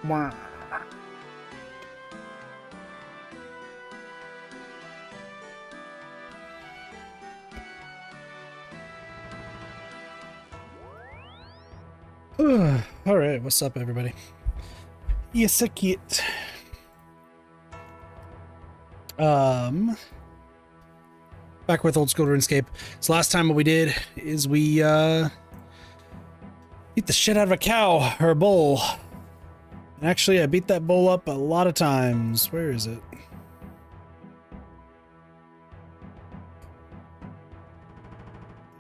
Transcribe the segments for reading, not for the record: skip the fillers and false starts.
Wah. All right, what's up, everybody? Yes, I get. Back with old school Runescape. So last time what we did is we beat the shit out of a cow or a bull. And actually, I beat that bull up a lot of times. Where is it?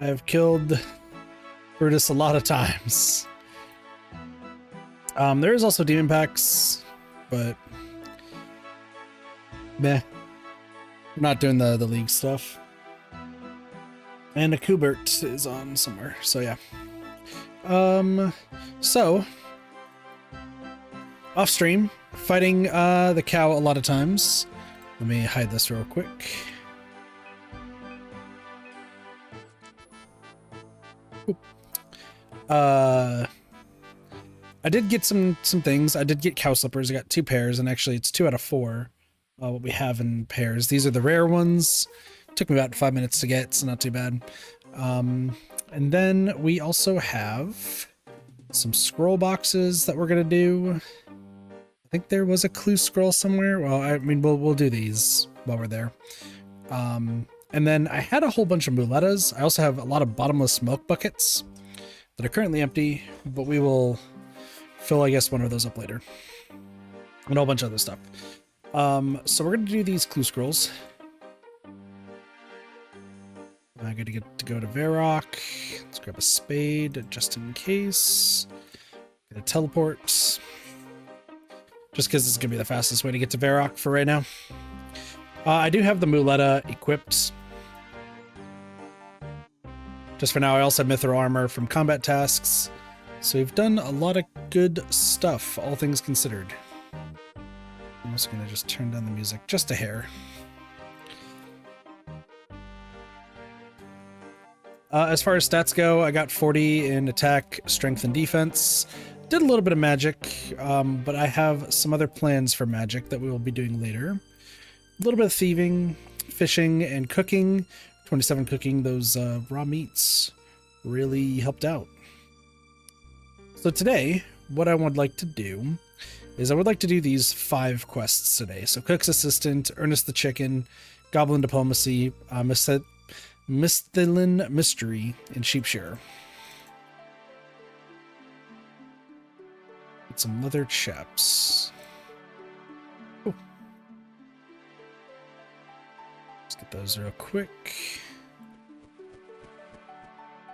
I've killed Brutus a lot of times. There is also demon packs, but meh. I'm not doing the league stuff. And a Kubert is on somewhere, so yeah. So off stream, fighting the cow a lot of times. Let me hide this real quick. I did get some things. I did get cow slippers. I got 2 pairs, and actually it's 2 out of 4 what we have in pairs. These are the rare ones. Took me about 5 minutes to get, so not too bad. And then we also have some scroll boxes that we're gonna do. I think there was a clue scroll somewhere. Well, I mean, we'll do these while we're there. And then I had a whole bunch of mulettas. I also have a lot of bottomless milk buckets that are currently empty, but we will fill, I guess, one of those up later. And a whole bunch of other stuff. So we're gonna do these clue scrolls. I gotta get to go to Varrock. Let's grab a spade just in case. Gonna teleport. Just because it's gonna be the fastest way to get to Varrock for right now. I do have the Muletta equipped. Just for now, I also have Mithril armor from combat tasks. So we've done a lot of good stuff, all things considered. I'm also gonna just turn down the music just a hair. As far as stats go, I got 40 in attack, strength, and defense. Did a little bit of magic, but I have some other plans for magic that we will be doing later. A little bit of thieving, fishing, and cooking. 27 cooking, those raw meats really helped out. So today, what I would like to do is I would like to do these 5 quests today. So Cook's Assistant, Ernest the Chicken, Goblin Diplomacy, Misthalin Mystery, and Sheep Shearer. Get some leather chaps. Oh. Let's get those real quick.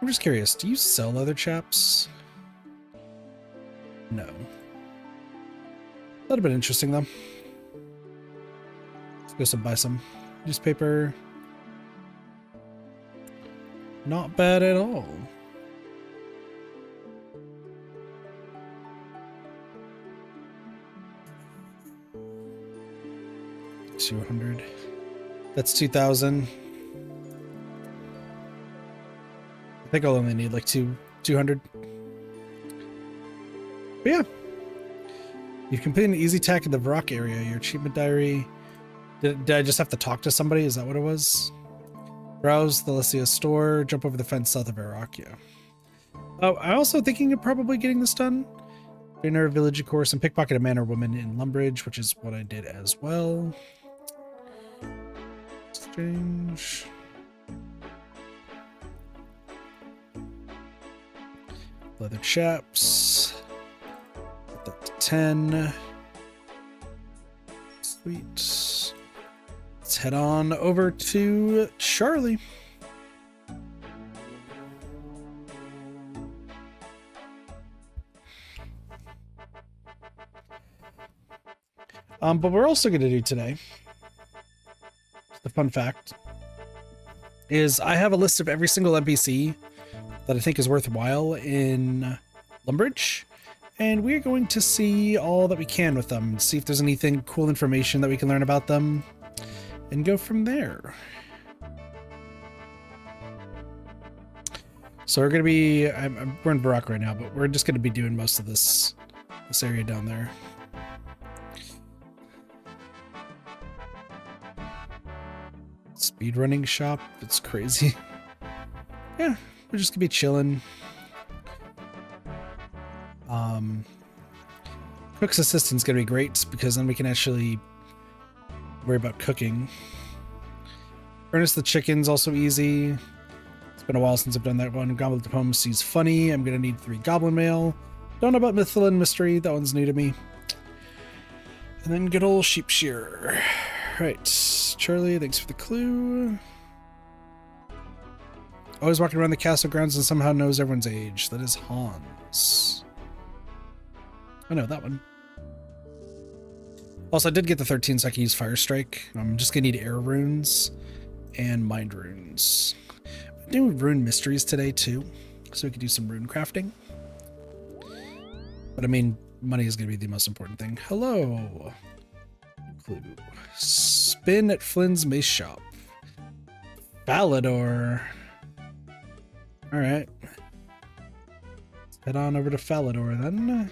I'm just curious, do you sell leather chaps? No. That'd have been interesting though. Let's go buy some newspaper. Not bad at all. $200. That's 2,000. I think I'll only need like 200. But yeah. You've completed an easy attack in the Varrock area. Your achievement diary. Did I just have to talk to somebody? Is that what it was? Browse the Lycia store, jump over the fence south of Varrock, yeah. I'm also thinking of probably getting this done. Dinner, village, of course, and pickpocket a man or woman in Lumbridge, which is what I did as well. Exchange. Leather chaps. Put that to 10. Sweet. Let's head on over to Charlie. But we're also going to do today, the fun fact, is I have a list of every single NPC that I think is worthwhile in Lumbridge, and we're going to see all that we can with them, see if there's anything cool information that we can learn about them, and go from there. So we're going to be, we're in Varrock right now, but we're just going to be doing most of this area down there. Speedrunning shop. It's crazy. Yeah, we're just gonna be chilling. Cook's assistant's gonna be great because then we can actually worry about cooking. Furnace the chicken's also easy. It's been a while since I've done that one. Goblin diplomacy's funny. I'm gonna need 3 goblin mail. Don't know about Mythilan mystery. That one's new to me. And then good old sheep shearer. Right, Charlie, thanks for the clue. Always walking around the castle grounds and somehow knows everyone's age. That is Hans. I know that one. Also, I did get the 13, so I can use Fire Strike. I'm just gonna need air runes and mind runes. I'm doing rune mysteries today too, so we could do some rune crafting. But I mean, money is gonna be the most important thing. Hello. Clue. Spin at Flynn's Mace Shop. Falador. All right. Let's head on over to Falador then.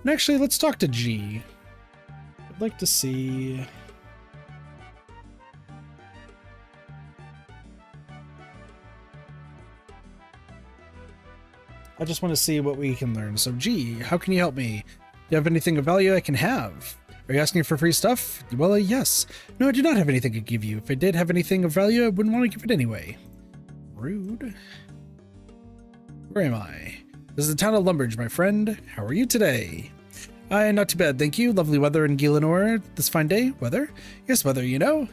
And actually, let's talk to G. I'd like to see... I just want to see what we can learn. So G, how can you help me? Do you have anything of value I can have? Are you asking for free stuff? Well, yes. No, I do not have anything to give you. If I did have anything of value, I wouldn't want to give it anyway. Rude. Where am I? This is the town of Lumbridge, my friend. How are you today? Not too bad, thank you. Lovely weather in Gielinor this fine day. Weather? Yes, weather, you know.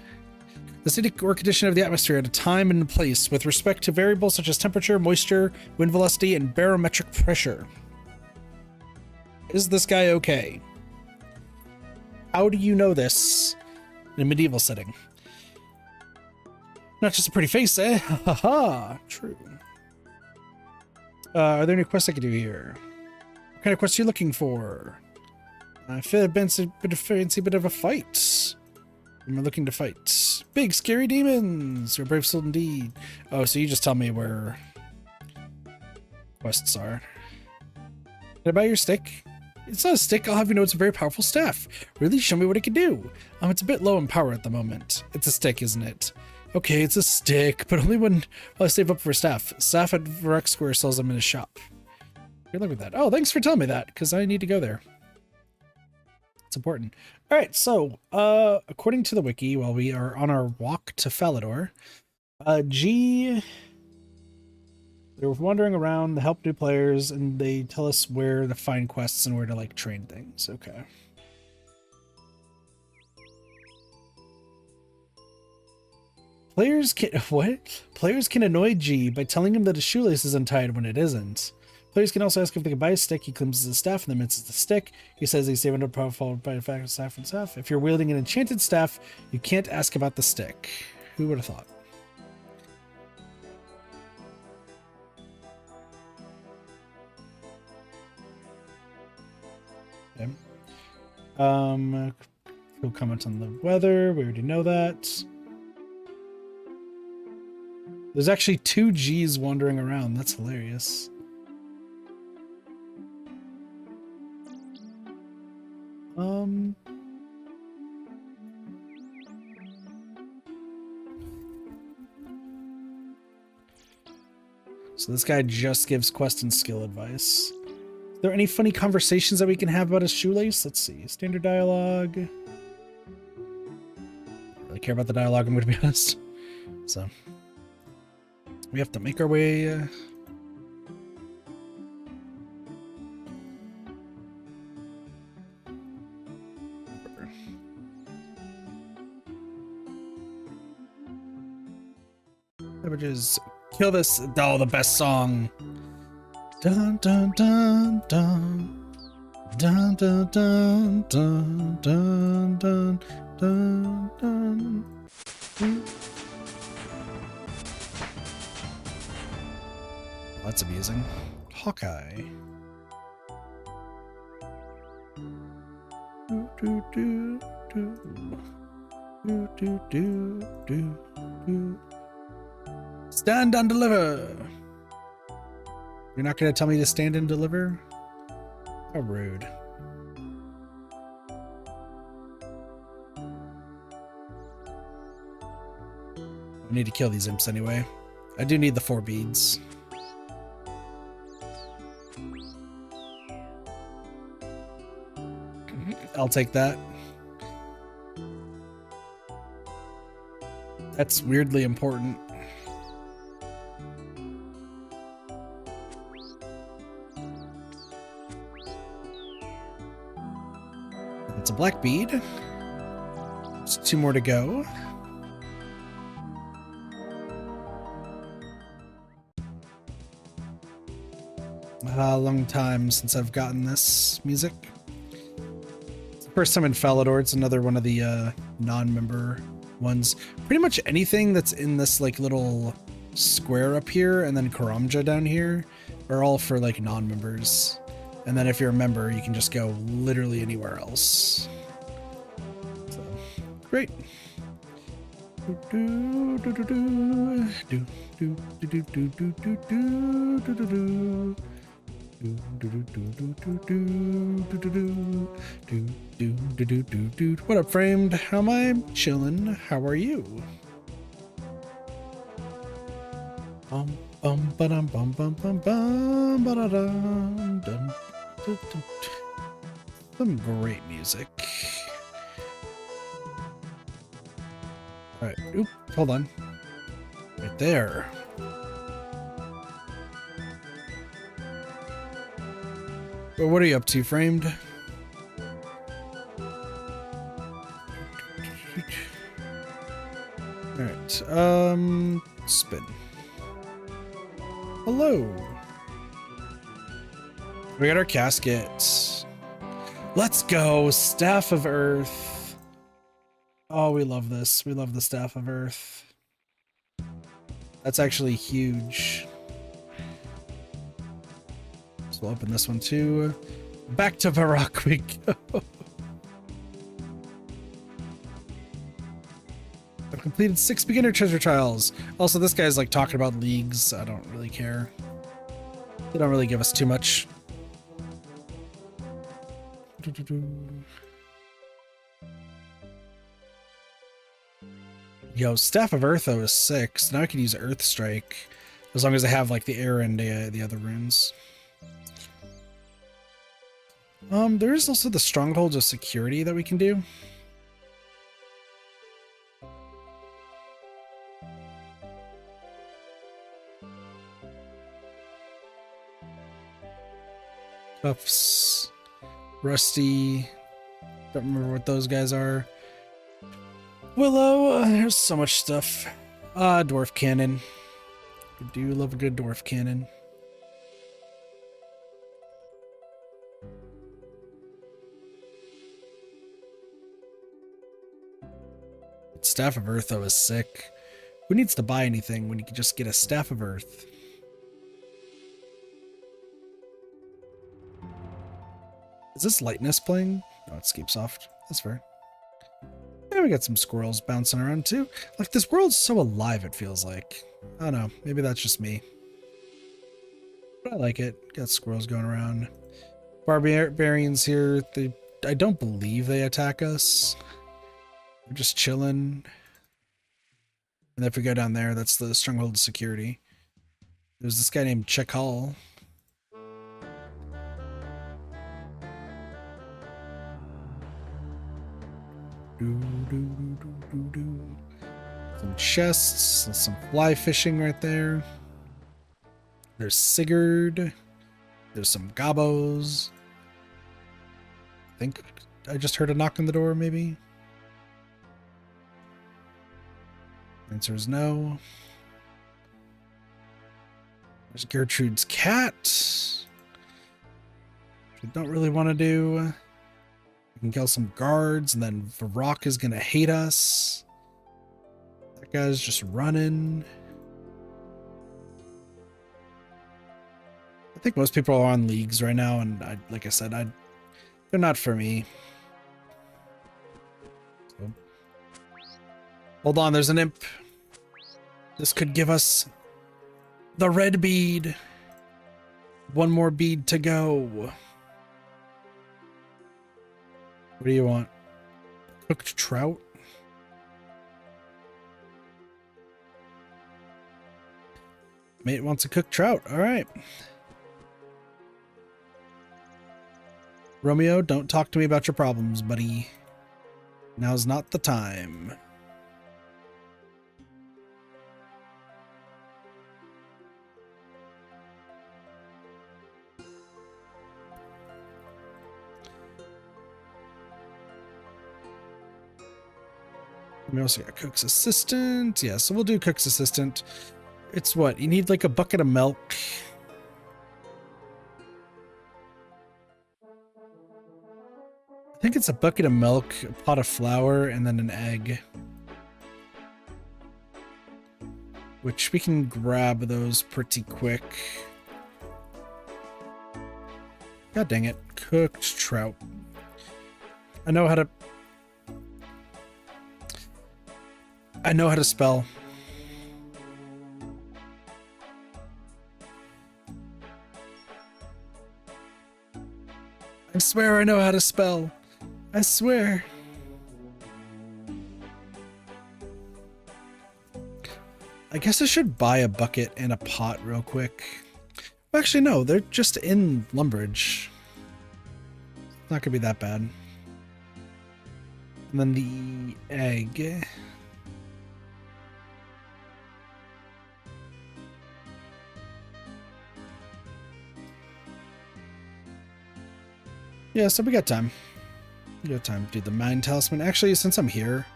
The static or condition of the atmosphere at a time and place with respect to variables such as temperature, moisture, wind velocity, and barometric pressure. Is this guy okay? How do you know this in a medieval setting? Not just a pretty face, eh? Ha ha! True. Are there any quests I can do here? What kind of quests are you looking for? I feel a fancy bit of a fight. I'm looking to fight. Big scary demons! You're a brave soul indeed. Oh, so you just tell me where quests are. Can I buy your stick? It's not a stick, I'll have you know it's a very powerful staff. Really? Show me what it can do. It's a bit low in power at the moment. It's a stick, isn't it? Okay, it's a stick, but only when I save up for a staff. Staff at Varek Square sells them in his shop. Good luck with that. Oh, thanks for telling me that, because I need to go there. It's important. All right, so according to the wiki, while we are on our walk to Falador, G, they were wandering around to help new players, and they tell us where to find quests and where to like train things. Okay. Players can what? Players can annoy G by telling him that his shoelace is untied when it isn't. Players can also ask if they can buy a stick. He claims it's a staff and then minces the stick. He says he's saving up power followed by a fact of staff and stuff. If you're wielding an enchanted staff, you can't ask about the stick. Who would have thought? Okay. He'll comment on the weather. We already know that. There's actually 2 G's wandering around. That's hilarious. So this guy just gives quest and skill advice. Is there any funny conversations that we can have about his shoelace? Let's see. Standard dialogue. I don't really care about the dialogue, I'm going to be honest. So we have to make our way. Averages. Kill this. Oh, the best song. Dun dun dun dun. Dun dun dun dun dun dun dun dun. That's amusing. Hawkeye. Do, do, do, do. Do, do, do, do, do. Stand and deliver. You're not going to tell me to stand and deliver? How rude. I need to kill these imps anyway. I do need the 4 beads. I'll take that. That's weirdly important. It's a black bead. There's 2 more to go. A long time since I've gotten this music. It's the first time in Falador. It's another one of the non-member ones. Pretty much anything that's in this like little square up here and then Karamja down here are all for like non-members. And then if you're a member, you can just go literally anywhere else. So, great. What up, Framed? How am I? Chillin'. How are you? Some great music. All right. Oop. Hold on. Right there. Well, what are you up to, Framed? Alright, spin. Hello. We got our casket. Let's go, Staff of Earth. Oh, we love this. We love the Staff of Earth. That's actually huge. So we'll open this one too. Back to Varrock we go. I've completed 6 beginner treasure trials. Also, this guy's like talking about leagues. I don't really care. They don't really give us too much. Yo, Staff of Earth though is 6. Now I can use Earth Strike as long as I have like the air and the other runes. There is also the Strongholds of Security that we can do. Cuffs, Rusty, don't remember what those guys are. Willow, there's so much stuff. Dwarf Cannon. I do love a good Dwarf Cannon. Staff of Earth though is sick. Who needs to buy anything when you can just get a Staff of Earth? Is this Lightness playing? No, it's Scapesoft. That's fair. Yeah, we got some squirrels bouncing around too. Like, this world's so alive, it feels like. I don't know. Maybe that's just me. But I like it. Got squirrels going around. Barbarians here. I don't believe they attack us. We're just chilling. And if we go down there, that's the Stronghold of Security. There's this guy named Chekal. Some chests, some fly fishing right there. There's Sigurd. There's some gobos. I think I just heard a knock on the door, maybe. Answer is no. There's Gertrude's cat. Which I don't really want to do. We can kill some guards, and then Varrock is gonna hate us. That guy's just running. I think most people are on leagues right now, and like I said, they're not for me. So. Hold on, there's an imp. This could give us the red bead. One more bead to go. What do you want? Cooked trout? Mate wants to cook trout. All right. Romeo, don't talk to me about your problems, buddy. Now's not the time. We also got cook's assistant. Yeah, so we'll do cook's assistant. It's what? You need like a bucket of milk. I think it's a bucket of milk, a pot of flour, and then an egg. Which we can grab those pretty quick. God dang it. Cooked trout. I know how to spell. I swear I know how to spell. I swear. I guess I should buy a bucket and a pot real quick. Actually, no, they're just in Lumbridge. It's not gonna be that bad. And then the egg. Yeah, so we got time. We got time to do the Mind Talisman. Actually, since I'm here,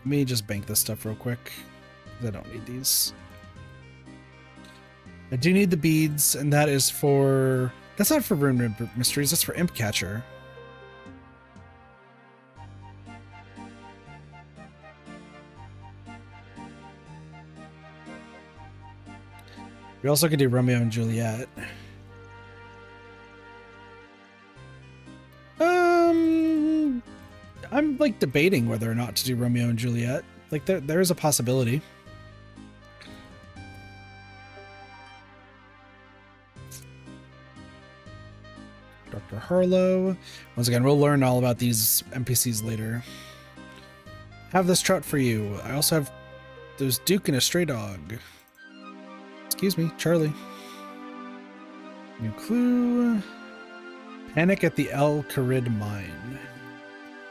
let me just bank this stuff real quick. I don't need these. I do need the beads, and that is for... That's not for Rune Mysteries, that's for Imp Catcher. We also could do Romeo and Juliet. I'm like debating whether or not to do Romeo and Juliet. Like there is a possibility. Dr. Harlow. Once again, we'll learn all about these NPCs later. Have this trout for you. I also have there's Duke and a stray dog. Excuse me, Charlie. New clue. Panic at the El Carid mine.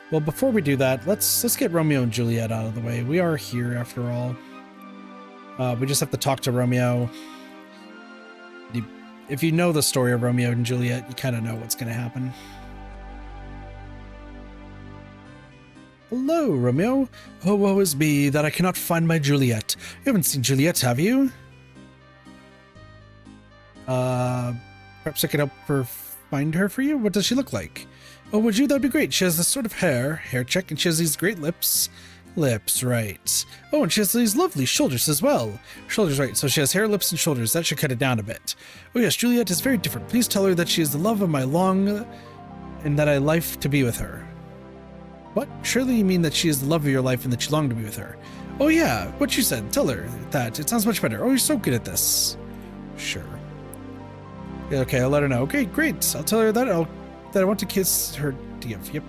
Well, before we do that, let's get Romeo and Juliet out of the way. We are here after all. We just have to talk to Romeo. If you know the story of Romeo and Juliet, you kind of know what's going to happen. Hello, Romeo. Oh, woe is me that I cannot find my Juliet. You haven't seen Juliet, have you? Perhaps I could help her find her for you? What does she look like? Oh, would you? That'd be great. She has this sort of hair check, and she has these great lips. Lips, right. Oh, and she has these lovely shoulders as well. Shoulders, right. So she has hair, lips, and shoulders. That should cut it down a bit. Oh yes, Juliet is very different. Please tell her that she is the love of my long, and that I life to be with her. What? Surely you mean that she is the love of your life and that you long to be with her. Oh yeah, what you said. Tell her that. It sounds much better. Oh, you're so good at this. Sure. Yeah, okay, I'll let her know. Okay, great. I'll tell her that I want to kiss her. Yep.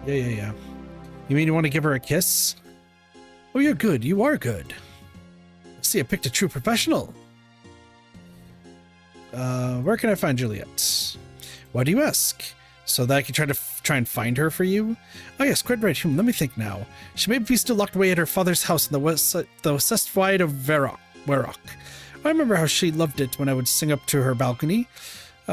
Yeah. You mean you want to give her a kiss? Oh, you're good. You are good. See, I picked a true professional. Where can I find Juliet? Why do you ask? So that I can try and find her for you? Oh yes, quite right. Let me think now. She may be still locked away at her father's house in the west wide of Warrock. I remember how she loved it when I would sing up to her balcony.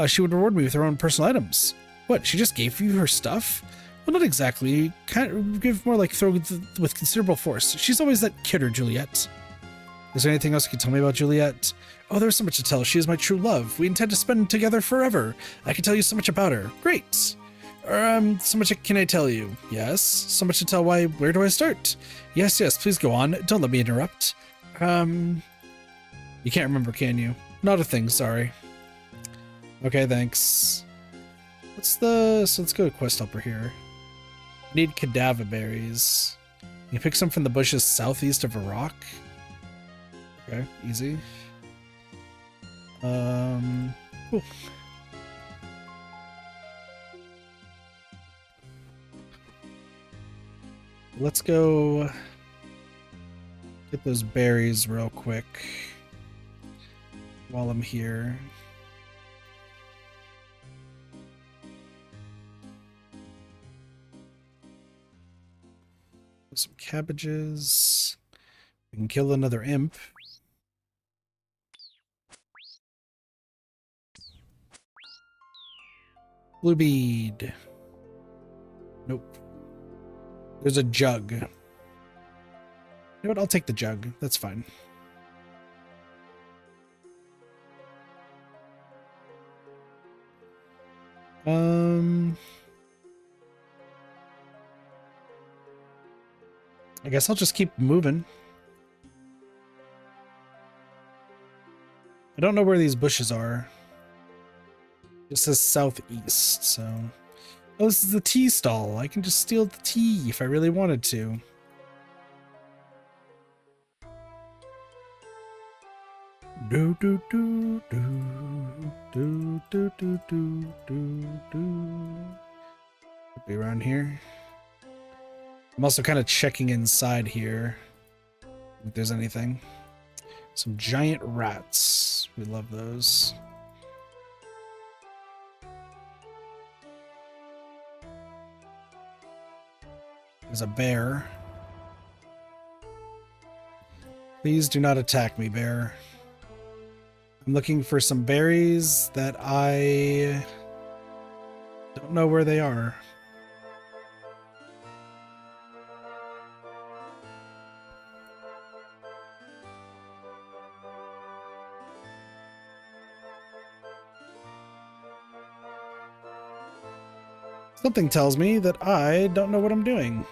She would reward me with her own personal items. What, she just gave you her stuff? Well, not exactly. Kind of give more like throw with considerable force. She's always that kidder, Juliet. Is there anything else you can tell me about Juliet? Oh, there's so much to tell. She is my true love. We intend to spend together forever. I can tell you so much about her. Great. So much can I tell you? Yes. So much to tell. Why? Where do I start? Yes. Please go on. Don't let me interrupt. You can't remember, can you? Not a thing. Sorry. Okay, thanks. So let's go to Quest Helper here. Need cadaver berries. You pick some from the bushes southeast of a rock. Okay, easy. Cool. Let's go Get those berries real quick while I'm here. Some cabbages. We can kill another imp. Blue bead. Nope. There's a jug. You know what? I'll take the jug. That's fine. I guess I'll just keep moving. I don't know where these bushes are. It says southeast, so... Oh, this is the tea stall. I can just steal the tea if I really wanted to. Do do do do do do do do do do. Could be around here. I'm also kind of checking inside here if there's anything. Some giant rats. We love those. There's a bear. Please do not attack me, bear. I'm looking for some berries that I don't know where they are. Something tells me that I don't know what I'm doing.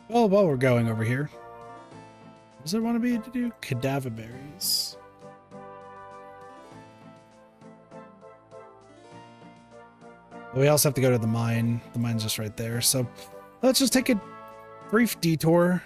Well, while we're going over here, does it want to be to do cadaver berries? We also have to go to the mine. The mine's just right there. So let's just take a brief detour.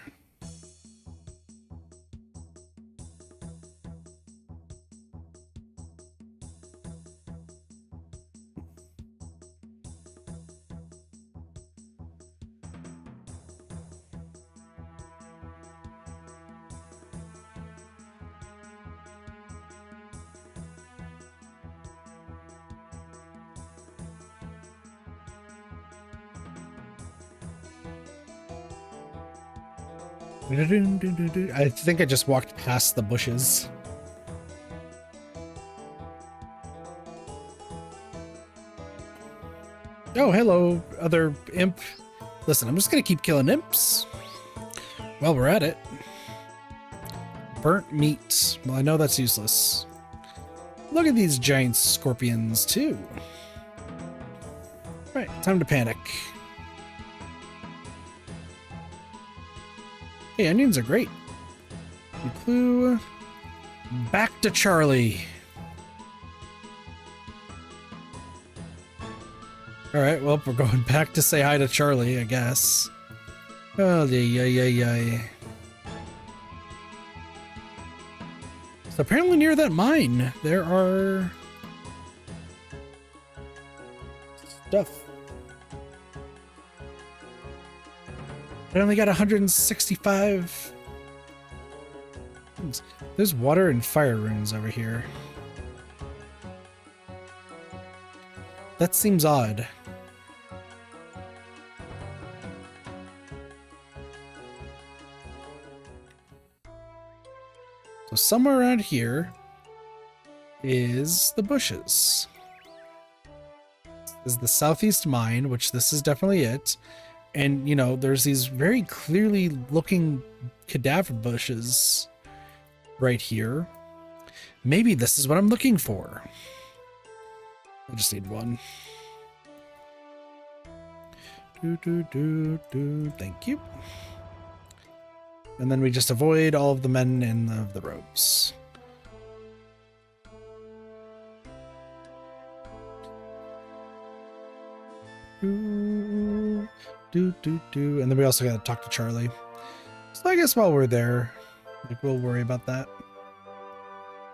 I think I just walked past the bushes. Oh, hello, other imp. Listen, I'm just gonna keep killing imps while we're at it. Burnt meat. Well, I know that's useless. Look at these giant scorpions, too. Right, time to panic. Hey, onions are great. Clue. Back to Charlie. Alright, well, we're going back to say hi to Charlie, I guess. Oh, yay. So apparently near that mine, there are... stuff. I only got 165. There's water and fire runes over here. That seems odd. So somewhere around here is the bushes. This is the southeast mine, which this is definitely it. And, you know, there's these very clearly looking cadaver bushes right here. Maybe this is what I'm looking for. I just need one. Thank you. And then we just avoid all of the men in the robes. And then we also gotta talk to Charlie. So I guess while we're there, like, we'll worry about that.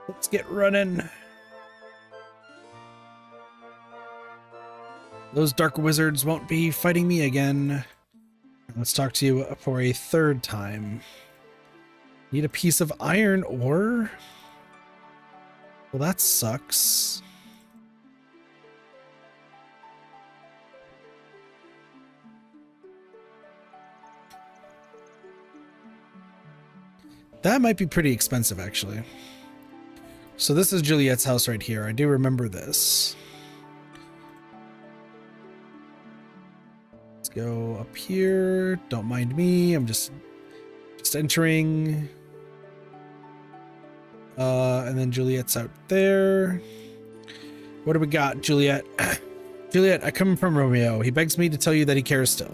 Let's get running. Those dark wizards won't be fighting me again. Let's talk to you for a third time. Need a piece of iron ore? Well, that sucks. That might be pretty expensive, actually. So this is Juliet's house right here. I do remember this. Let's go up here. Don't mind me. I'm just entering. And then Juliet's out there. What do we got, Juliet? Juliet, I come from Romeo. He begs me to tell you that he cares still.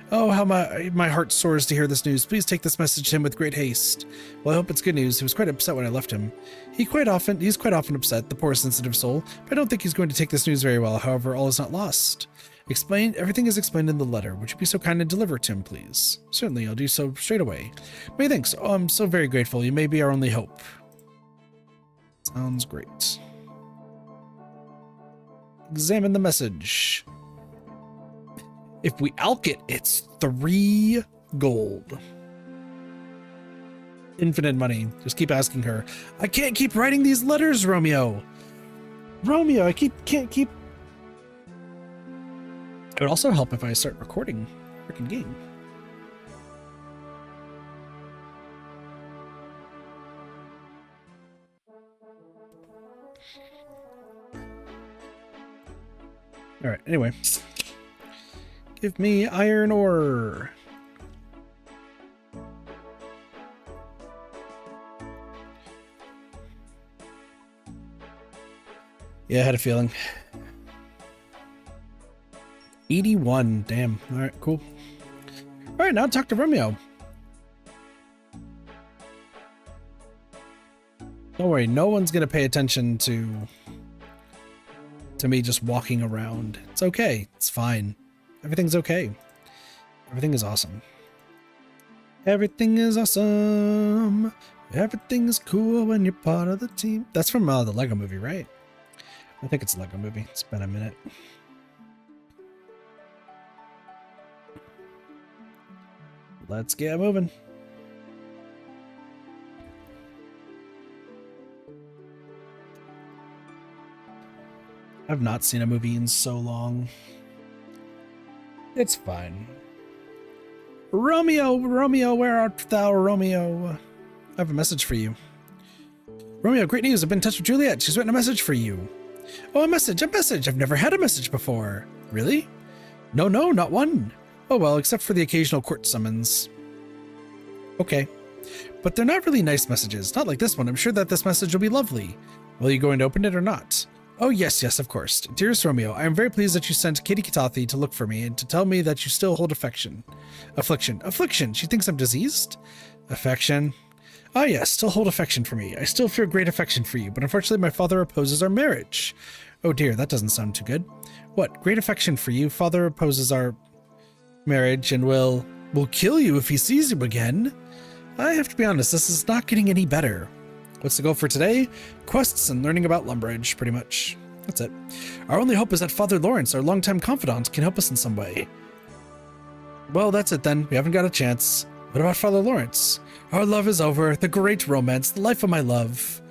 Oh, how my heart soars to hear this news. Please take this message to him with great haste. Well, I hope it's good news. He was quite upset when I left him. He's quite often upset, the poor sensitive soul, but I don't think he's going to take this news very well. However, all is not lost. Everything is explained in the letter. Would you be so kind and deliver it to him, please? Certainly, I'll do so straight away. Many thanks. Oh, I'm so very grateful. You may be our only hope. Sounds great. Examine the message. If we alch it, it's 3 gold. Infinite money. Just keep asking her. I can't keep writing these letters, Romeo. Romeo, I can't keep. It would also help if I start recording freaking game. All right. Anyway. Give me iron ore. Yeah, I had a feeling. 81. Damn. All right, cool. All right, now talk to Romeo. Don't worry, no one's gonna pay attention to me just walking around. It's okay. It's fine. Everything's okay. Everything is awesome. Everything is awesome. Everything is cool when you're part of the team. That's from the Lego movie, right? I think it's a Lego movie. It's been a minute. Let's get moving. I've not seen a movie in so long. It's fine. Romeo, Romeo, where art thou, Romeo? I have a message for you. Romeo, great news. I've been in touch with Juliet. She's written a message for you. Oh, a message, a message. I've never had a message before. Really? No, not one. Oh, well, except for the occasional court summons. Okay. But they're not really nice messages. Not like this one. I'm sure that this message will be lovely. Will you going to open it or not? Oh, yes, of course. Dearest Romeo, I am very pleased that you sent Kitty Katathi to look for me and to tell me that you still hold affliction. Affliction. She thinks I'm diseased? Affection. Ah, yes, still hold affection for me. I still feel great affection for you, but unfortunately my father opposes our marriage. Oh dear, that doesn't sound too good. What, great affection for you? Father opposes our marriage and will kill you if he sees you again? I have to be honest, this is not getting any better. What's the goal for today? Quests and learning about Lumbridge, pretty much. That's it. Our only hope is that Father Lawrence, our longtime confidant, can help us in some way. Well, that's it then. We haven't got a chance. What about Father Lawrence? Our love is over. The great romance, the life of my love.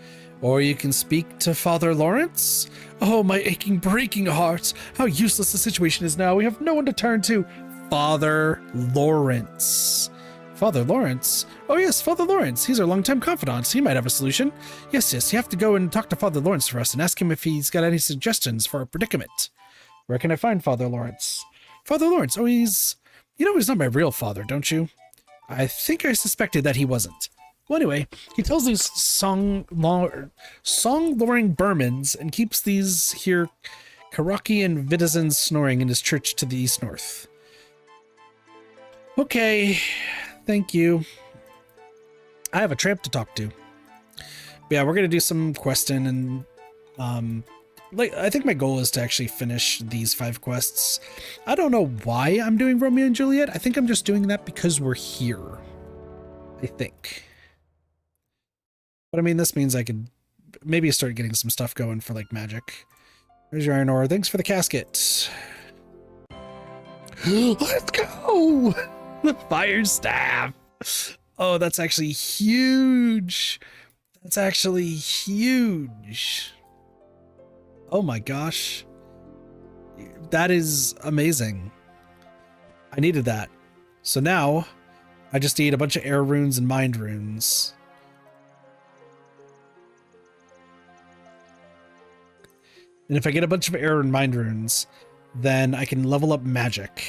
Or you can speak to Father Lawrence? Oh, my aching, breaking heart. How useless the situation is now. We have no one to turn to. Father Lawrence. Father Lawrence? Oh yes, Father Lawrence. He's our longtime confidant. He might have a solution. Yes, you have to go and talk to Father Lawrence for us and ask him if he's got any suggestions for a predicament. Where can I find Father Lawrence? Father Lawrence, oh, he's not my real father, don't you? I think I suspected that he wasn't. Well, anyway, he tells these song-luring Burmans and keeps these here Karaki and Vidazans snoring in his church to the east-north. Okay, thank you. I have a tramp to talk to. But yeah, we're gonna do some questing and I think my goal is to actually finish these 5 quests. I don't know why I'm doing Romeo and Juliet. I think I'm just doing that because we're here. I think. But I mean, this means I could maybe start getting some stuff going for like magic. There's your iron ore. Thanks for the casket. Let's go! The fire staff. Oh, that's actually huge. That's actually huge. Oh my gosh. That is amazing. I needed that. So now I just need a bunch of air runes and mind runes. And if I get a bunch of air and mind runes, then I can level up magic.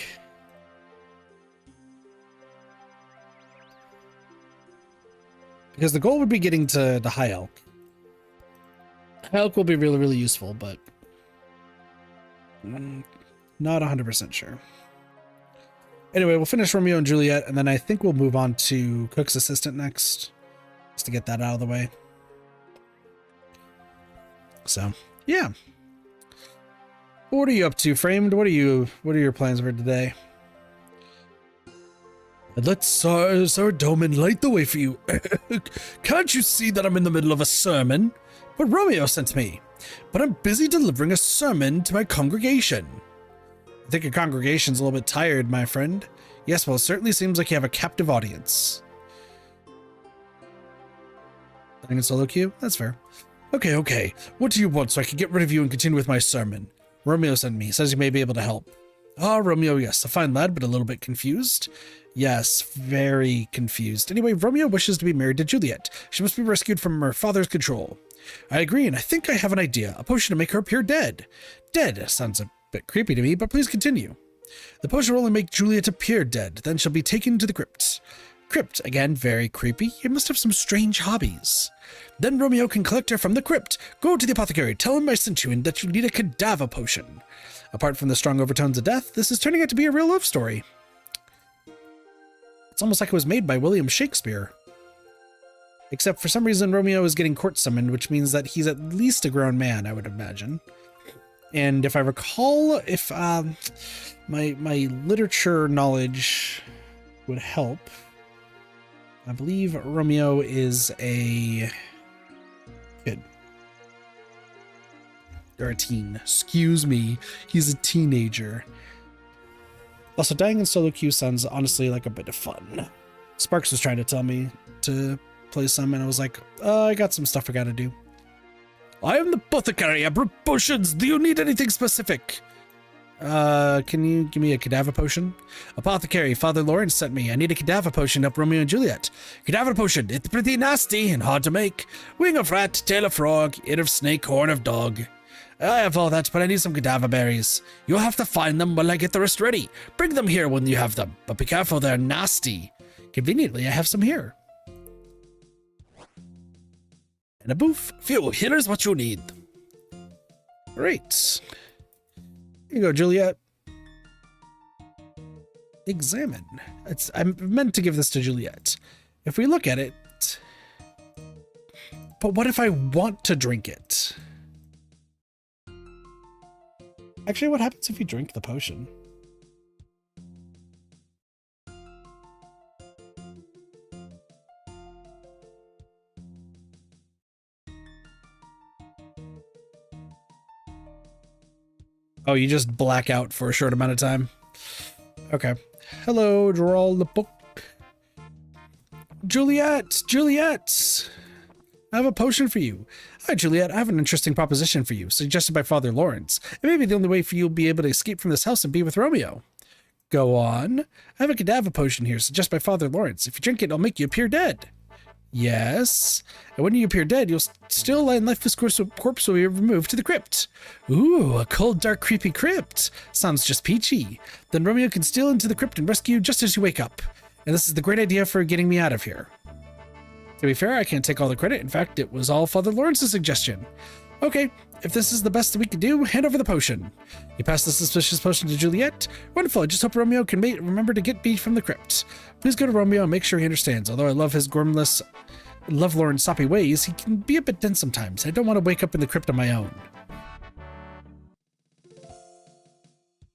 Because the goal would be getting to the high elk. High elk will be really, really useful, but not 100% sure. Anyway, we'll finish Romeo and Juliet, and then I think we'll move on to Cook's Assistant next, just to get that out of the way. So, yeah. What are you up to, Framed? What are your plans for today? Let Sir Doman light the way for you. Can't you see that I'm in the middle of a sermon? But Romeo sent me. But I'm busy delivering a sermon to my congregation. I think your congregation's a little bit tired, my friend. Yes, well, it certainly seems like you have a captive audience. I think it's solo queue? That's fair. Okay. What do you want so I can get rid of you and continue with my sermon? Romeo sent me. Says you may be able to help. Ah, Romeo, yes. A fine lad, but a little bit confused. Yes, very confused. Anyway, Romeo wishes to be married to Juliet. She must be rescued from her father's control. I agree, and I think I have an idea. A potion to make her appear dead. Dead sounds a bit creepy to me, but please continue. The potion will only make Juliet appear dead. Then she'll be taken to the crypt. Crypt, again, very creepy. You must have some strange hobbies. Then Romeo can collect her from the crypt. Go to the apothecary, tell him I sent you and that you need a cadaver potion. Apart from the strong overtones of death, this is turning out to be a real love story. It's almost like it was made by William Shakespeare. Except for some reason, Romeo is getting court summoned, which means that he's at least a grown man, I would imagine. And if I recall, if my literature knowledge would help, I believe Romeo is a kid. Or a teen. Excuse me. He's a teenager. Also, dying in solo queue sounds honestly like a bit of fun. Sparks was trying to tell me to play some, and I was like, I got some stuff I gotta do. I am the apothecary. I brew potions. Do you need anything specific? Can you give me a cadaver potion? Apothecary, Father Lawrence sent me. I need a cadaver potion up Romeo and Juliet. Cadaver potion. It's pretty nasty and hard to make. Wing of rat, tail of frog, ear of snake, horn of dog. I have all that, but I need some cadaver berries. You'll have to find them while I get the rest ready. Bring them here when you have them, but be careful, they're nasty. Conveniently, I have some here. And a boof. Viel, here's what you need. Great. Here you go, Juliet. Examine. I'm meant to give this to Juliet. If we look at it... But what if I want to drink it? Actually, what happens if you drink the potion? Oh, you just black out for a short amount of time. Okay. Hello, draw the book. Juliet! Juliet! I have a potion for you. Hi, Juliet. I have an interesting proposition for you, suggested by Father Lawrence. It may be the only way for you to be able to escape from this house and be with Romeo. Go on. I have a cadaver potion here, suggested by Father Lawrence. If you drink it, it'll make you appear dead. Yes. And when you appear dead, you'll still lie in lifeless corpse will be removed to the crypt. Ooh, a cold, dark, creepy crypt. Sounds just peachy. Then Romeo can steal into the crypt and rescue you just as you wake up. And this is the great idea for getting me out of here. To be fair, I can't take all the credit. In fact, it was all Father Lawrence's suggestion. Okay, if this is the best that we can do, hand over the potion. You pass the suspicious potion to Juliet. Wonderful, I just hope Romeo can remember to get me from the crypt. Please go to Romeo and make sure he understands. Although I love his gormless, lovelorn, soppy ways, he can be a bit dense sometimes. I don't want to wake up in the crypt on my own.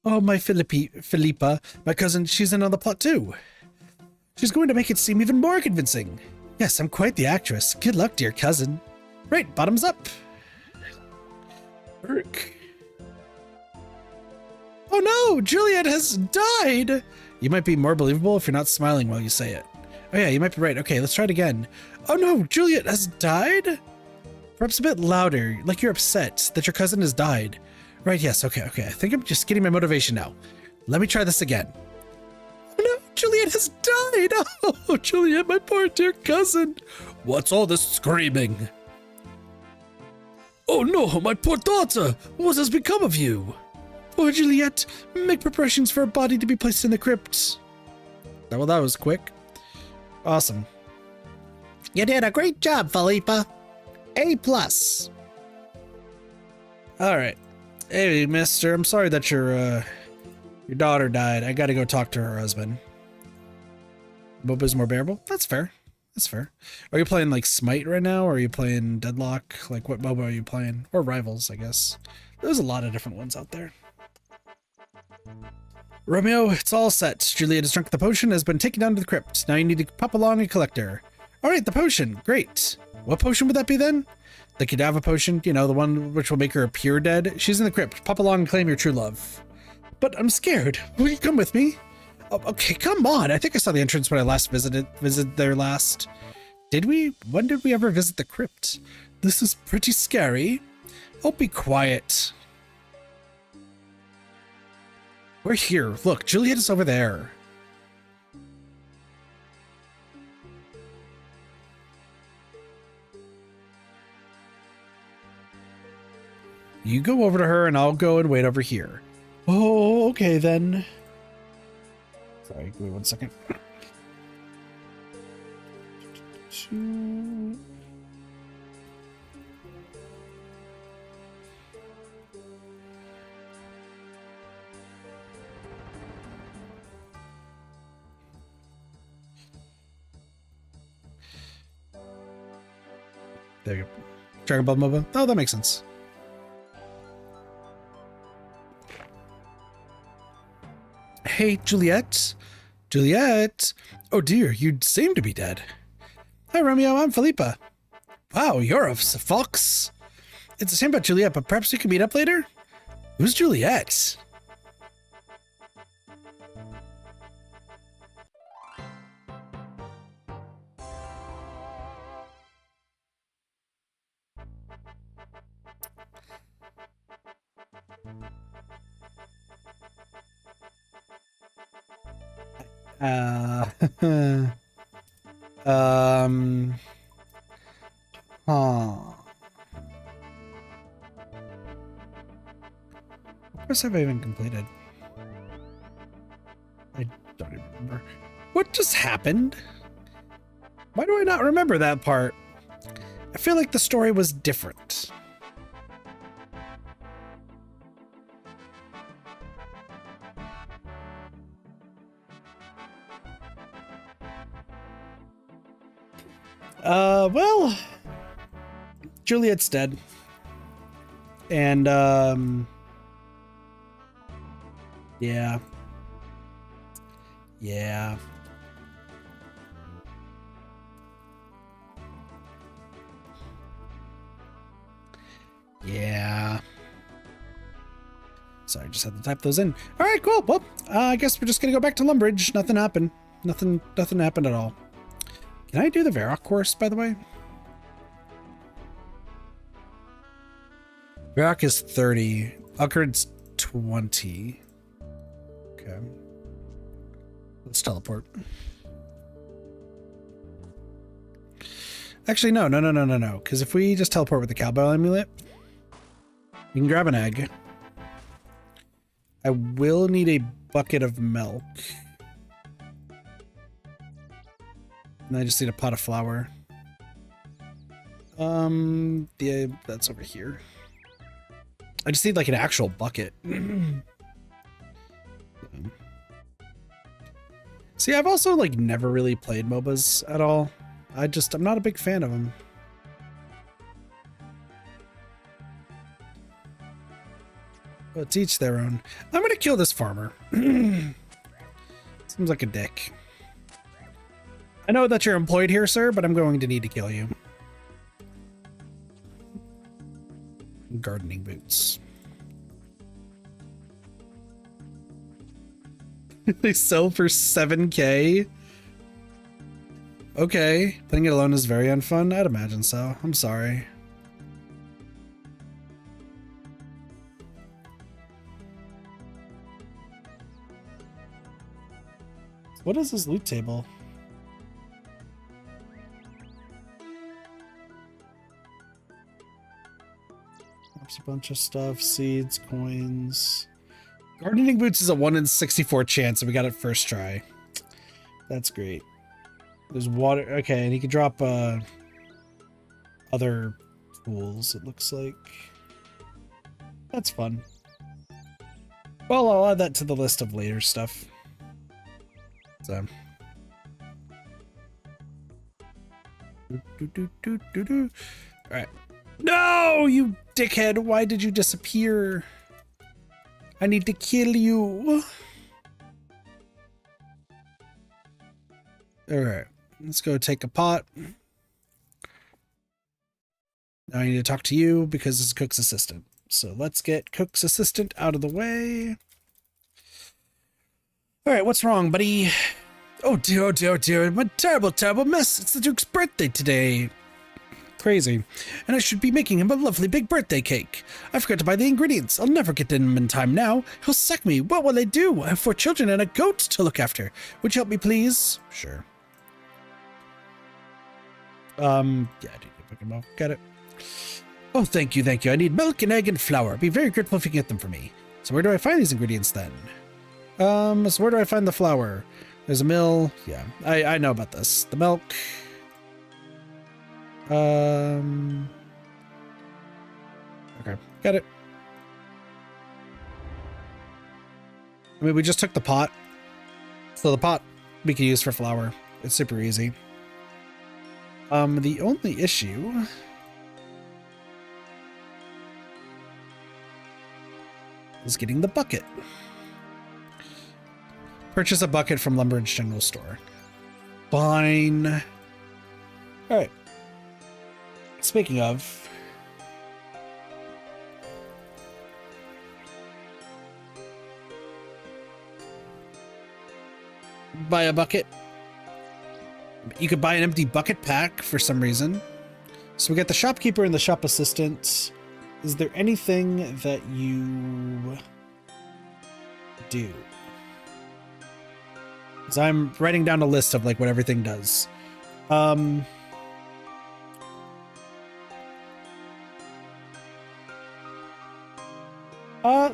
Oh, my Philippa, my cousin, she's in on the plot too. She's going to make it seem even more convincing. Yes, I'm quite the actress. Good luck, dear cousin. Right, bottoms up. Urk. Oh no, Juliet has died. You might be more believable if you're not smiling while you say it. Oh yeah, you might be right. Okay, let's try it again. Oh no, Juliet has died? Perhaps a bit louder, like you're upset that your cousin has died. Right, yes, okay. I think I'm just getting my motivation now. Let me try this again. Oh no, Juliet has died! Oh, Juliet, my poor dear cousin. What's all this screaming? Oh no, my poor daughter! What has become of you? Poor Juliet, make preparations for her body to be placed in the crypt. Well, that was quick. Awesome. You did a great job, Philippa. A+. Alright. Hey, mister, I'm sorry that your daughter died. I gotta go talk to her husband. MOBA's more bearable? That's fair. That's fair. Are you playing like Smite right now, or are you playing Deadlock? Like what MOBA are you playing? Or Rivals, I guess. There's a lot of different ones out there. Romeo, it's all set. Juliet has drunk the potion and has been taken down to the crypt. Now you need to pop along and collect her. Alright, the potion. Great. What potion would that be then? The Cadaver potion, you know, the one which will make her appear dead. She's in the crypt. Pop along and claim your true love. But I'm scared. Will you come with me? Oh, okay, come on. I think I saw the entrance when I last visited there last. Did we? When did we ever visit the crypt? This is pretty scary. Oh, be quiet. We're here. Look, Juliet is over there. You go over to her and I'll go and wait over here. Oh, okay then. Sorry, give me 1 second. There you go. Dragon Ball MOBA. Oh, that makes sense. Hey, Juliet. Juliet. Oh dear, you seem to be dead. Hi, Romeo. I'm Philippa. Wow, you're a fox. It's a shame about Juliet, but perhaps we can meet up later? Who's Juliet? What course have I even completed? I don't even remember. What just happened? Why do I not remember that part? I feel like the story was different. Well, Juliet's dead. And, yeah. Yeah. Yeah. Sorry, just had to type those in. All right, cool. Well, I guess we're just gonna go back to Lumbridge. Nothing happened. Nothing happened at all. Can I do the Varrock course, by the way? Varrock is 30. Uckard's 20. Okay. Let's teleport. Actually, no. Because if we just teleport with the cowbell amulet, we can grab an egg. I will need a bucket of milk. And I just need a pot of flour. Yeah, that's over here. I just need like an actual bucket. See, I've also like never really played MOBAs at all. I'm not a big fan of them. But to each their own. I'm gonna kill this farmer. Seems like a dick. I know that you're employed here, sir, but I'm going to need to kill you. Gardening boots. They sell for 7K. Okay, playing it alone is very unfun. I'd imagine so. I'm sorry. What is this loot table? There's a bunch of stuff, seeds, coins. Gardening boots is a 1 in 64 chance, and we got it first try. That's great. There's water. Okay, and you can drop other tools, it looks like. That's fun. Well, I'll add that to the list of later stuff. So. Alright. No, you dickhead! Why did you disappear? I need to kill you. Alright. Let's go take a pot. Now I need to talk to you because it's Cook's assistant. So let's get Cook's assistant out of the way. Alright, what's wrong, buddy? Oh dear, oh dear, oh dear. My terrible, terrible mess. It's the Duke's birthday today. Crazy. And I should be making him a lovely big birthday cake. I forgot to buy the ingredients. I'll never get him in time now. He'll sack me. What will I do? I have 4 children and a goat to look after. Would you help me, please? Sure. Yeah, I did pick him up. Got it. Oh, thank you, thank you. I need milk and egg and flour. Be very grateful if you get them for me. So where do I find these ingredients then? So where do I find the flour? There's a mill. Yeah, I know about this. The milk. Okay, got it. I mean, we just took the pot. So the pot we can use for flour. It's super easy. The only issue is getting the bucket. Purchase a bucket from Lumbridge General Store. Fine. All right. Speaking of, buy a bucket. You could buy an empty bucket pack for some reason. So we got the shopkeeper and the shop assistant. Is there anything that you do? Because I'm writing down a list of like what everything does.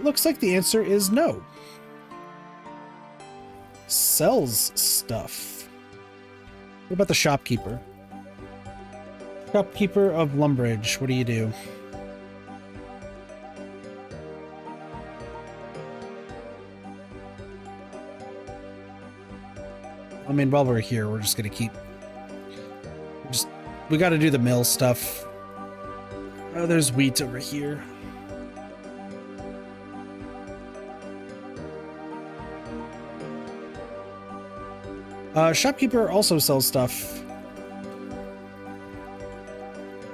Looks like the answer is no. Sells stuff. What about the shopkeeper? Shopkeeper of Lumbridge, what do you do? I mean, while we're here, we're just gonna keep... We gotta do the mill stuff. Oh, there's wheat over here. Shopkeeper also sells stuff.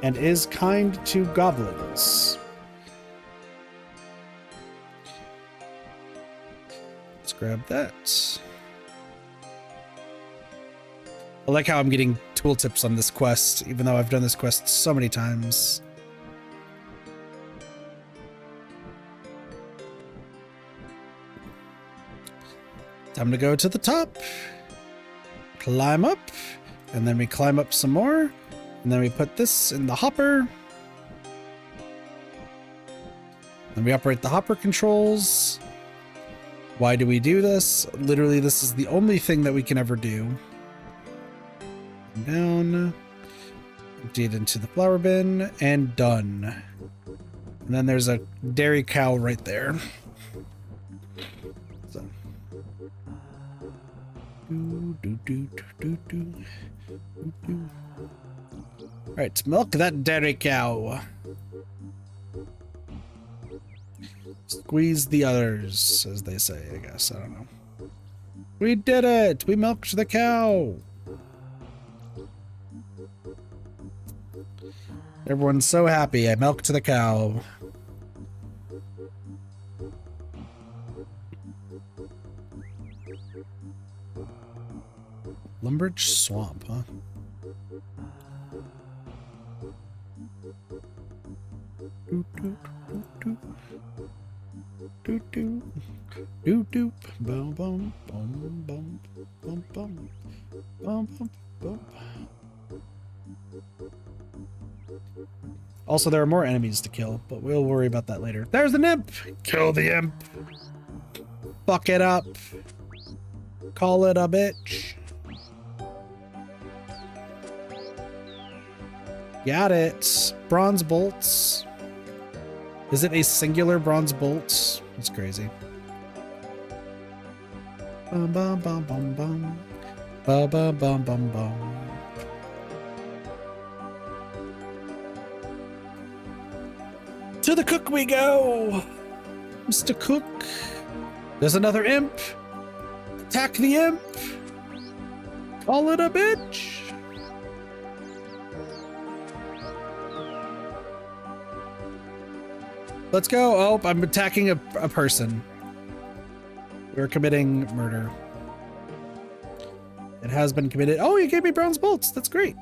And is kind to goblins. Let's grab that. I like how I'm getting tooltips on this quest, even though I've done this quest so many times. Time to go to the top. Climb up, and then we climb up some more, and then we put this in the hopper. Then we operate the hopper controls. Why do we do this? Literally, this is the only thing that we can ever do. Down, empty it into the flour bin, and done. And then there's a dairy cow right there. So. Alright, milk that dairy cow. Squeeze the others, as they say, I guess. I don't know. We did it! We milked the cow! Everyone's so happy. I milked the cow. Lumbridge Swamp, huh? Doop, doop, doop, doop. Doop, doop. Doop, doop. Boom, boom, boom, boom, boom, boom. Boom, boom, boom. Also, there are more enemies to kill, but we'll worry about that later. There's the imp! Kill the imp! Fuck it up! Call it a bitch! Got it! Bronze bolts. Is it a singular bronze bolt? That's crazy. Bum bum bum bum bum. Bum bum bum bum bum. To the cook we go! Mr. Cook. There's another imp. Attack the imp. Call it a bitch. Let's go. Oh, I'm attacking a person. We're committing murder. It has been committed. Oh, you gave me bronze bolts. That's great.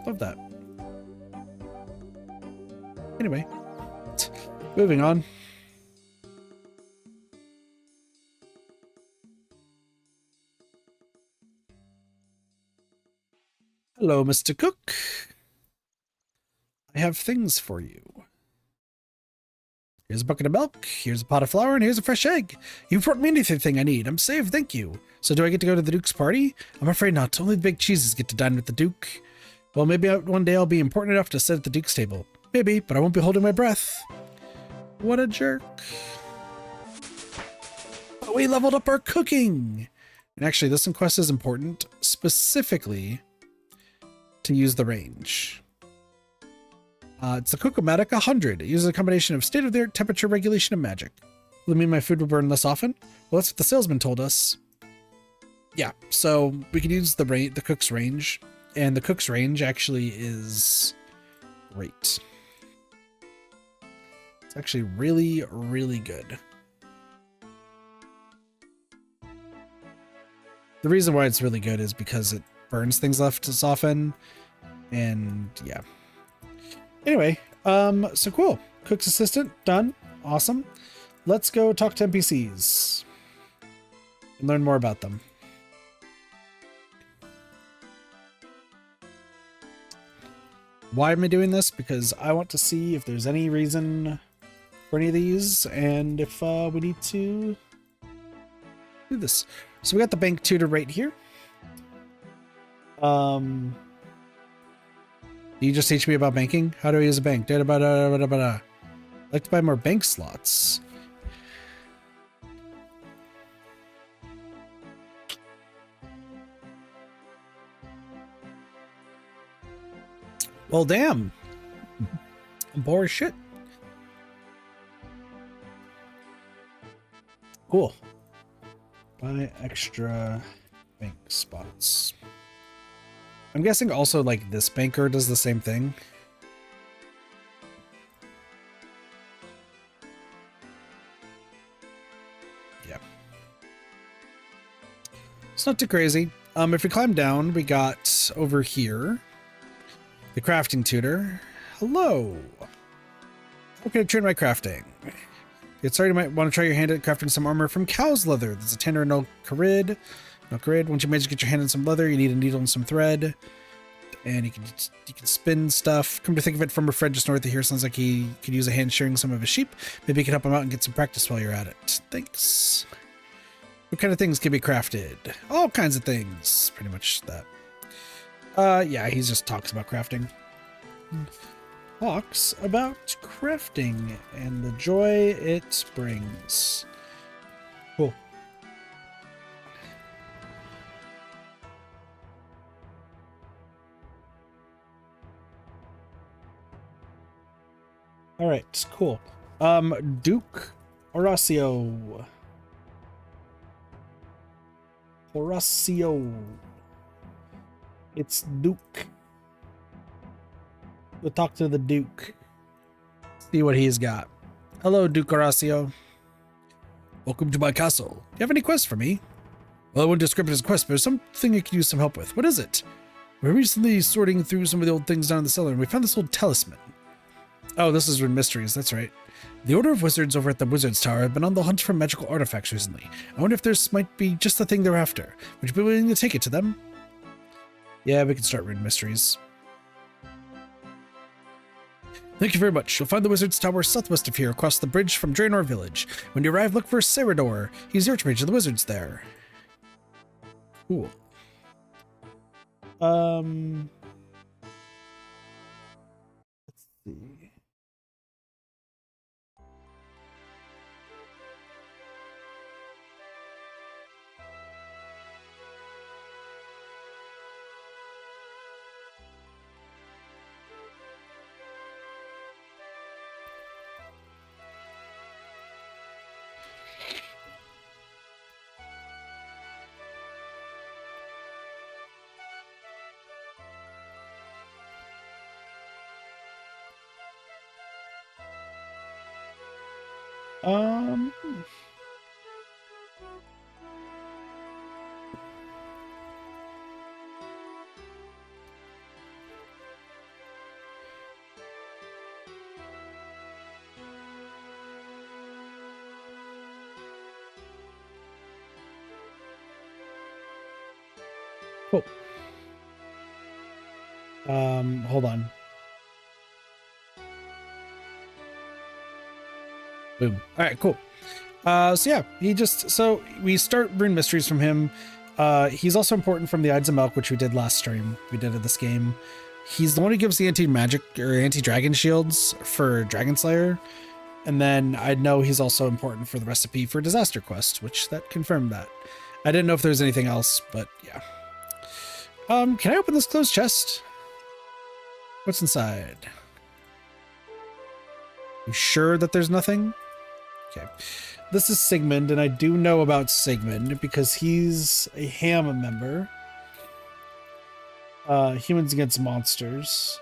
Love that. Anyway, moving on. Hello, Mr. Cook. I have things for you. Here's a bucket of milk, here's a pot of flour, and here's a fresh egg. You've brought me anything I need. I'm saved, thank you. So do I get to go to the Duke's party? I'm afraid not. Only the big cheeses get to dine with the Duke. Well, maybe one day I'll be important enough to sit at the Duke's table. Maybe, but I won't be holding my breath. What a jerk. But we leveled up our cooking. And actually, this quest is important, specifically to use the range. It's the Cookomatic 100. It uses a combination of state-of-the-art temperature regulation and magic. Will it mean my food will burn less often? Well, that's what the salesman told us. Yeah, so we can use the cook's range, and the cook's range actually is great. It's actually really, really good. The reason why it's really good is because it burns things less often, and yeah. Anyway, so cool. Cook's assistant, done. Awesome. Let's go talk to NPCs and learn more about them. Why am I doing this? Because I want to see if there's any reason for any of these and if we need to do this. So we got the PNGtuber right here. You just teach me about banking? How do I use a bank? I'd like to buy more bank slots. Well, damn. I'm poor as shit. Cool. Buy extra bank spots. I'm guessing also like this banker does the same thing. Yeah. It's not too crazy. If we climb down, we got over here the crafting tutor. Hello. How can I train my crafting? Get started, you might want to try your hand at crafting some armor from cow's leather. There's a tanner and no carid. Once you manage to get your hand on some leather, you need a needle and some thread. And you can spin stuff. Come to think of it, from a friend just north of here, sounds like he could use a hand shearing some of his sheep. Maybe you can help him out and get some practice while you're at it. Thanks. What kind of things can be crafted? All kinds of things. Pretty much that. Yeah, he just talks about crafting. Talks about crafting and the joy it brings. Cool. All right, cool. Duke Horacio. It's Duke. We'll talk to the Duke. See what he's got. Hello, Duke Horacio. Welcome to my castle. Do you have any quests for me? Well, I wouldn't describe it as a quest, but there's something I could use some help with. What is it? We're recently sorting through some of the old things down in the cellar, and we found this old talisman. Oh, this is Rune Mysteries, that's right. The Order of Wizards over at the Wizards Tower have been on the hunt for magical artifacts recently. I wonder if this might be just the thing they're after. Would you be willing to take it to them? Yeah, we can start Rune Mysteries. Thank you very much. You'll find the Wizard's Tower southwest of here, across the bridge from Draenor Village. When you arrive, look for Ceridor. He's the Archmage of the Wizards there. Cool. Let's see. Cool. Hold on. Boom. All right, cool. So yeah, so we start Rune Mysteries from him. He's also important from the Ides of Milk, which we did last stream. We did of this game. He's the one who gives the anti-magic or anti-dragon shields for Dragon Slayer. And then I know he's also important for the recipe for Disaster Quest, which that confirmed that. I didn't know if there was anything else, but yeah. Can I open this closed chest? What's inside? You sure that there's nothing? Okay. This is Sigmund, and I do know about Sigmund because he's a Ham member. Humans Against Monsters.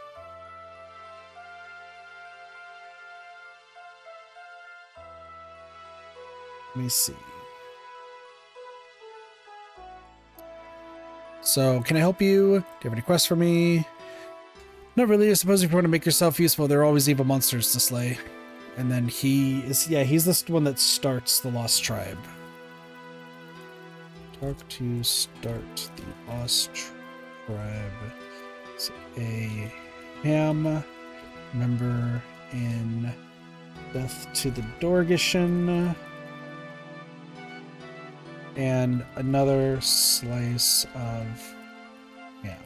Let me see. So, can I help you? Do you have any quests for me? Not really. I suppose if you want to make yourself useful, there are always evil monsters to slay. And then he's this one that starts the Lost Tribe. Talk to start the Lost Tribe. It's a Ham member in Death to the Dorgishan. And another slice of ham.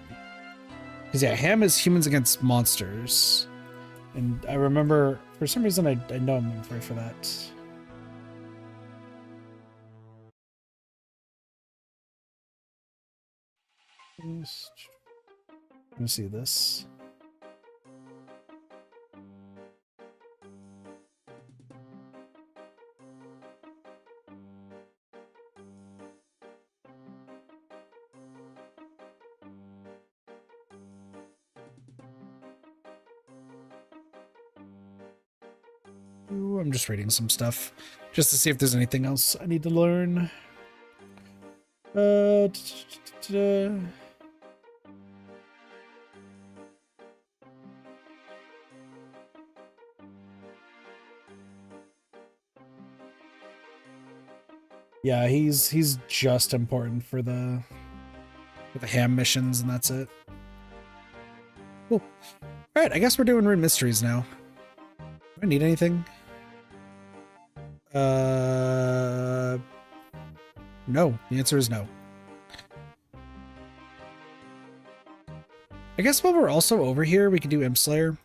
Because yeah, Ham is Humans Against Monsters. And I remember, for some reason, I know him for that. Let me see this. Ooh, I'm just reading some stuff just to see if there's anything else I need to learn. Yeah, he's just important for the Ham missions, and that's it. Cool. All right, I guess we're doing Rune Mysteries now. Do I need anything? No. The answer is no. I guess while we're also over here, we can do Imp Slayer.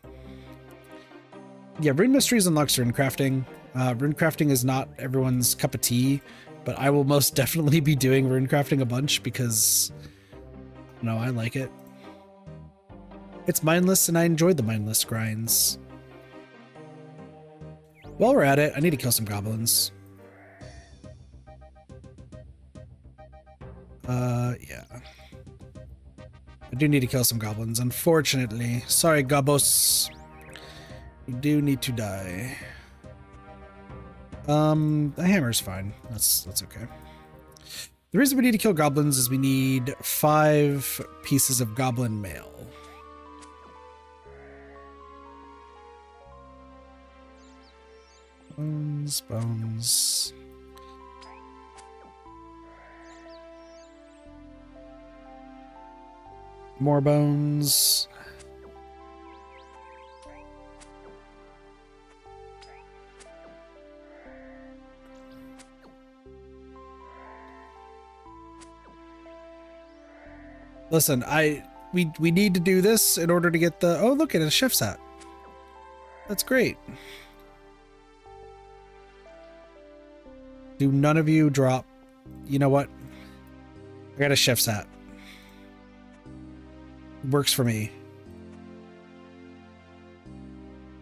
Yeah, Rune Mysteries unlocks rune crafting. Rune crafting is not everyone's cup of tea, but I will most definitely be doing rune crafting a bunch because, no, I like it. It's mindless, and I enjoy the mindless grinds. While we're at it, I need to kill some goblins. Yeah. I do need to kill some goblins, unfortunately. Sorry, Gobos. You do need to die. The hammer's fine. That's okay. The reason we need to kill goblins is we need 5 pieces of goblin mail. Bones, bones. More bones. Listen, we need to do this in order to get the, oh, look at a chef's hat. That's great. Do none of you drop, you know what? I got a chef's hat. Works for me.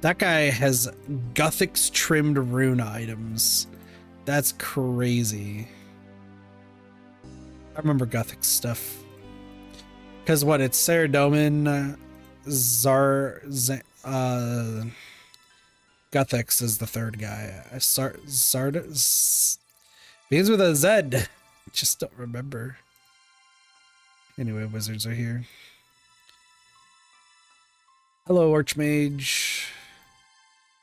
That guy has Guthix trimmed rune items. That's crazy. I remember Guthix stuff. Because what, it's Saradomin, Guthix is the third guy. Begins with a Z. Just don't remember. Anyway, wizards are here. Hello, Archmage.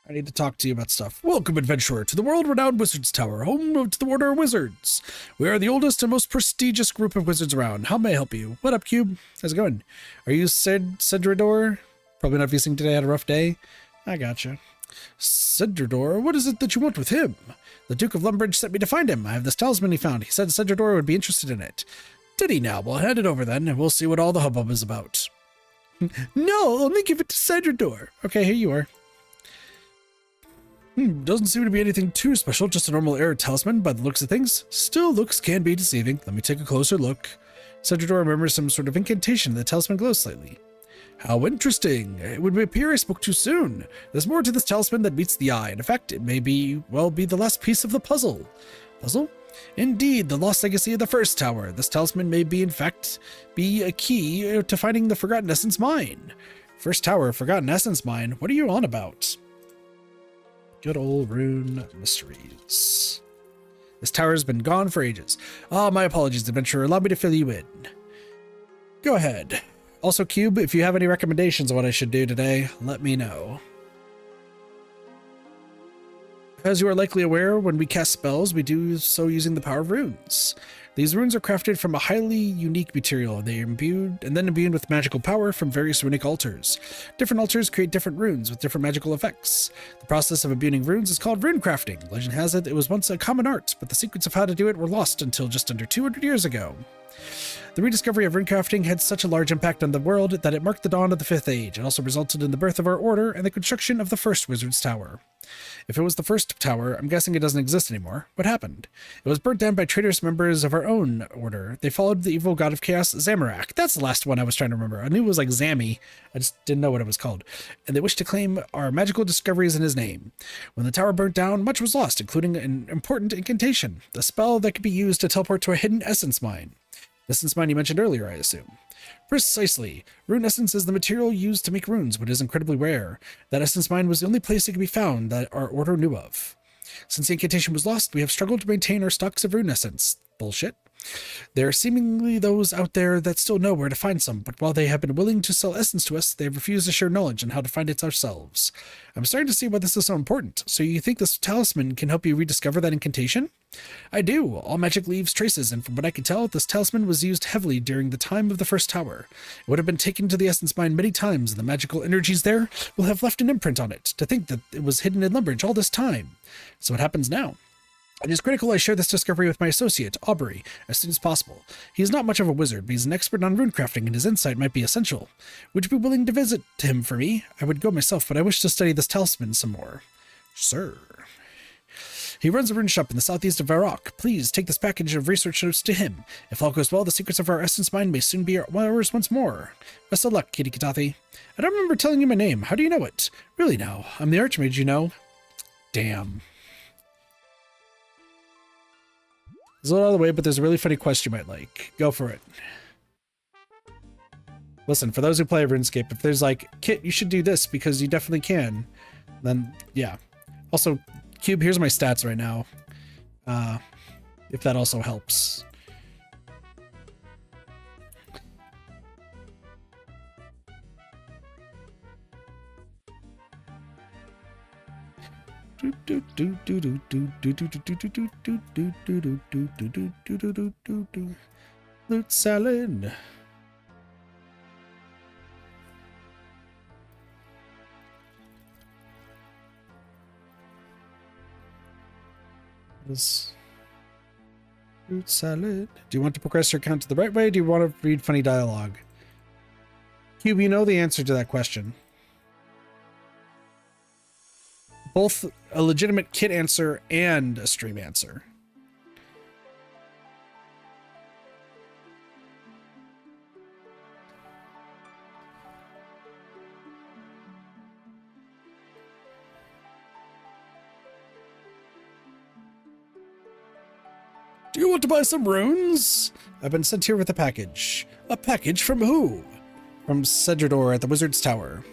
I need to talk to you about stuff. Welcome, adventurer, to the world-renowned Wizards Tower, home to the Order of Wizards. We are the oldest and most prestigious group of wizards around. How may I help you? What up, Cube? How's it going? Are you Cedrador? Probably not visiting today. Had a rough day. I gotcha. Cedrador, what is it that you want with him? The Duke of Lumbridge sent me to find him. I have this talisman he found. He said Cedrador would be interested in it. Did he now? Well, hand it over then, and we'll see what all the hubbub is about. No, only give it to Cedrador. Okay, here you are. Doesn't seem to be anything too special, just a normal air talisman by the looks of things. Still, looks can be deceiving. Let me take a closer look. Cedrador remembers some sort of incantation. The talisman glows slightly. How interesting. It would appear I spoke too soon. There's more to this talisman that meets the eye. In fact, it may be the last piece of the puzzle. Puzzle? Indeed, the lost legacy of the first tower. This talisman may be, in fact, be a key to finding the Forgotten Essence Mine. First tower, Forgotten Essence Mine. What are you on about? Good old rune mysteries. This tower has been gone for ages. Ah, my apologies, adventurer. Allow me to fill you in. Go ahead. Also, Cube, if you have any recommendations on what I should do today, let me know. As you are likely aware, when we cast spells, we do so using the power of runes. These runes are crafted from a highly unique material. They are imbued with magical power from various runic altars. Different altars create different runes with different magical effects. The process of imbuing runes is called rune crafting. Legend has it was once a common art, but the secrets of how to do it were lost until just under 200 years ago. The rediscovery of runecrafting had such a large impact on the world that it marked the dawn of the Fifth Age. It also resulted in the birth of our order and the construction of the first Wizard's Tower. If it was the first tower, I'm guessing it doesn't exist anymore. What happened? It was burnt down by traitorous members of our own order. They followed the evil god of chaos, Zamorak. That's the last one I was trying to remember. I knew it was like Zammy. I just didn't know what it was called. And they wished to claim our magical discoveries in his name. When the tower burnt down, much was lost, including an important incantation, the spell that could be used to teleport to a hidden essence mine. The essence mine you mentioned earlier, I assume. Precisely. Rune essence is the material used to make runes, but is incredibly rare. That essence mine was the only place it could be found that our order knew of. Since the incantation was lost, we have struggled to maintain our stocks of rune essence. Bullshit. There are seemingly those out there that still know where to find some, but while they have been willing to sell essence to us, they have refused to share knowledge on how to find it ourselves. I'm starting to see why this is so important. So you think this talisman can help you rediscover that incantation? I do. All magic leaves traces, and from what I can tell, this talisman was used heavily during the time of the first tower. It would have been taken to the essence mine many times, and the magical energies there will have left an imprint on it, to think that it was hidden in Lumbridge all this time. So what happens now? It is critical I share this discovery with my associate, Aubrey, as soon as possible. He is not much of a wizard, but he's an expert on runecrafting, and his insight might be essential. Would you be willing to visit him for me? I would go myself, but I wish to study this talisman some more. Sir. He runs a rune shop in the southeast of Varrock. Please take this package of research notes to him. If all goes well, the secrets of our essence mine may soon be ours once more. Best of luck, Kitty Katathi. I don't remember telling you my name. How do you know it? Really now, I'm the Archmage, you know. Damn. It's a little out of the way, but there's a really funny quest you might like. Go for it. Listen, for those who play RuneScape, if there's like, Kit, you should do this because you definitely can, then yeah. Also, Cube, here's my stats right now. If that also helps. Loot salad. This fruit salad. Do you want to progress your account to the right way? Do you want to read funny dialogue? Cube, you know the answer to that question. Both a legitimate kit answer and a stream answer. Do you want to buy some runes? I've been sent here with a package. A package from who? From Cedrador at the Wizard's Tower.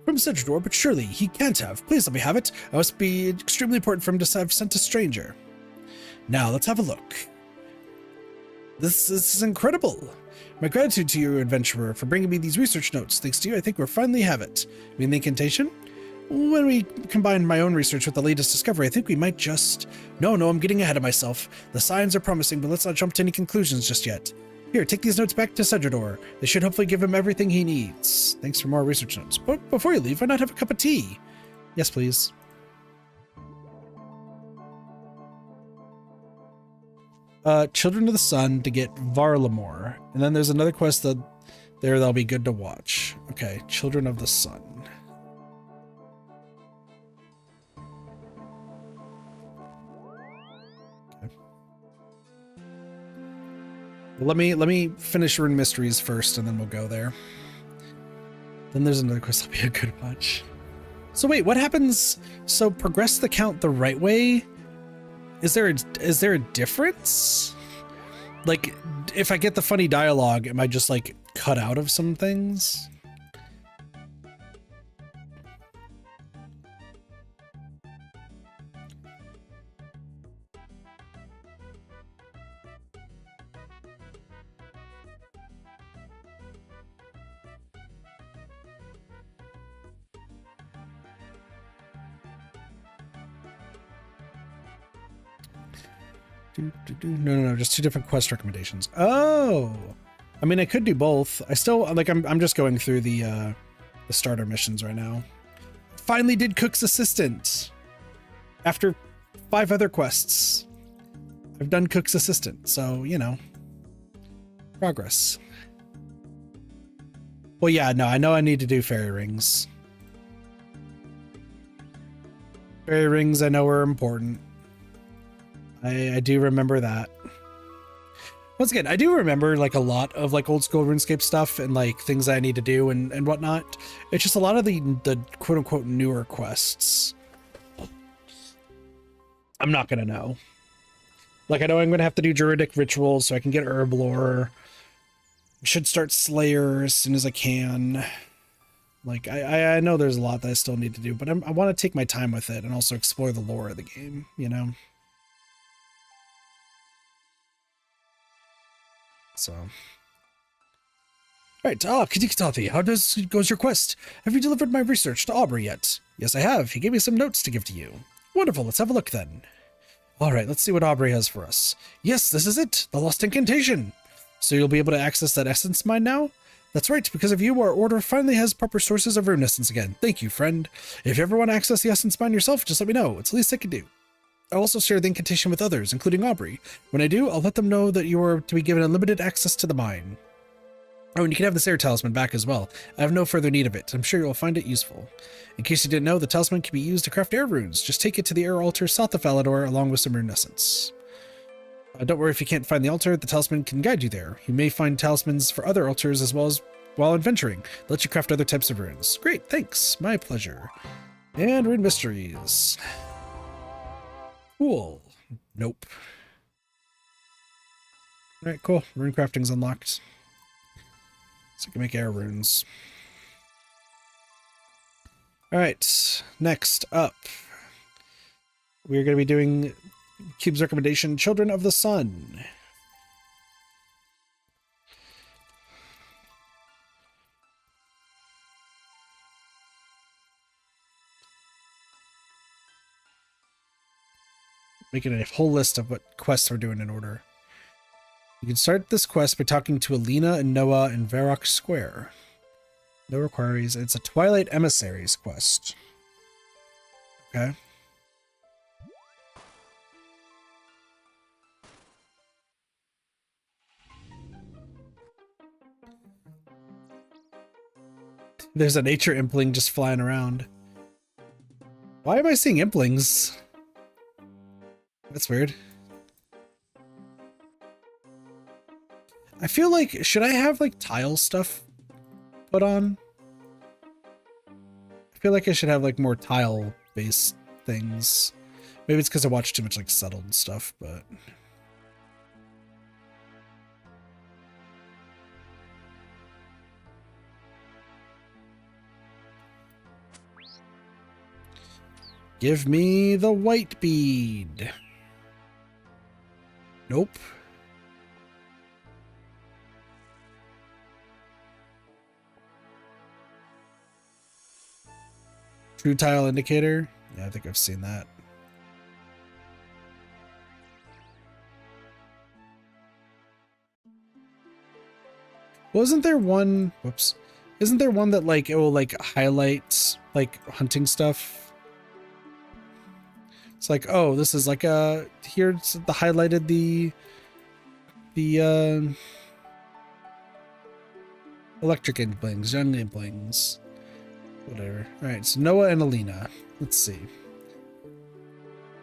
From Cedrador, but surely he can't have. Please let me have it. It must be extremely important for him to have sent a stranger. Now, let's have a look. This is incredible. My gratitude to you, adventurer, for bringing me these research notes. Thanks to you, I think we'll finally have it. I mean, the incantation? When we combine my own research with the latest discovery, I think we might just... No, I'm getting ahead of myself. The signs are promising, but let's not jump to any conclusions just yet. Here, take these notes back to Cedrador. They should hopefully give him everything he needs. Thanks for more research notes. But before you leave, why not have a cup of tea? Yes, please. Children of the Sun to get Varlamore. And then there's another quest that'll be good to watch. Okay, Children of the Sun. Let me finish Rune Mysteries first, and then we'll go there. Then there's another quest that'll be a good watch. So wait, what happens? So progress the count the right way? Is there a difference? Like, if I get the funny dialogue, am I just like cut out of some things? No, just two different quest recommendations. Oh, I mean, I could do both. I still like. I'm just going through the starter missions right now. Finally, did Cook's Assistant after 5 other quests. I've done Cook's Assistant, so you know, progress. Well, yeah, no, I know I need to do fairy rings. Fairy rings, I know are important. I do remember that. Once again, I do remember like a lot of like old school RuneScape stuff and like things I need to do and whatnot. It's just a lot of the quote unquote newer quests. I'm not gonna know. Like I know I'm gonna have to do Druidic rituals so I can get Herblore. Should start Slayer as soon as I can. Like I know there's a lot that I still need to do, but I want to take my time with it and also explore the lore of the game, you know. So, all right. Kadikatathi, how goes your quest? Have you delivered my research to Aubrey yet? Yes, I have. He gave me some notes to give to you. Wonderful. Let's have a look then. All right. Let's see what Aubrey has for us. Yes, this is it. The Lost Incantation. So you'll be able to access that essence mine now? That's right. Because of you, our order finally has proper sources of rune essence again. Thank you, friend. If you ever want to access the essence mine yourself, just let me know. It's the least I can do. I'll also share the incantation with others, including Aubrey. When I do, I'll let them know that you are to be given unlimited access to the mine. Oh, and you can have this air talisman back as well. I have no further need of it. I'm sure you'll find it useful. In case you didn't know, the talisman can be used to craft air runes. Just take it to the air altar south of Falador along with some rune essence. Don't worry if you can't find the altar, the talisman can guide you there. You may find talismans for other altars as well as while adventuring. They'll let you craft other types of runes. Great, thanks. My pleasure. And Rune Mysteries. Cool. Nope. Alright, cool. Rune crafting's unlocked. So I can make air runes. Alright, next up. We're going to be doing Cube's recommendation, Children of the Sun. Making a whole list of what quests we're doing in order. You can start this quest by talking to Alina and Noah in Varrock Square. No queries. It's a Twilight Emissaries quest. Okay. There's a nature impling just flying around. Why am I seeing implings? That's weird. I feel like, should I have like tile stuff put on? I feel like I should have like more tile based things. Maybe it's because I watch too much like settled stuff, but give me the white bead. Nope. True tile indicator. Yeah, I think I've seen that. Wasn't there one? Whoops. Isn't there one that like it will like highlight like hunting stuff? It's like, oh, this is like here's the highlighted the electric implings, young implings. Whatever. Alright, so Noah and Alina. Let's see.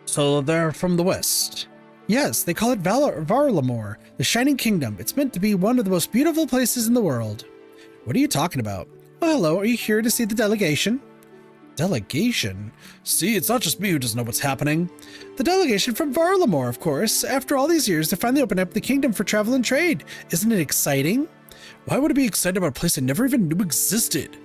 So they're from the west. Yes, they call it Varlamore, the Shining Kingdom. It's meant to be one of the most beautiful places in the world. What are you talking about? Oh, hello, are you here to see the delegation? Delegation? See, it's not just me who doesn't know what's happening. The delegation from Varlamore, of course. After all these years, they finally opened up the kingdom for travel and trade. Isn't it exciting? Why would I be excited about a place I never even knew existed?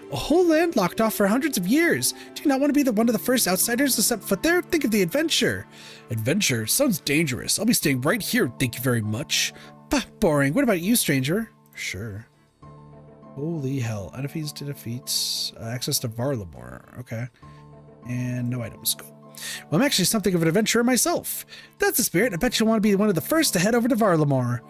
A whole land locked off for hundreds of years. Do you not want to be one of the first outsiders to set foot there? Think of the adventure. Adventure? Sounds dangerous. I'll be staying right here, thank you very much. Bah, boring. What about you, stranger? Sure. Holy hell. Enemies to defeat. Access to Varlamore. Okay. And no items. Cool. Well, I'm actually something of an adventurer myself. That's the spirit. I bet you'll want to be one of the first to head over to Varlamore.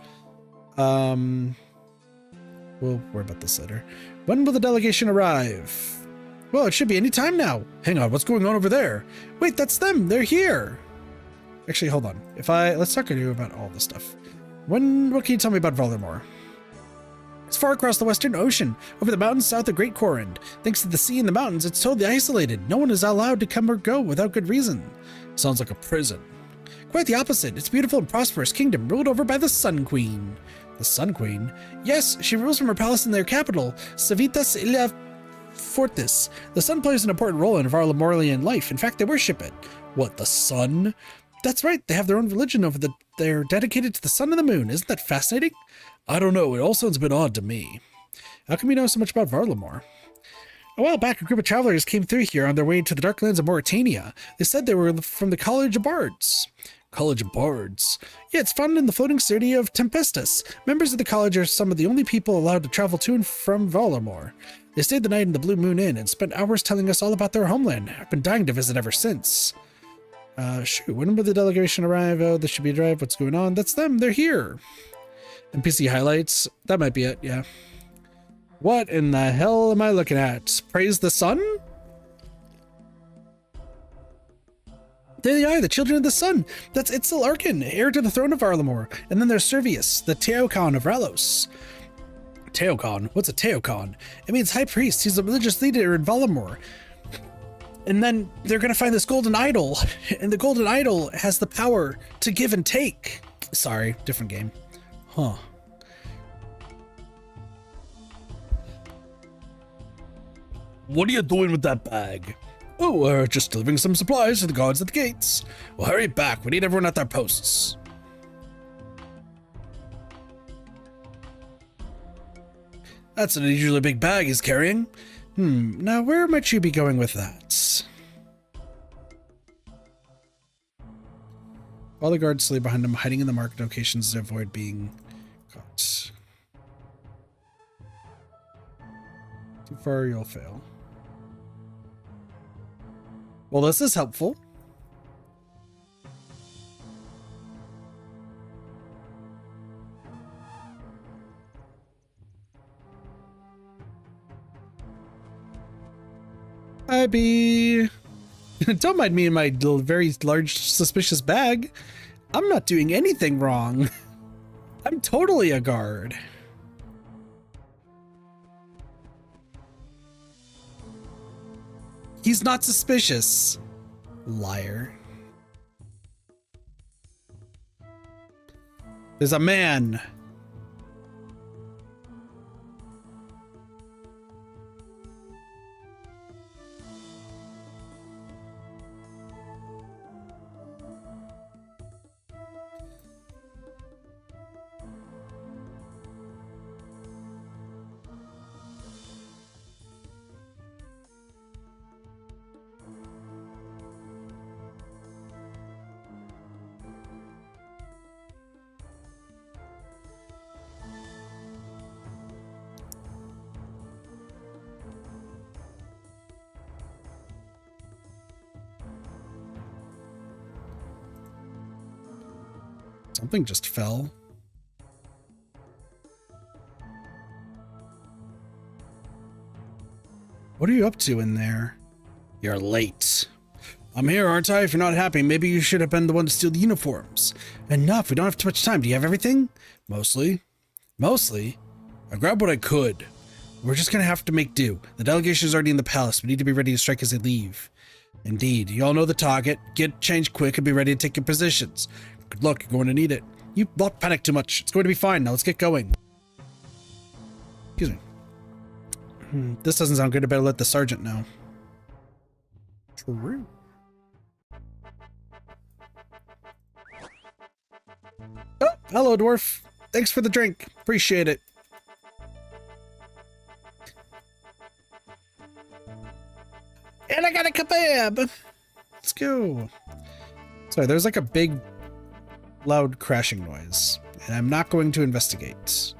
We'll worry about this later. When will the delegation arrive? Well, it should be any time now. Hang on, what's going on over there? Wait, that's them. They're here. Actually, hold on. Let's talk to you about all this stuff. What can you tell me about Varlamore? It's far across the Western Ocean, over the mountains south of Great Corund. Thanks to the sea and the mountains, it's totally isolated. No one is allowed to come or go without good reason. Sounds like a prison. Quite the opposite. It's a beautiful and prosperous kingdom ruled over by the Sun Queen. The Sun Queen? Yes, she rules from her palace in their capital, Civitas Illa Fortis. The sun plays an important role in Varlamorian life. In fact, they worship it. What, the sun? That's right, they have their own religion they're dedicated to the sun and the moon. Isn't that fascinating? I don't know, it all sounds a bit odd to me. How come you know so much about Varlamore? A while back, a group of travelers came through here on their way to the dark lands of Mauritania. They said they were from the College of Bards. College of Bards? Yeah, it's found in the floating city of Tempestus. Members of the college are some of the only people allowed to travel to and from Varlamore. They stayed the night in the Blue Moon Inn and spent hours telling us all about their homeland. I've been dying to visit ever since. Shoot, when will the delegation arrive? Oh, this should be drive. What's going on? That's them. They're here. NPC highlights. That might be it, yeah. What in the hell am I looking at? Praise the sun? There they are, the children of the sun. That's Itzel Arkin, heir to the throne of Varlamore. And then there's Servius, the Teocon of Ralos. Teocon? What's a Teocon? It means high priest. He's the religious leader in Varlamore. And then they're going to find this golden idol. And the golden idol has the power to give and take. Sorry, different game. Huh. What are you doing with that bag? Oh, we're just delivering some supplies to the guards at the gates. Well, hurry back. We need everyone at their posts. That's an unusually big bag he's carrying. Now where might you be going with that? All the guards slay behind him, hiding in the market locations to avoid being caught. Too far, you'll fail. Well, this is helpful. I be. Don't mind me in my very large suspicious bag. I'm not doing anything wrong. I'm totally a guard. He's not suspicious. Liar. There's a man. Something just fell. What are you up to in there? You're late. I'm here, aren't I? If you're not happy, maybe you should have been the one to steal the uniforms. Enough, we don't have too much time. Do you have everything? Mostly. Mostly? I grabbed what I could. We're just gonna have to make do. The delegation is already in the palace. We need to be ready to strike as they leave. Indeed. You all know the target. Get changed quick and be ready to take your positions. Good luck, you're going to need it. You not panic too much. It's going to be fine. Now let's get going. Excuse me. This doesn't sound good. I better let the sergeant know. True. Oh, hello, dwarf. Thanks for the drink. Appreciate it. And I got a kebab. Let's go. Sorry, there's like a big loud crashing noise, and I'm not going to investigate.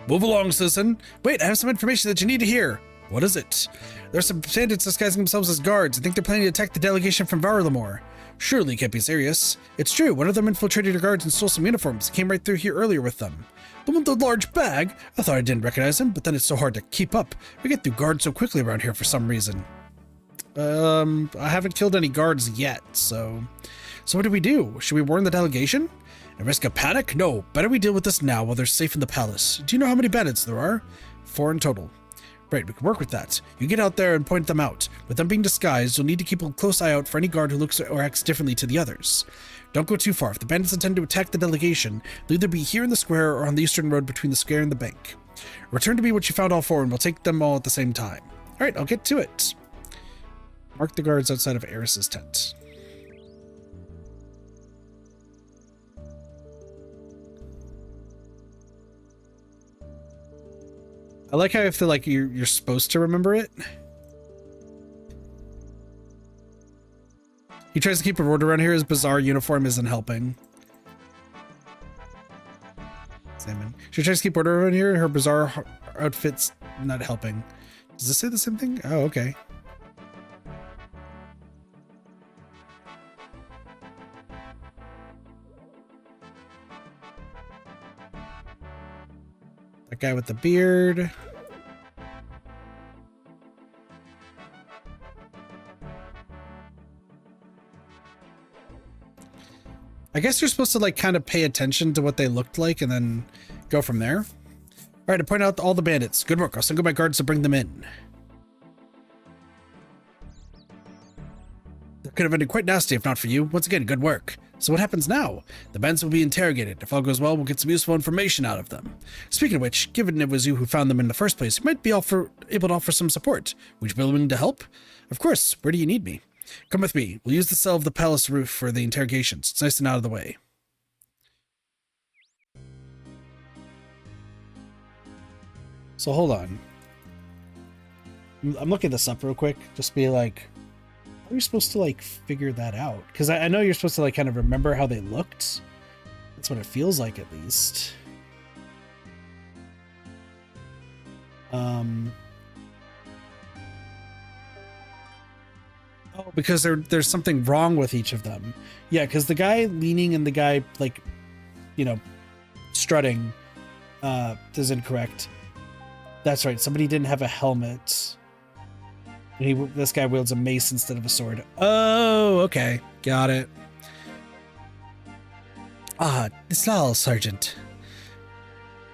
Move along, citizen. Wait, I have some information that you need to hear. What is it? There's some bandits disguising themselves as guards. I think they're planning to attack the delegation from Varlamore. Surely can't be serious. It's true, one of them infiltrated our guards and stole some uniforms. He came right through here earlier with them. The one with the large bag? I thought I didn't recognize him, but then it's so hard to keep up. We get through guards so quickly around here for some reason. I haven't killed any guards yet, so what do we do? Should we warn the delegation? And risk a panic? No, better we deal with this now while they're safe in the palace. Do you know how many bandits there are? 4 in total. Right, we can work with that. You get out there and point them out. With them being disguised, you'll need to keep a close eye out for any guard who looks or acts differently to the others. Don't go too far. If the bandits intend to attack the delegation, they'll either be here in the square or on the eastern road between the square and the bank. Return to me what you found all 4 and we'll take them all at the same time. Alright, I'll get to it. Mark the guards outside of Eris's tent. I like how I feel like you're supposed to remember it. He tries to keep a order around here. His bizarre uniform isn't helping. Salmon. She tries to keep order around here. Her bizarre outfit's not helping. Does this say the same thing? Oh, okay. That guy with the beard. I guess you're supposed to like kind of pay attention to what they looked like and then go from there. All right, to point out all the bandits. Good work. I'll send my guards to bring them in. That could have ended quite nasty if not for you. Once again, good work. So what happens now? The bandits will be interrogated. If all goes well, we'll get some useful information out of them. Speaking of which, given it was you who found them in the first place, you might be able to offer some support. Would you be willing to help? Of course. Where do you need me? Come with me. We'll use the cell of the palace roof for the interrogations. It's nice and out of the way. So hold on. I'm looking this up real quick. Just be like, how are you supposed to like figure that out? Because I know you're supposed to like kind of remember how they looked. That's what it feels like, at least. Oh, because there's something wrong with each of them. Yeah, because the guy leaning and the guy like, you know, strutting is incorrect. That's right. Somebody didn't have a helmet. And this guy wields a mace instead of a sword. Oh, okay. Got it. Ah, Islal, Sergeant.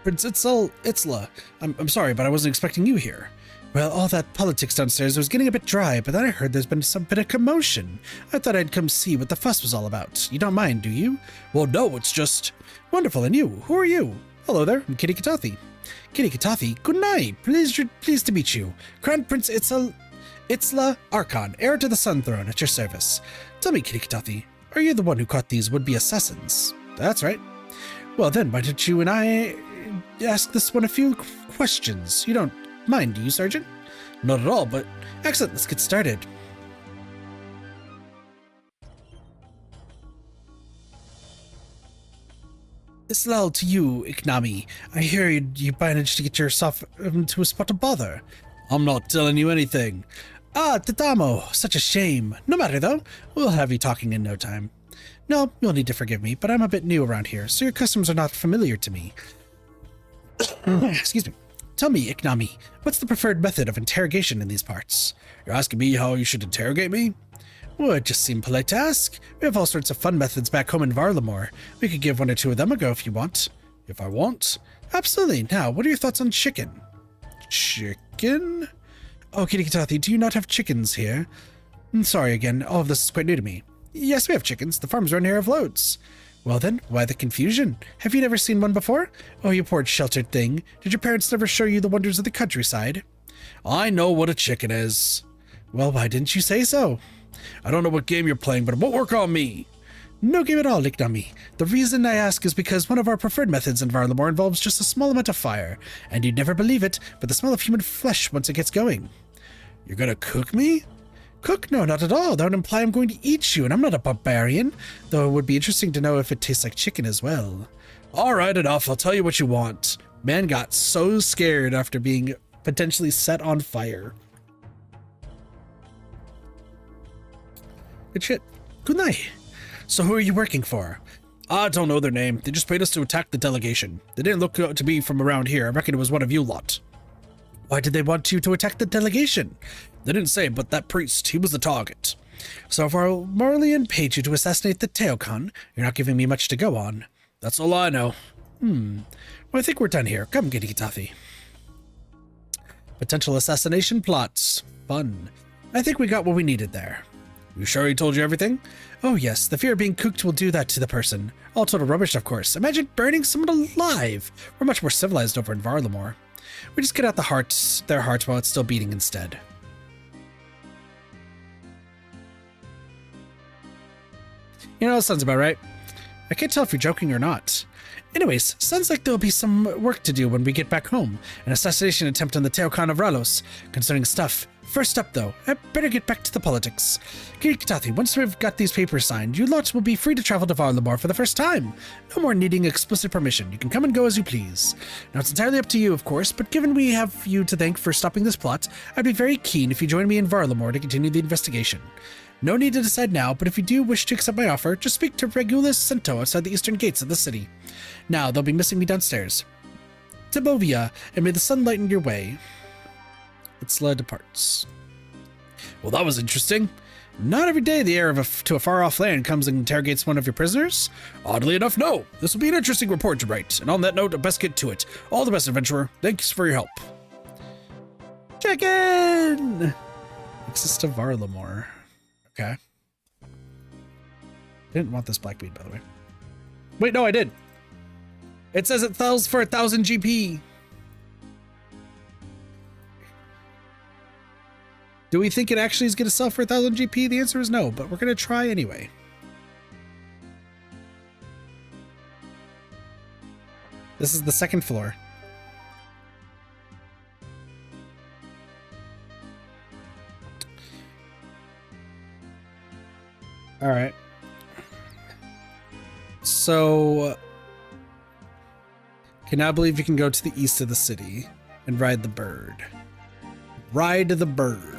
Prince Itzla. I'm sorry, but I wasn't expecting you here. Well, all that politics downstairs was getting a bit dry, but then I heard there's been some bit of commotion. I thought I'd come see what the fuss was all about. You don't mind, do you? Well, no, it's just... Wonderful, and you? Who are you? Hello there, I'm Kitty Katathi. Kitty Katathi, good night. Pleased to meet you. Crown Prince Itzla Archon, heir to the Sun Throne, at your service. Tell me, Kitty Katathi, are you the one who caught these would-be assassins? That's right. Well then, why don't you and I ask this one a few questions? You don't mind, do you, Sergeant? Not at all, but excellent, let's get started. Islal to you, Iknami. I hear you managed to get yourself into a spot of bother. I'm not telling you anything. Ah, Tadamo, such a shame. No matter, though. We'll have you talking in no time. No, you'll need to forgive me, but I'm a bit new around here, so your customs are not familiar to me. Excuse me. Tell me, Iknami, what's the preferred method of interrogation in these parts? You're asking me how you should interrogate me? Well, it just seemed polite to ask. We have all sorts of fun methods back home in Varlamore. We could give one or two of them a go if you want. If I want? Absolutely. Now, what are your thoughts on chicken? Chicken? Oh, Kitty Katathi, do you not have chickens here? I'm sorry again, all of this is quite new to me. Yes, we have chickens. The farms around here have loads. Well then, why the confusion? Have you never seen one before? Oh, you poor sheltered thing. Did your parents never show you the wonders of the countryside? I know what a chicken is. Well, why didn't you say so? I don't know what game you're playing, but it won't work on me. No game at all, Iknami. The reason I ask is because one of our preferred methods in Varlamore involves just a small amount of fire, and you'd never believe it, but the smell of human flesh once it gets going. You're gonna cook me? Cook? No, not at all. That would imply I'm going to eat you, and I'm not a barbarian, though it would be interesting to know if it tastes like chicken as well. All right, enough. I'll tell you what you want. Man got so scared after being potentially set on fire. Good shit. Good night. So who are you working for? I don't know their name. They just paid us to attack the delegation. They didn't look to be from around here. I reckon it was one of you lot. Why did they want you to attack the delegation? They didn't say, but that priest, he was the target. So if our Marlian paid you to assassinate the Teokan, you're not giving me much to go on. That's all I know. Well, I think we're done here. Come, Kitty Katathi. Potential assassination plots. Fun. I think we got what we needed there. You sure he told you everything? Oh yes, the fear of being cooked will do that to the person. All total rubbish, of course. Imagine burning someone alive. We're much more civilized over in Varlamore. We just get out their hearts while it's still beating instead. You know, that sounds about right. I can't tell if you're joking or not. Anyways, sounds like there'll be some work to do when we get back home. An assassination attempt on the Teokan of Ralos. Concerning stuff. First up, though, I better get back to the politics. Kitty Katathi, once we've got these papers signed, you lot will be free to travel to Varlamore for the first time. No more needing explicit permission. You can come and go as you please. Now, it's entirely up to you, of course, but given we have you to thank for stopping this plot, I'd be very keen if you join me in Varlamore to continue the investigation. No need to decide now, but if you do wish to accept my offer, just speak to Regulus Cento outside the eastern gates of the city. Now, they'll be missing me downstairs. Tibovia, and may the sun lighten your way. Itzla departs. Well, that was interesting. Not every day the heir to a far-off land comes and interrogates one of your prisoners. Oddly enough, no. This will be an interesting report to write, and on that note, I best get to it. All the best, adventurer. Thanks for your help. Check in! Access to Varlamore. Okay. Didn't want this black bead, by the way. Wait, no, I did. It says it sells for 1,000 GP. Do we think it actually is going to sell for 1,000 GP? The answer is no, but we're going to try anyway. This is the second floor. All right. So, can now believe you can go to the east of the city and ride the bird. Ride the bird.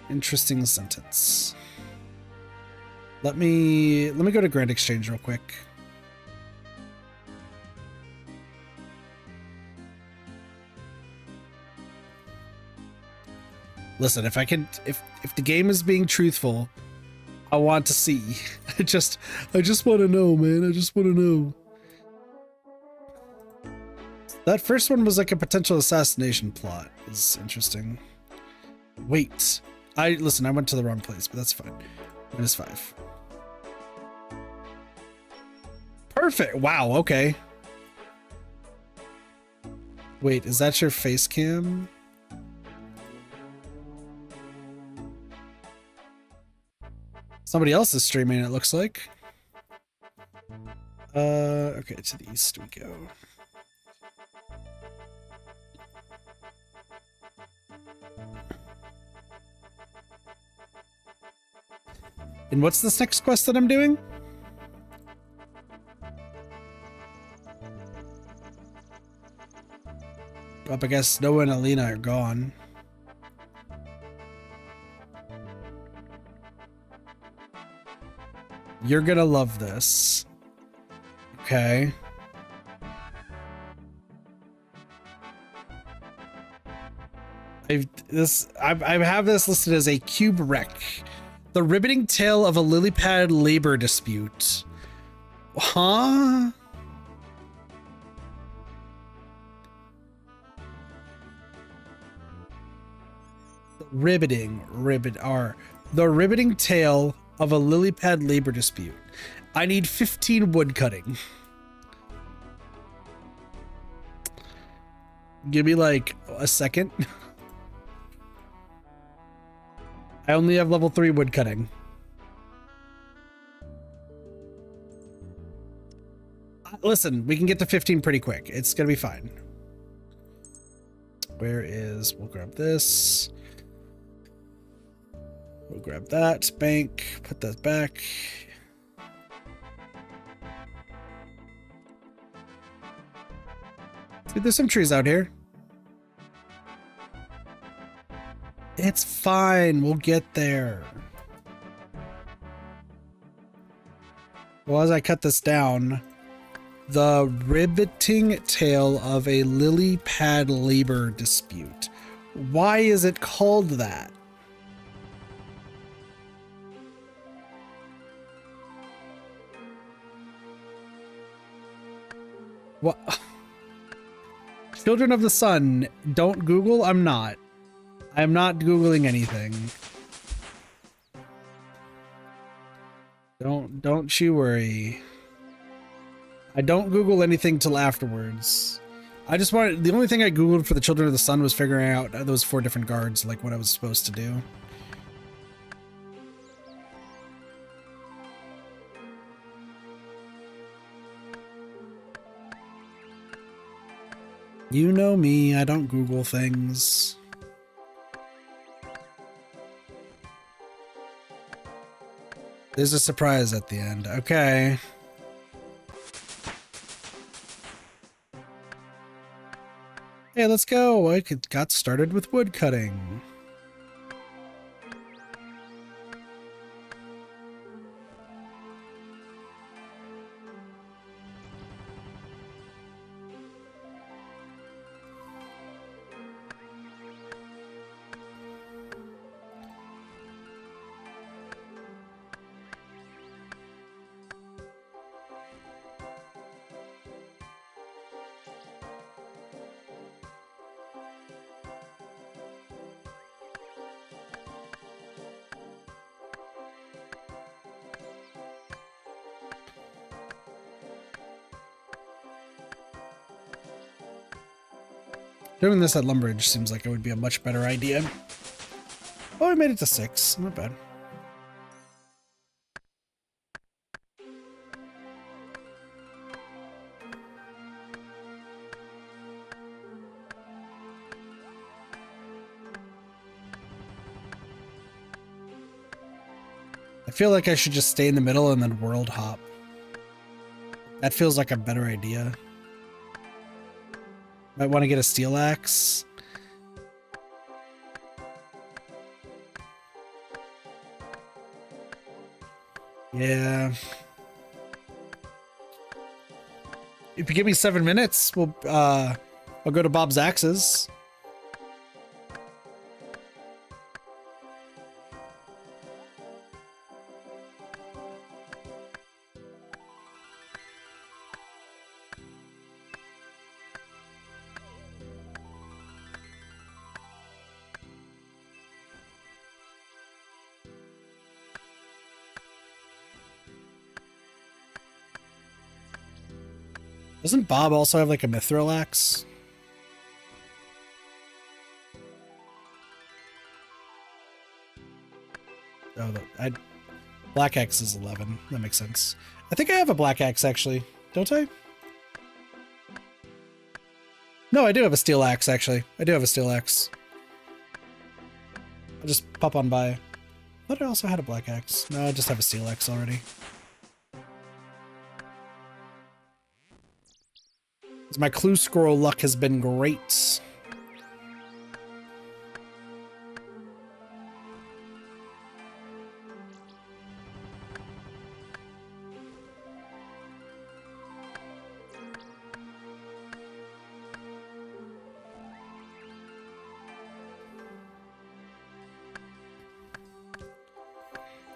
Interesting sentence. Let me go to Grand Exchange real quick. Listen, if the game is being truthful, I want to see. I just want to know, man. I just want to know. That first one was like a potential assassination plot. It's interesting. Wait. Listen, I went to the wrong place, but that's fine. -5. Perfect. Wow, okay. Wait, is that your face cam? Somebody else is streaming, it looks like. Okay, to the east we go. And what's this next quest that I'm doing? I guess Noah and Alina are gone. You're gonna love this. Okay. I have this listed as a cube wreck. The riveting tale of a lily pad labor dispute. Huh? The riveting tale of a lily pad labor dispute. I need 15 wood cutting. Give me like a second. I only have level 3 wood cutting. Listen, we can get to 15 pretty quick. It's gonna be fine. We'll grab this. We'll grab that, bank, put that back. Dude, there's some trees out here. It's fine, we'll get there. Well, as I cut this down, the riveting tale of a lily pad labor dispute. Why is it called that? What? Children of the Sun, don't Google? I'm not. I'm not Googling anything. Don't you worry. I don't Google anything till afterwards. I just wanted, the only thing I Googled for the Children of the Sun was figuring out those 4 different guards, like what I was supposed to do. You know me, I don't Google things. There's a surprise at the end. Okay. Hey, let's go. I got started with wood cutting. Doing this at Lumbridge seems like it would be a much better idea. Oh, we made it to 6. Not bad. I feel like I should just stay in the middle and then world hop. That feels like a better idea. Might want to get a steel axe. Yeah. If you give me 7 minutes, I'll go to Bob's Axes. Doesn't Bob also have like a mithril axe? Oh, black axe is 11. That makes sense. I think I have a black axe actually, don't I? No, I do have a steel axe actually. I do have a steel axe. I'll just pop on by. I thought I also had a black axe. No, I just have a steel axe already. My clue scroll luck has been great.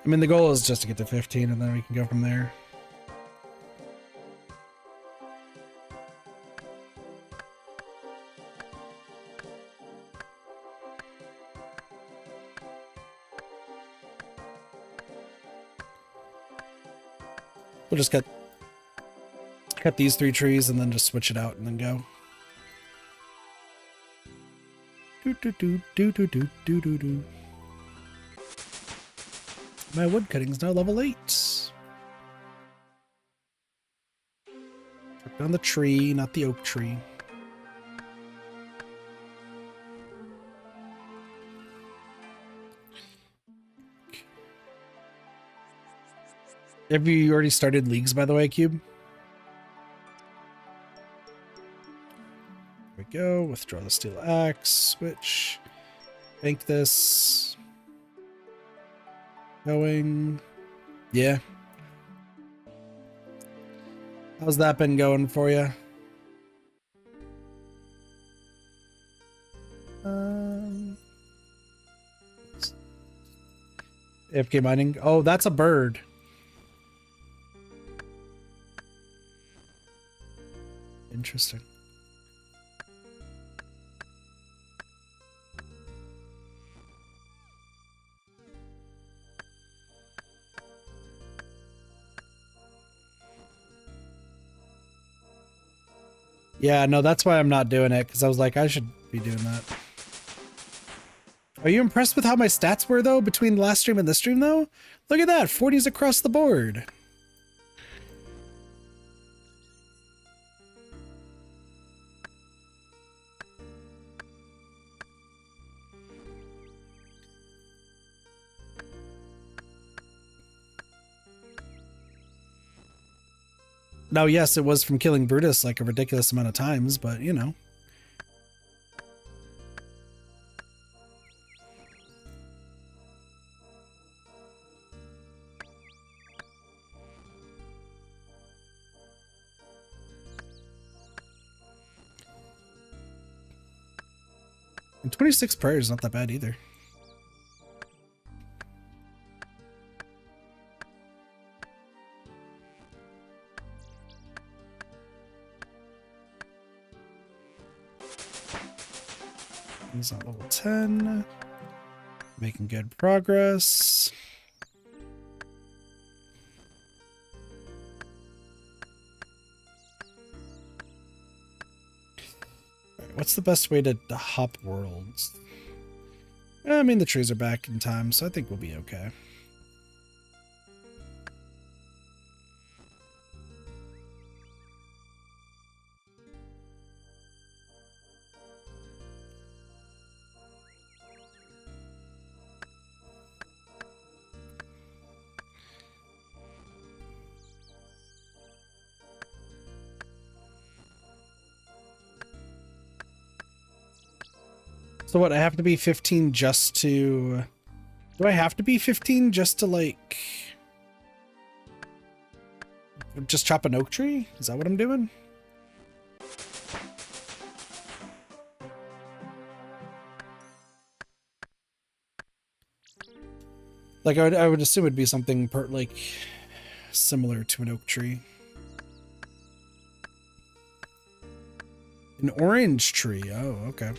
I mean, the goal is just to get to 15 and then we can go from there. We'll just cut these 3 trees and then just switch it out and then go. My wood cutting's now level 8. Took down the tree, not the oak tree. Have you already started leagues, by the way, Cube? There we go. Withdraw the steel axe. Switch. Bank this. Going. Yeah. How's that been going for you? AFK mining. Oh, that's a bird. Interesting. Yeah, no, that's why I'm not doing it, because I was like, I should be doing that. Are you impressed with how my stats were, though, between the last stream and this stream, though? Look at that, 40s across the board. Now, yes, it was from killing Brutus like a ridiculous amount of times, but, you know. And 26 prayers is not that bad either. He's at level 10. Making good progress. Alright, what's the best way to hop worlds? I mean, the trees are back in time, so I think we'll be okay. So what, I have to be 15 just to... Do I have to be 15 just to, like... just chop an oak tree? Is that what I'm doing? Like, I would assume it'd be something like similar to an oak tree. An orange tree. Oh, okay.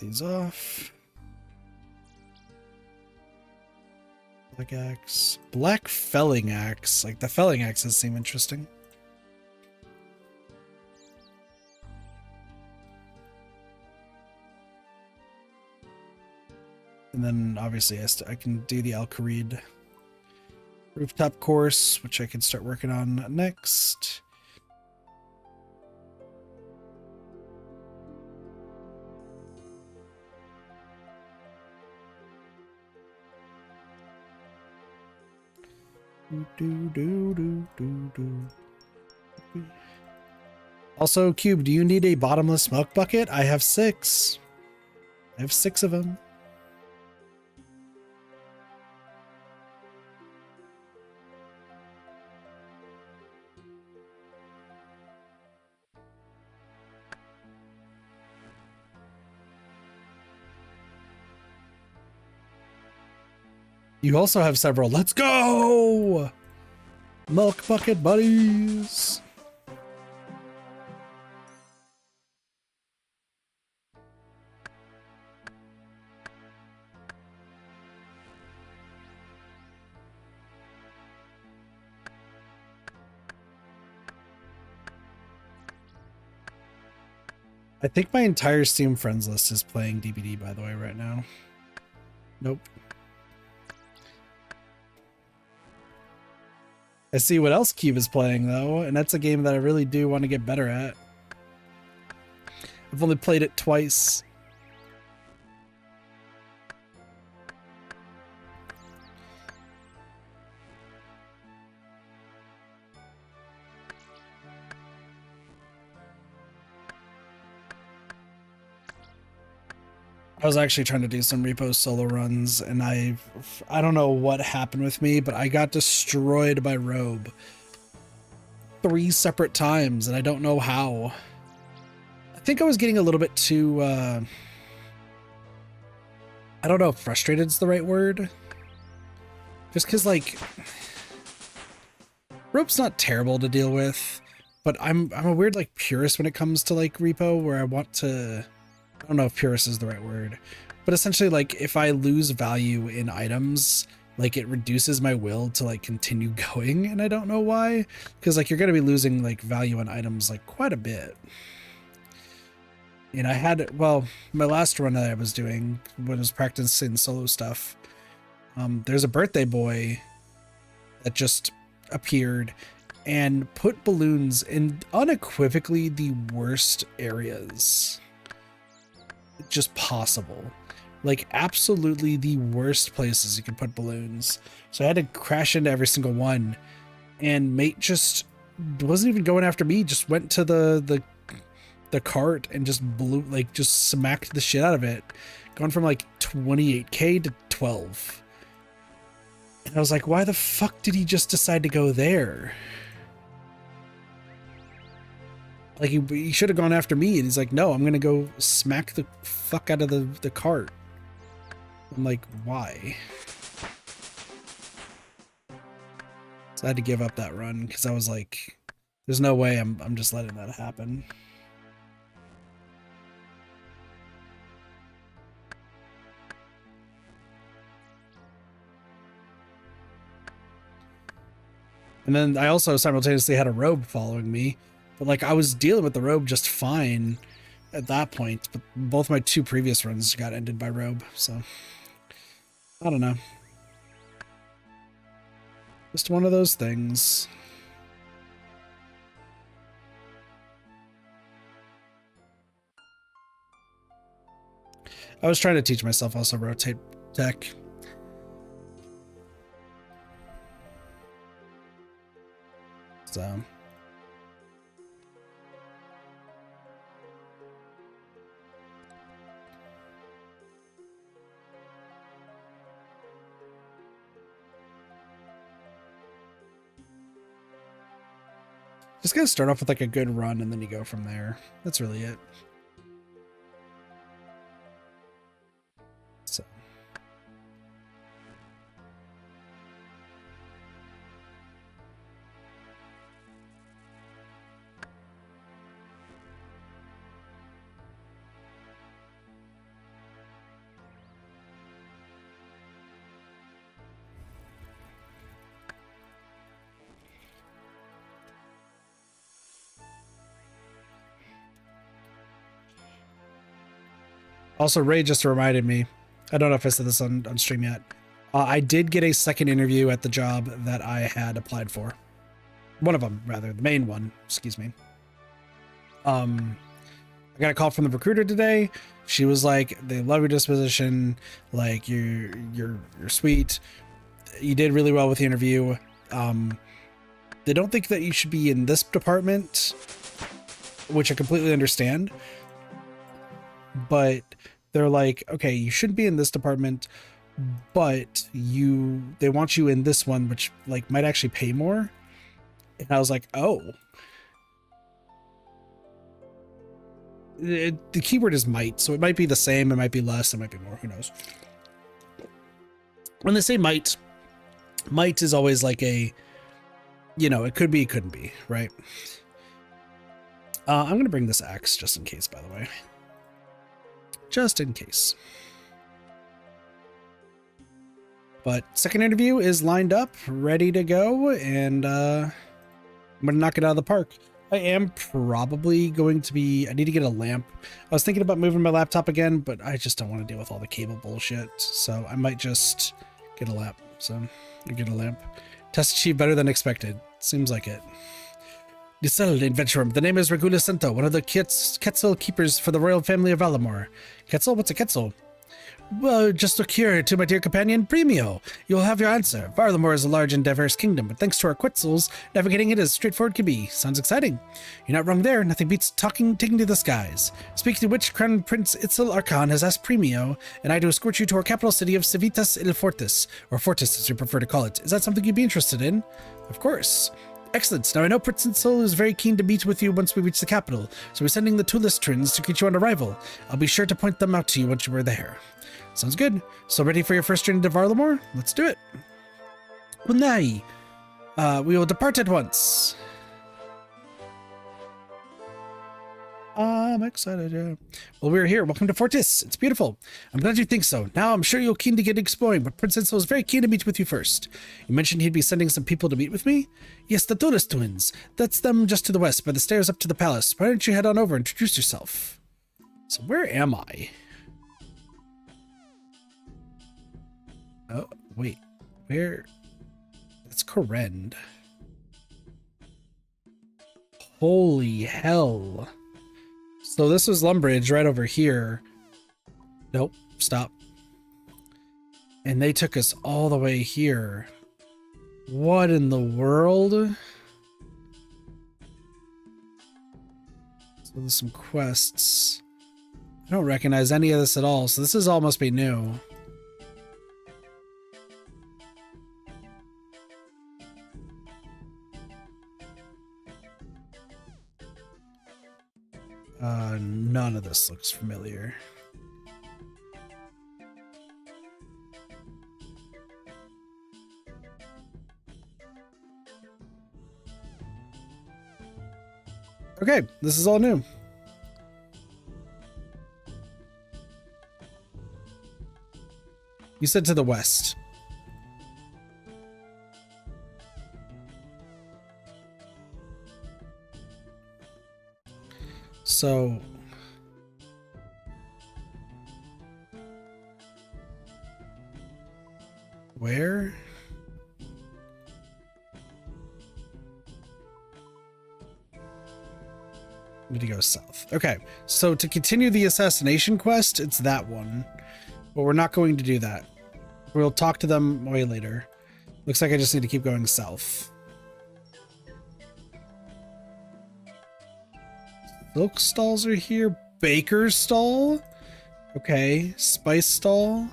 these off. Black axe. Black felling axe. Like the felling axes seem interesting. And then obviously I can do the Al-Kharid rooftop course, which I can start working on next. Also, Cube, do you need a bottomless milk bucket? I have 6. I have 6 of them. You also have several. Let's go! Milk bucket buddies. I think my entire Steam friends list is playing DBD, by the way, right now. Nope. I see what else Cube is playing, though, and that's a game that I really do want to get better at. I've only played it twice. I was actually trying to do some repo solo runs, and I don't know what happened with me, but I got destroyed by Robe 3 separate times, and I don't know how. I think I was getting a little bit too, I don't know if frustrated is the right word. Just because, like, Rope's not terrible to deal with, but I'm a weird, like, purist when it comes to, like, repo, where I want to... I don't know if purist is the right word, but essentially, like, if I lose value in items, like, it reduces my will to, like, continue going, and I don't know why, because, like, you're going to be losing, like, value on items, like, quite a bit. And I had, well, my last run that I was doing, when I was practicing solo stuff, there's a birthday boy that just appeared and put balloons in unequivocally the worst areas just possible. Like, absolutely the worst places you can put balloons. So I had to crash into every single one, and mate just wasn't even going after me, just went to the cart and just blew, like, just smacked the shit out of it, going from like 28k to 12. And I was like, why the fuck did he just decide to go there? Like, he should have gone after me, and he's like, no, I'm gonna go smack the fuck out of the cart. I'm like, why? So I had to give up that run, because I was like, there's no way I'm just letting that happen. And then I also simultaneously had a robe following me, but like, I was dealing with the robe just fine at that point, but both my 2 previous runs got ended by robe, so I don't know. Just one of those things. I was trying to teach myself also rotate tech. So just gotta start off with like a good run, and then you go from there. That's really it. So Also, Ray just reminded me. I don't know if I said this on stream yet. I did get a second interview at the job that I had applied for. One of them, rather, the main one. Excuse me. I got a call from the recruiter today. She was like, "They love your disposition. Like you're sweet. You did really well with the interview. They don't think that you should be in this department, which I completely understand. But they're like, okay, you shouldn't be in this department, but they want you in this one, which like might actually pay more." And I was like, oh. The keyword is might, so it might be the same, it might be less, it might be more, who knows. When they say might is always like a, it could be, it couldn't be, right? I'm going to bring this axe just in case, by the way. Just in case. But second interview is lined up, ready to go, and I'm going to knock it out of the park. I am probably going to be, I need to get a lamp. I was thinking about moving my laptop again, but I just don't want to deal with all the cable bullshit. So I might just get a lamp. Test achieved better than expected. Seems like it. Giselle, adventurer. The name is Regula Cento, one of the Quetzal keepers for the royal family of Valamor. Quetzal? What's a Quetzal? Well, just look here to my dear companion, Premio. You'll have your answer. Varlamore is a large and diverse kingdom, but thanks to our Quetzals, navigating it as straightforward can be. Sounds exciting. You're not wrong there. Nothing beats taking to the skies. Speaking of which, Crown Prince Itzel Archon has asked Premio and I to escort you to our capital city of Civitas Il Fortis, or Fortis as you prefer to call it. Is that something you'd be interested in? Of course. Excellent. Now I know Prince Itzel is very keen to meet with you once we reach the capital, so we're sending the two Listrins to greet you on arrival. I'll be sure to point them out to you once you are there. Sounds good. So ready for your first journey to Varlamore? Let's do it. Unai. We will depart at once. I'm excited, yeah. Well, we're here. Welcome to Fortis. It's beautiful. I'm glad you think so. Now, I'm sure you're keen to get exploring, but Prince Enzo is very keen to meet with you first. You mentioned he'd be sending some people to meet with me? Yes, the Torres twins. That's them just to the west, by the stairs up to the palace. Why don't you head on over and introduce yourself? So where am I? Oh, wait. Where? That's Korend. Holy hell. So this was Lumbridge right over here. Nope, stop. And they took us all the way here. What in the world? So there's some quests. I don't recognize any of this at all, so this is all must be new. None of this looks familiar. Okay, this is all new. You said to the west. So where? Need to go south. Okay, so to continue the assassination quest, it's that one. But we're not going to do that. We'll talk to them way later. Looks like I just need to keep going south. Silk stalls are here. Baker's stall. Okay. Spice stall.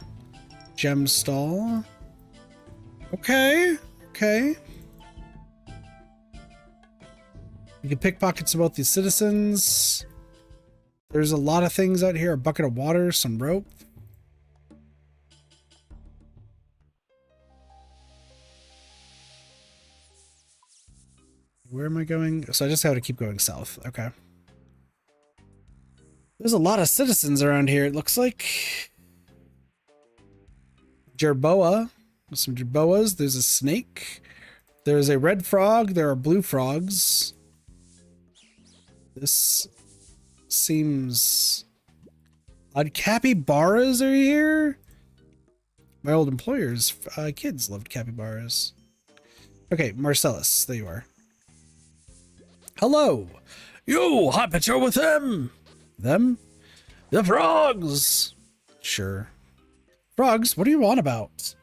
Gem stall. Okay. Okay. You can pickpocket some wealthy citizens. There's a lot of things out here. A bucket of water, some rope. Where am I going? So I just have to keep going south. Okay. There's a lot of citizens around here, it looks like. Jerboa. Some jerboas. There's a snake. There's a red frog. There are blue frogs. This seems Capybaras are here? My old employer's kids loved capybaras. Okay, Marcellus, there you are. Hello. You, hot picture with them. Them? The frogs. Sure. Frogs, what are you on about?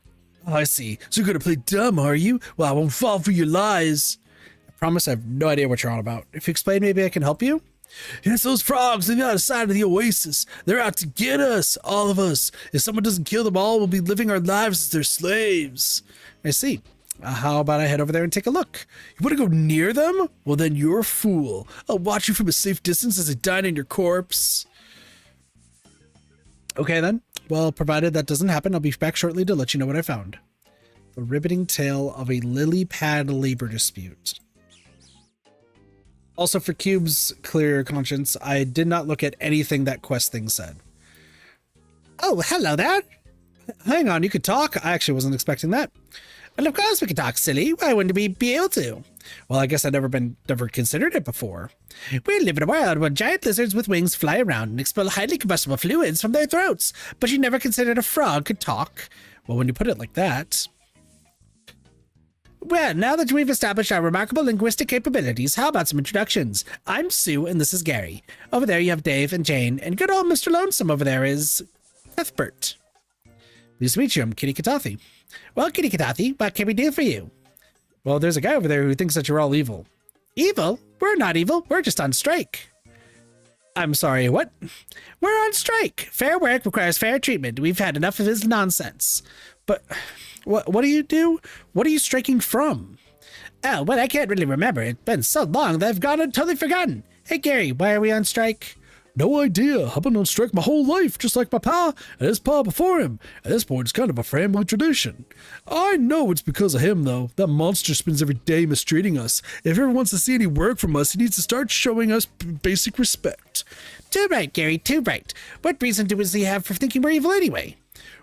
Oh, I see. So you're gonna play dumb, are you? Well, I won't fall for your lies. I promise I have no idea what you're on about. If you explain, maybe I can help you? Yes, those frogs on the other side of the oasis. They're out to get us, all of us. If someone doesn't kill them all, we'll be living our lives as their slaves. I see. How about I head over there and take a look? You want to go near them? Well, then you're a fool. I'll watch you from a safe distance as I dine in your corpse. Okay, then. Well, provided that doesn't happen, I'll be back shortly to let you know what I found. The riveting tale of a lily pad labor dispute. Also, for Cube's clear conscience, I did not look at anything that quest thing said. Oh, hello there. Hang on, you could talk? I actually wasn't expecting that. Well, of course we could talk, silly. Why wouldn't we be able to? Well, I guess I'd never considered it before. We live in a world where giant lizards with wings fly around and expel highly combustible fluids from their throats, but you never considered a frog could talk. Well, when you put it like that... Well, now that we've established our remarkable linguistic capabilities, how about some introductions? I'm Sue, and this is Gary. Over there you have Dave and Jane, and good old Mr. Lonesome over there is... Cuthbert. Pleased to meet you, I'm Kitty Katathi. Well, Kitty Katathi, what can we do for you? Well, there's a guy over there who thinks that you're all evil. Evil? We're not evil, we're just on strike. I'm sorry, what? We're on strike. Fair work requires fair treatment. We've had enough of his nonsense. But what do you do? What are you striking from? Oh, well, I can't really remember. It's been so long that I've gone and totally forgotten. Hey, Gary, why are we on strike? No idea. I've been on strike my whole life, just like my pa and his pa before him. At this point, it's kind of a family tradition. I know it's because of him, though. That monster spends every day mistreating us. If he ever wants to see any work from us, he needs to start showing us basic respect. Too right, Gary, too right. What reason does he have for thinking we're evil anyway?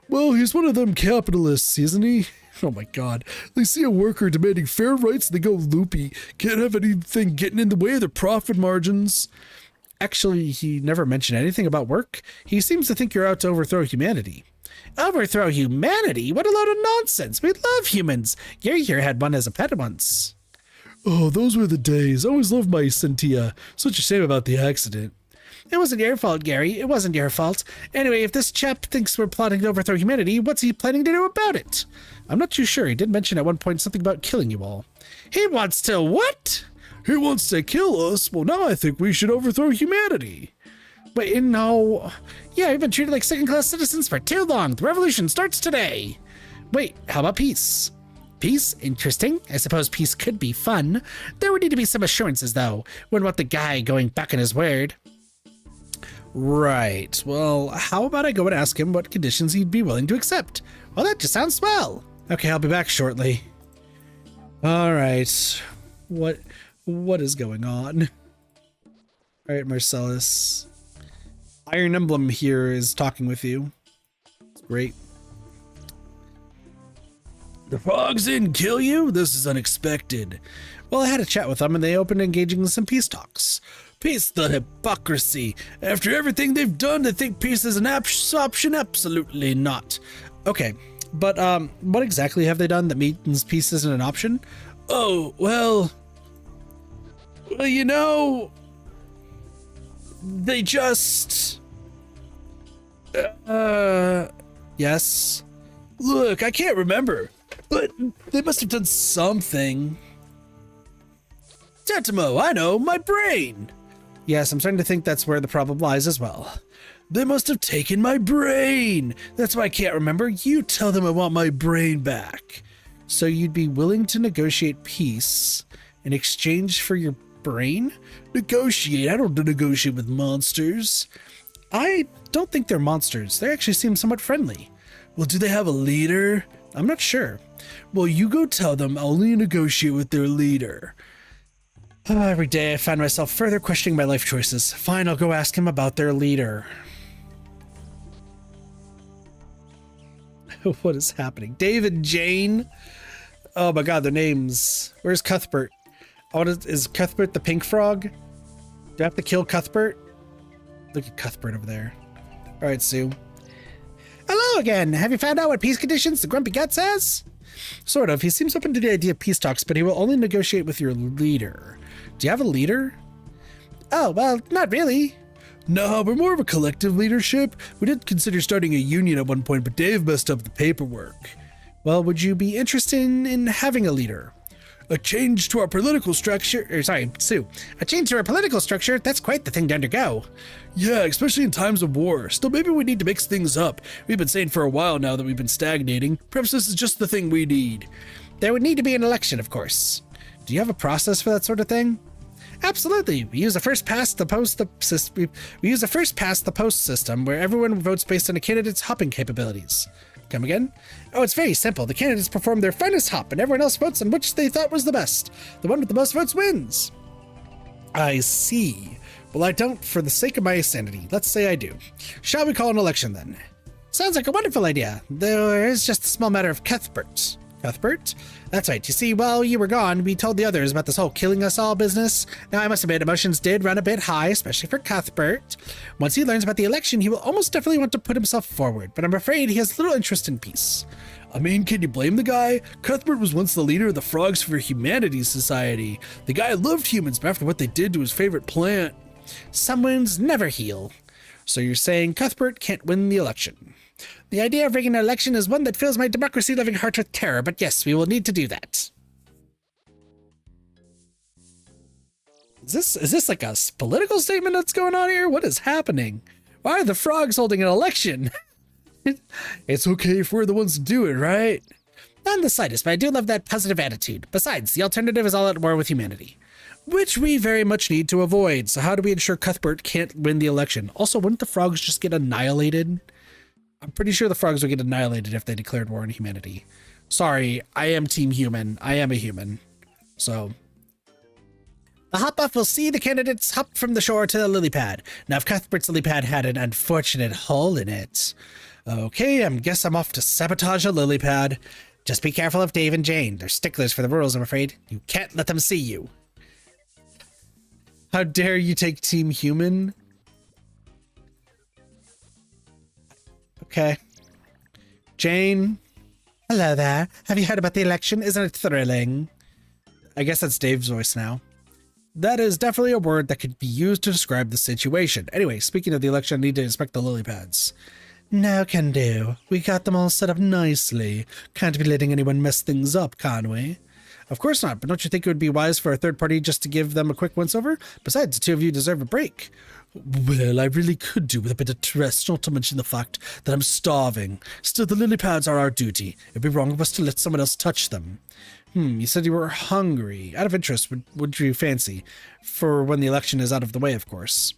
Well, he's one of them capitalists, isn't he? Oh my god. They see a worker demanding fair rights and they go loopy. Can't have anything getting in the way of their profit margins. Actually, he never mentioned anything about work. He seems to think you're out to overthrow humanity. Overthrow humanity? What a load of nonsense. We love humans. Gary here had one as a pet once. Oh, those were the days. I always loved my Cynthia. Such a shame about the accident. It wasn't your fault, Gary. It wasn't your fault. Anyway, if this chap thinks we're plotting to overthrow humanity, what's he planning to do about it? I'm not too sure. He did mention at one point something about killing you all. He wants to what? He wants to kill us? Well, now I think we should overthrow humanity. Wait, no. Yeah, we've been treated like second-class citizens for too long. The revolution starts today. Wait, how about peace? Peace? Interesting. I suppose peace could be fun. There would need to be some assurances, though. Wouldn't want the guy going back on his word. Right. Well, how about I go and ask him what conditions he'd be willing to accept? Well, that just sounds swell. Okay, I'll be back shortly. All right. What is going on? All right, Marcellus. Iron Emblem here is talking with you. It's great. The frogs didn't kill you? This is unexpected. Well, I had a chat with them and they opened engaging in some peace talks. Peace, the hypocrisy. After everything they've done, they think peace is an option? Absolutely not. Okay, but what exactly have they done that means peace isn't an option? Oh, well, you know, they just... yes. Look, I can't remember, but they must have done something. Tetimo, I know, my brain. Yes, I'm starting to think that's where the problem lies as well. They must have taken my brain. That's why I can't remember. You tell them I want my brain back. So you'd be willing to negotiate peace in exchange for your brain? Negotiate? I don't negotiate with monsters. I don't think they're monsters. They actually seem somewhat friendly. Well, do they have a leader? I'm not sure. Well, you go tell them I'll only negotiate with their leader. Every day I find myself further questioning my life choices. Fine, I'll go ask him about their leader. What is happening? Dave and Jane? Oh my god, their names. Where's Cuthbert? Oh, is Cuthbert the pink frog? Do I have to kill Cuthbert? Look at Cuthbert over there. All right, Sue. Hello again. Have you found out what peace conditions the Grumpy Gut says? Sort of. He seems open to the idea of peace talks, but he will only negotiate with your leader. Do you have a leader? Oh, well, not really. No, we're more of a collective leadership. We did consider starting a union at one point, but Dave messed up the paperwork. Well, would you be interested in having a leader? A change to our political structure, Sue. A change to our political structure, that's quite the thing to undergo. Yeah, especially in times of war. Still, maybe we need to mix things up. We've been saying for a while now that we've been stagnating. Perhaps this is just the thing we need. There would need to be an election, of course. Do you have a process for that sort of thing? Absolutely. We use a first past the post system. We use a first past the post system where everyone votes based on a candidate's hopping capabilities. Come again? Oh, it's very simple. The candidates perform their finest hop, and everyone else votes on which they thought was the best. The one with the most votes wins. I see. Well, I don't for the sake of my sanity. Let's say I do. Shall we call an election then? Sounds like a wonderful idea. There is just a small matter of Cuthbert. Cuthbert? That's right. You see, while you were gone, we told the others about this whole killing us all business. Now, I must admit, emotions did run a bit high, especially for Cuthbert. Once he learns about the election, he will almost definitely want to put himself forward, but I'm afraid he has little interest in peace. I mean, can you blame the guy? Cuthbert was once the leader of the Frogs for Humanity Society. The guy loved humans, but after what they did to his favorite plant. Some wounds never heal. So you're saying Cuthbert can't win the election. The idea of rigging an election is one that fills my democracy-loving heart with terror, but yes, we will need to do that. Is this like a political statement that's going on here? What is happening? Why are the Frogs holding an election? It's okay if we're the ones to do it, right? Not in the slightest, but I do love that positive attitude. Besides, the alternative is all at war with humanity, which we very much need to avoid. So how do we ensure Cuthbert can't win the election? Also, wouldn't the Frogs just get annihilated? I'm pretty sure the Frogs would get annihilated if they declared war on humanity. Sorry, I am Team Human. I am a human. So, the hop-off will see the candidates hop from the shore to the lily pad. Now, if Cuthbert's lily pad had an unfortunate hole in it. Okay, guess I'm off to sabotage a lily pad. Just be careful of Dave and Jane. They're sticklers for the rules, I'm afraid. You can't let them see you. How dare you take Team Human? Okay. Jane. Hello there. Have you heard about the election? Isn't it thrilling? I guess that's Dave's voice now. That is definitely a word that could be used to describe the situation. Anyway, speaking of the election, I need to inspect the lily pads. No can do. We got them all set up nicely. Can't be letting anyone mess things up, can we? Of course not, but don't you think it would be wise for a third party just to give them a quick once-over? Besides, the two of you deserve a break. Well, I really could do with a bit of rest, not to mention the fact that I'm starving. Still, the lily pads are our duty. It'd be wrong of us to let someone else touch them. You said you were hungry. Out of interest, would you fancy? For when the election is out of the way, of course.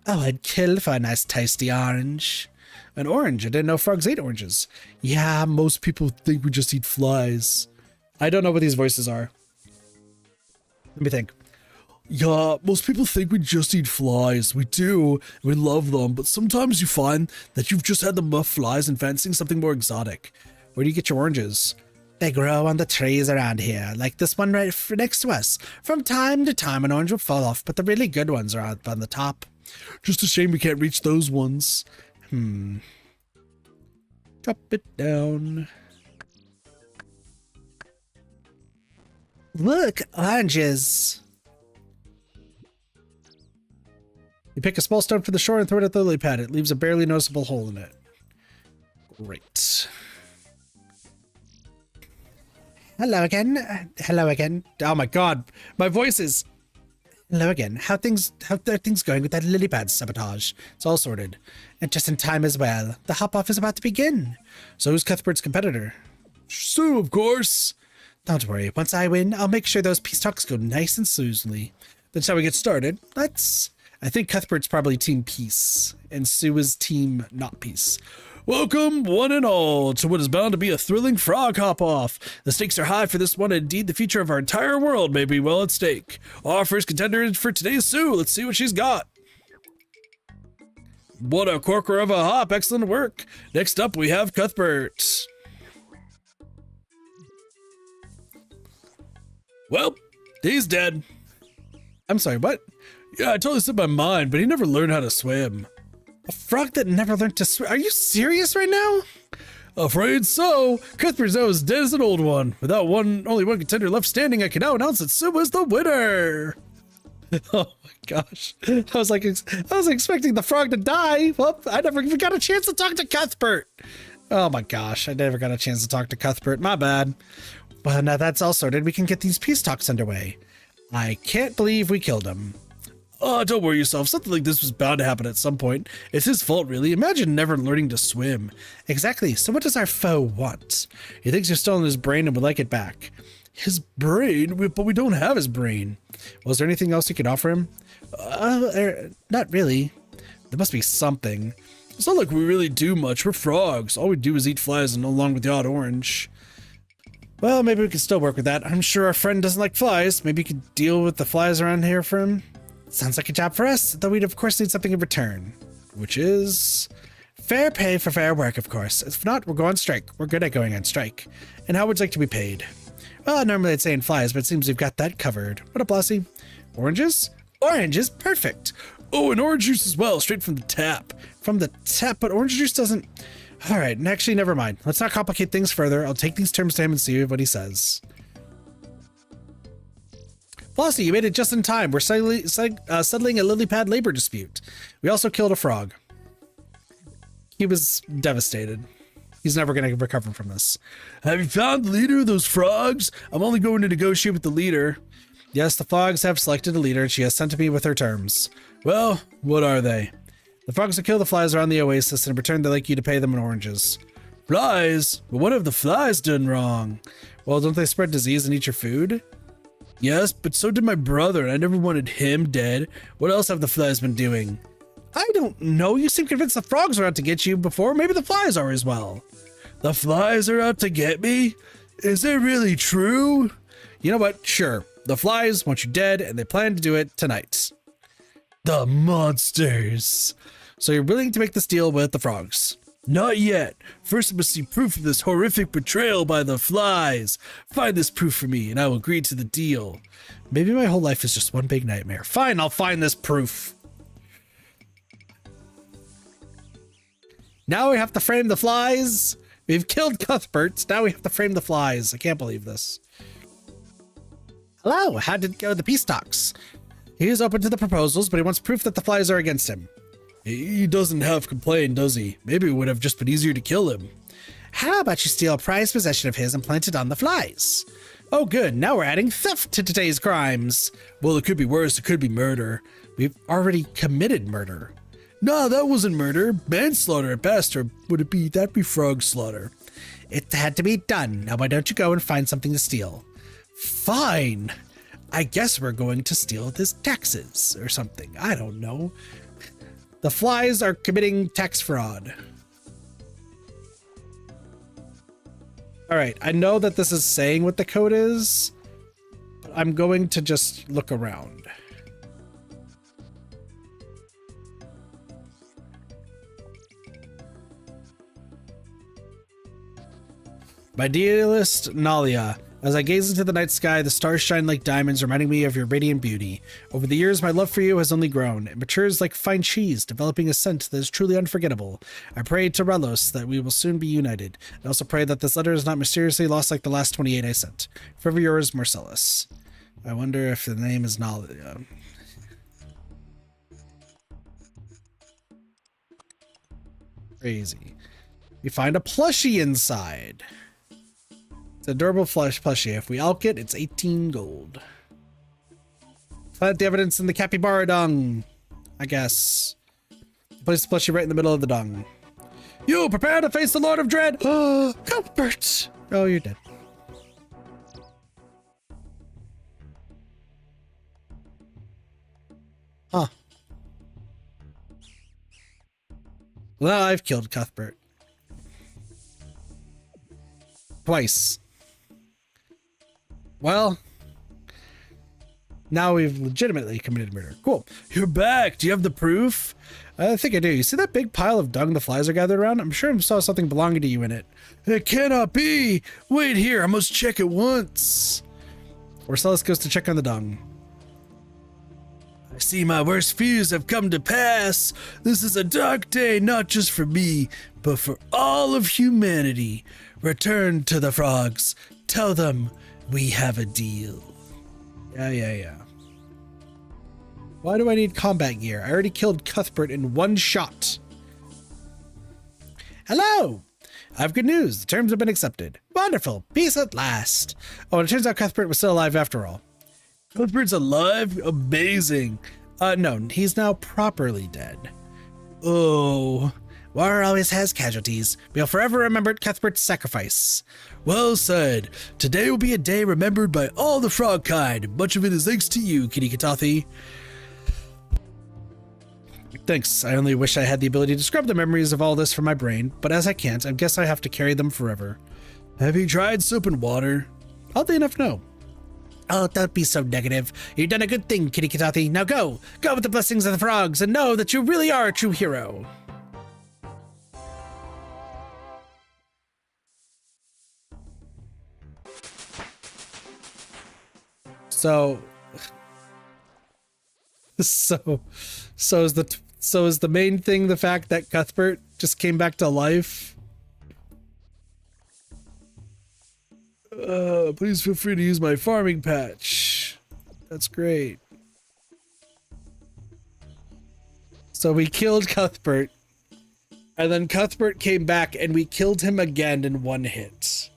Oh, I'd kill for a nice tasty orange. An orange? I didn't know frogs ate oranges. Yeah, most people think we just eat flies. I don't know what these voices are. Let me think. Yeah, most people think we just eat flies. We do. We love them. But sometimes you find that you've just had the muff flies and fancying something more exotic. Where do you get your oranges? They grow on the trees around here, like this one right next to us. From time to time, an orange will fall off, but the really good ones are up on the top. Just a shame we can't reach those ones. Drop it down. Look, oranges. You pick a small stone from the shore and throw it at the lily pad. It leaves a barely noticeable hole in it. Great. Hello again. Hello again. Oh my god, my voice is... Hello again. How are things going with that lily pad sabotage? It's all sorted. And just in time as well. The hop-off is about to begin. So who's Cuthbert's competitor? Sue, of course. Don't worry. Once I win, I'll make sure those peace talks go nice and smoothly. That's how we get started. I think Cuthbert's probably Team Peace, and Sue is Team Not Peace. Welcome, one and all, to what is bound to be a thrilling frog hop-off. The stakes are high for this one, and indeed the future of our entire world may be well at stake. Our first contender for today is Sue. Let's see what she's got. What a corker of a hop. Excellent work. Next up, we have Cuthbert. Well, he's dead. I'm sorry, what? Yeah, I totally slipped my mind, but he never learned how to swim. A frog that never learned to swim. Are you serious right now? Afraid so. Cuthbert's now as dead as an old one. Without only one contender left standing, I can now announce that Sue is the winner. Oh my gosh. I was expecting the frog to die. Well, I never even got a chance to talk to Cuthbert. Oh my gosh. I never got a chance to talk to Cuthbert. My bad. But now that's all sorted. We can get these peace talks underway. I can't believe we killed him. Oh, don't worry yourself. Something like this was bound to happen at some point. It's his fault, really. Imagine never learning to swim. Exactly. So what does our foe want? He thinks you're still in his brain and would like it back. His brain? But we don't have his brain. Well, is there anything else you could offer him? Not really. There must be something. It's not like we really do much. We're frogs. All we do is eat flies and along with the odd orange. Well, maybe we can still work with that. I'm sure our friend doesn't like flies. Maybe you could deal with the flies around here for him. Sounds like a job for us, though we'd of course need something in return. Which is fair pay for fair work, of course. If not, we'll go on strike. We're good at going on strike. And how would you like to be paid? Well, normally I'd say in flies, but it seems we've got that covered. What up, Bossy? Oranges? Oranges? Perfect. Oh, and orange juice as well, straight from the tap. From the tap, but orange juice doesn't... All right, actually, never mind. Let's not complicate things further. I'll take these terms to him and see what he says. Bossy, you made it just in time. We're settling a lily pad labor dispute. We also killed a frog. He was devastated. He's never going to recover from this. Have you found the leader of those frogs? I'm only going to negotiate with the leader. Yes, the frogs have selected a leader, and she has sent to me with her terms. Well, what are they? The frogs will kill the flies around the oasis, and in return, they'd like you to pay them in oranges. Flies? But what have the flies done wrong? Well, don't they spread disease and eat your food? Yes, but so did my brother, and I never wanted him dead. What else have the flies been doing? I don't know. You seem convinced the frogs are out to get you before. Maybe the flies are as well. The flies are out to get me? Is it really true? You know what? Sure. The flies want you dead, and they plan to do it tonight. The monsters. So you're willing to make this deal with the frogs? Not yet. First, I must see proof of this horrific betrayal by the flies. Find this proof for me, and I will agree to the deal. Maybe my whole life is just one big nightmare. Fine, I'll find this proof. Now we have to frame the flies. We've killed Cuthbert. Now we have to frame the flies. I can't believe this. Hello, how did it go with the peace talks? He is open to the proposals, but he wants proof that the flies are against him. He doesn't have complained, does he? Maybe it would have just been easier to kill him. How about you steal a prized possession of his and plant it on the flies? Oh, good. Now we're adding theft to today's crimes. Well, it could be worse. It could be murder. We've already committed murder. No, that wasn't murder. Manslaughter at best, or would it be, that'd be frog slaughter. It had to be done. Now why don't you go and find something to steal? Fine. I guess we're going to steal his taxes or something. I don't know. The flies are committing tax fraud. All right, I know that this is saying what the code is, but I'm going to just look around. My dearest Nalia, as I gaze into the night sky, the stars shine like diamonds, reminding me of your radiant beauty. Over the years, my love for you has only grown. It matures like fine cheese, developing a scent that is truly unforgettable. I pray to Relos that we will soon be united. I also pray that this letter is not mysteriously lost like the last 28 I sent. Forever yours, Marcellus. I wonder if the name is Nalia. Crazy. We find a plushie inside. It's a durable plushie. If we elk it, it's 18 gold. Plant the evidence in the capybara dung, I guess. Place the plushie right in the middle of the dung. You prepare to face the Lord of Dread. Oh, Cuthbert. Oh, you're dead. Huh. Well, I've killed Cuthbert. Twice. Well, now we've legitimately committed murder. Cool. You're back. Do you have the proof? I think I do. You see that big pile of dung the flies are gathered around? I'm sure I saw something belonging to you in it. It cannot be. Wait here. I must check it once. Marcellus goes to check on the dung. I see my worst fears have come to pass. This is a dark day, not just for me, but for all of humanity. Return to the frogs. Tell them we have a deal. Yeah. Why do I need combat gear? I already killed Cuthbert in one shot. Hello! I have good news. The terms have been accepted. Wonderful. Peace at last. Oh, and it turns out Cuthbert was still alive after all. Cuthbert's alive? Amazing. No, he's now properly dead. Oh, war always has casualties. We'll forever remember Cuthbert's sacrifice. Well said. Today will be a day remembered by all the frog kind. Much of it is thanks to you, Kitty Katathi. Thanks. I only wish I had the ability to scrub the memories of all this from my brain, but as I can't, I guess I have to carry them forever. Have you tried soap and water? Oddly enough, no. Oh, don't be so negative. You've done a good thing, Kitty Katathi. Now go! Go with the blessings of the frogs and know that you really are a true hero. So is the main thing the fact that Cuthbert just came back to life? Please feel free to use my farming patch. That's great. So we killed Cuthbert, and then Cuthbert came back and we killed him again in one hit.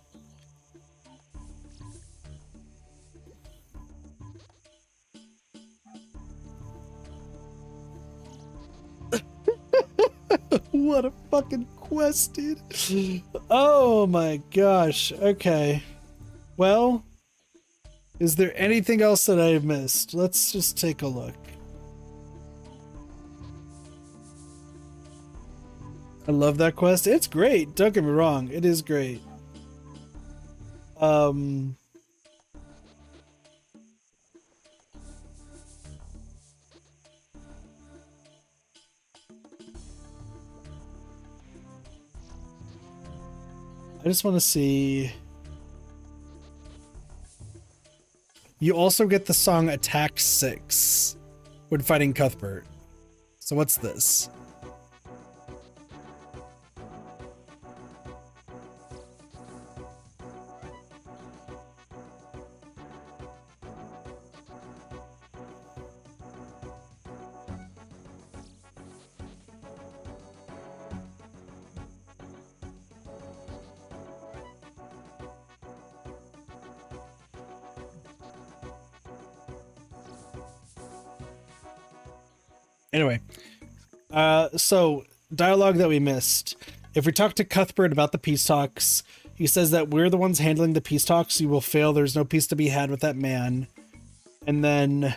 What a fucking quest, dude. Oh my gosh. Okay. Well, is there anything else that I've missed? Let's just take a look. I love that quest. It's great. Don't get me wrong. It is great. I just want to see. You also get the song Attack 6 when fighting Cuthbert. So what's this? Anyway, so dialogue that we missed. If we talk to Cuthbert about the peace talks, he says that we're the ones handling the peace talks. You will fail. There's no peace to be had with that man. And then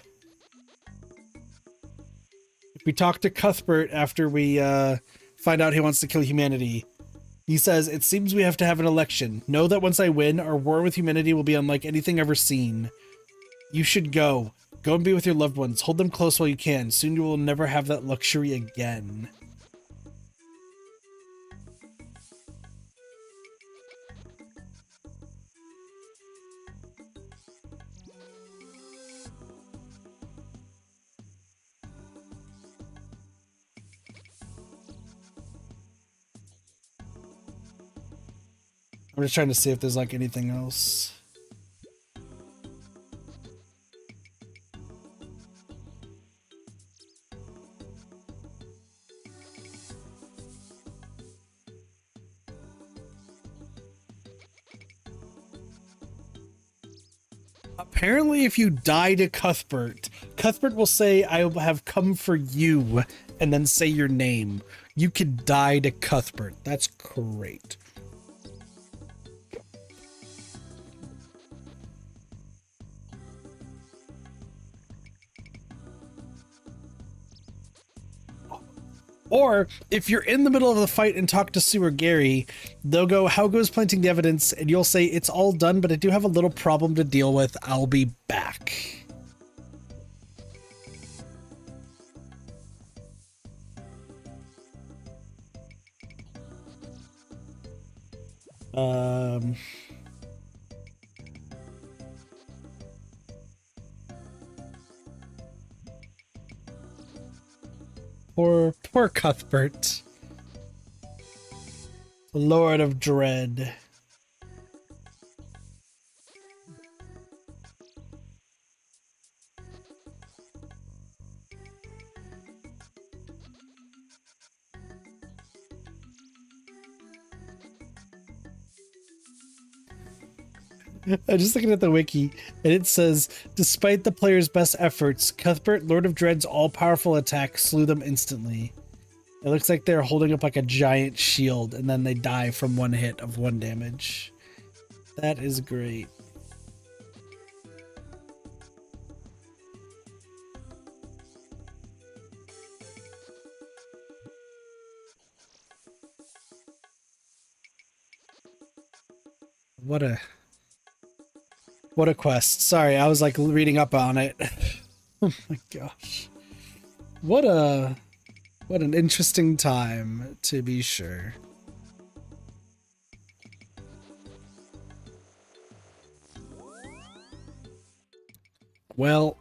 if we talk to Cuthbert after we find out he wants to kill humanity, he says, it seems we have to have an election. Know that once I win, our war with humanity will be unlike anything ever seen. You should go. Go and be with your loved ones. Hold them close while you can. Soon you will never have that luxury again. I'm just trying to see if there's like anything else. Apparently, if you die to Cuthbert, Cuthbert will say, I have come for you, and then say your name. You could die to Cuthbert. That's great. Or, if you're in the middle of the fight and talk to Sue or Gary, they'll go, how goes planting the evidence? And you'll say, it's all done, but I do have a little problem to deal with. I'll be back. Poor Cuthbert. The Lord of Dread. I'm just looking at the wiki, and it says, despite the player's best efforts, Cuthbert, Lord of Dread's all-powerful attack slew them instantly. It looks like they're holding up like a giant shield, and then they die from one hit of 1 damage. That is great. What a quest. Sorry, I was like reading up on it. Oh my gosh. What an interesting time, to be sure. Well,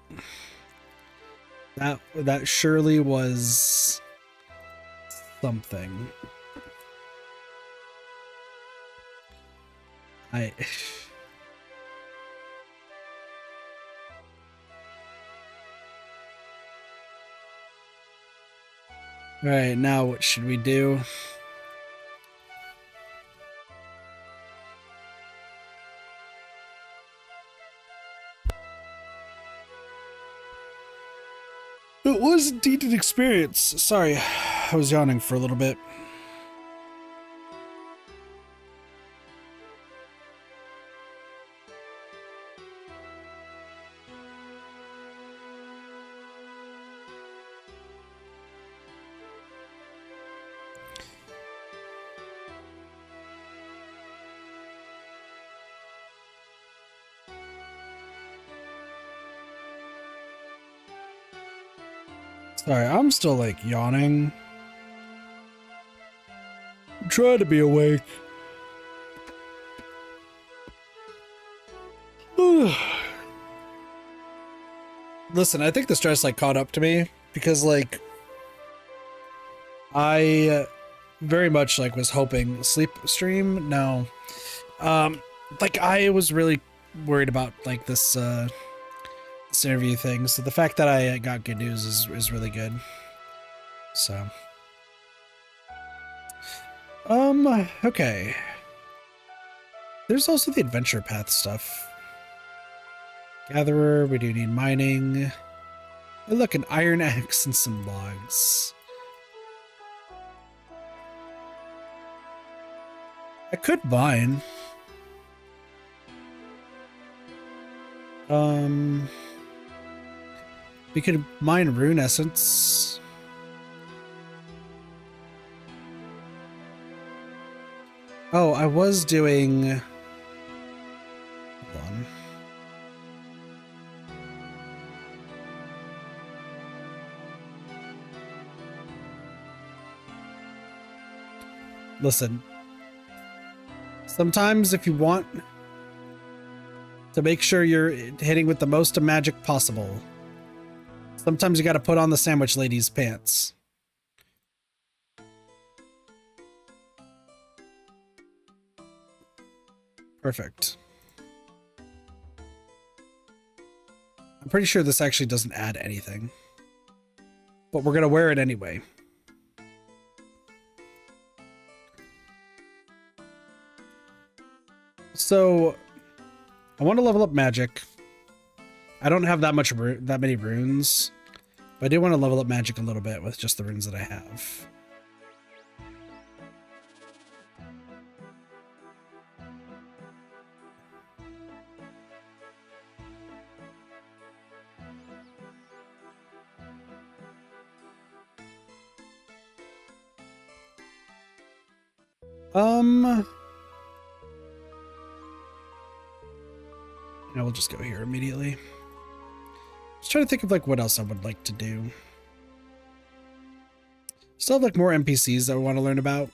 that surely was something. Alright, now what should we do? It was indeed an experience. Sorry, I was yawning for a little bit. Sorry, I'm still like yawning. I'm trying to be awake. Listen, I think the stress like caught up to me because like I very much like was hoping sleep stream. No. Like I was really worried about like this interview thing, so the fact that I got good news is really good. So okay, there's also the adventure path stuff. Gatherer, we do need mining. Hey, look, an iron axe and some logs. I could mine. We could mine rune essence. Oh, I was doing... Hold on. Listen. Sometimes if you want to make sure you're hitting with the most of magic possible, sometimes you gotta put on the sandwich lady's pants. Perfect. I'm pretty sure this actually doesn't add anything, but we're gonna wear it anyway. So I want to level up magic. I don't have that many runes, but I do want to level up magic a little bit with just the runes that I have. I will just go here immediately. Just trying to think of like what else I would like to do. Still have like more NPCs that I want to learn about.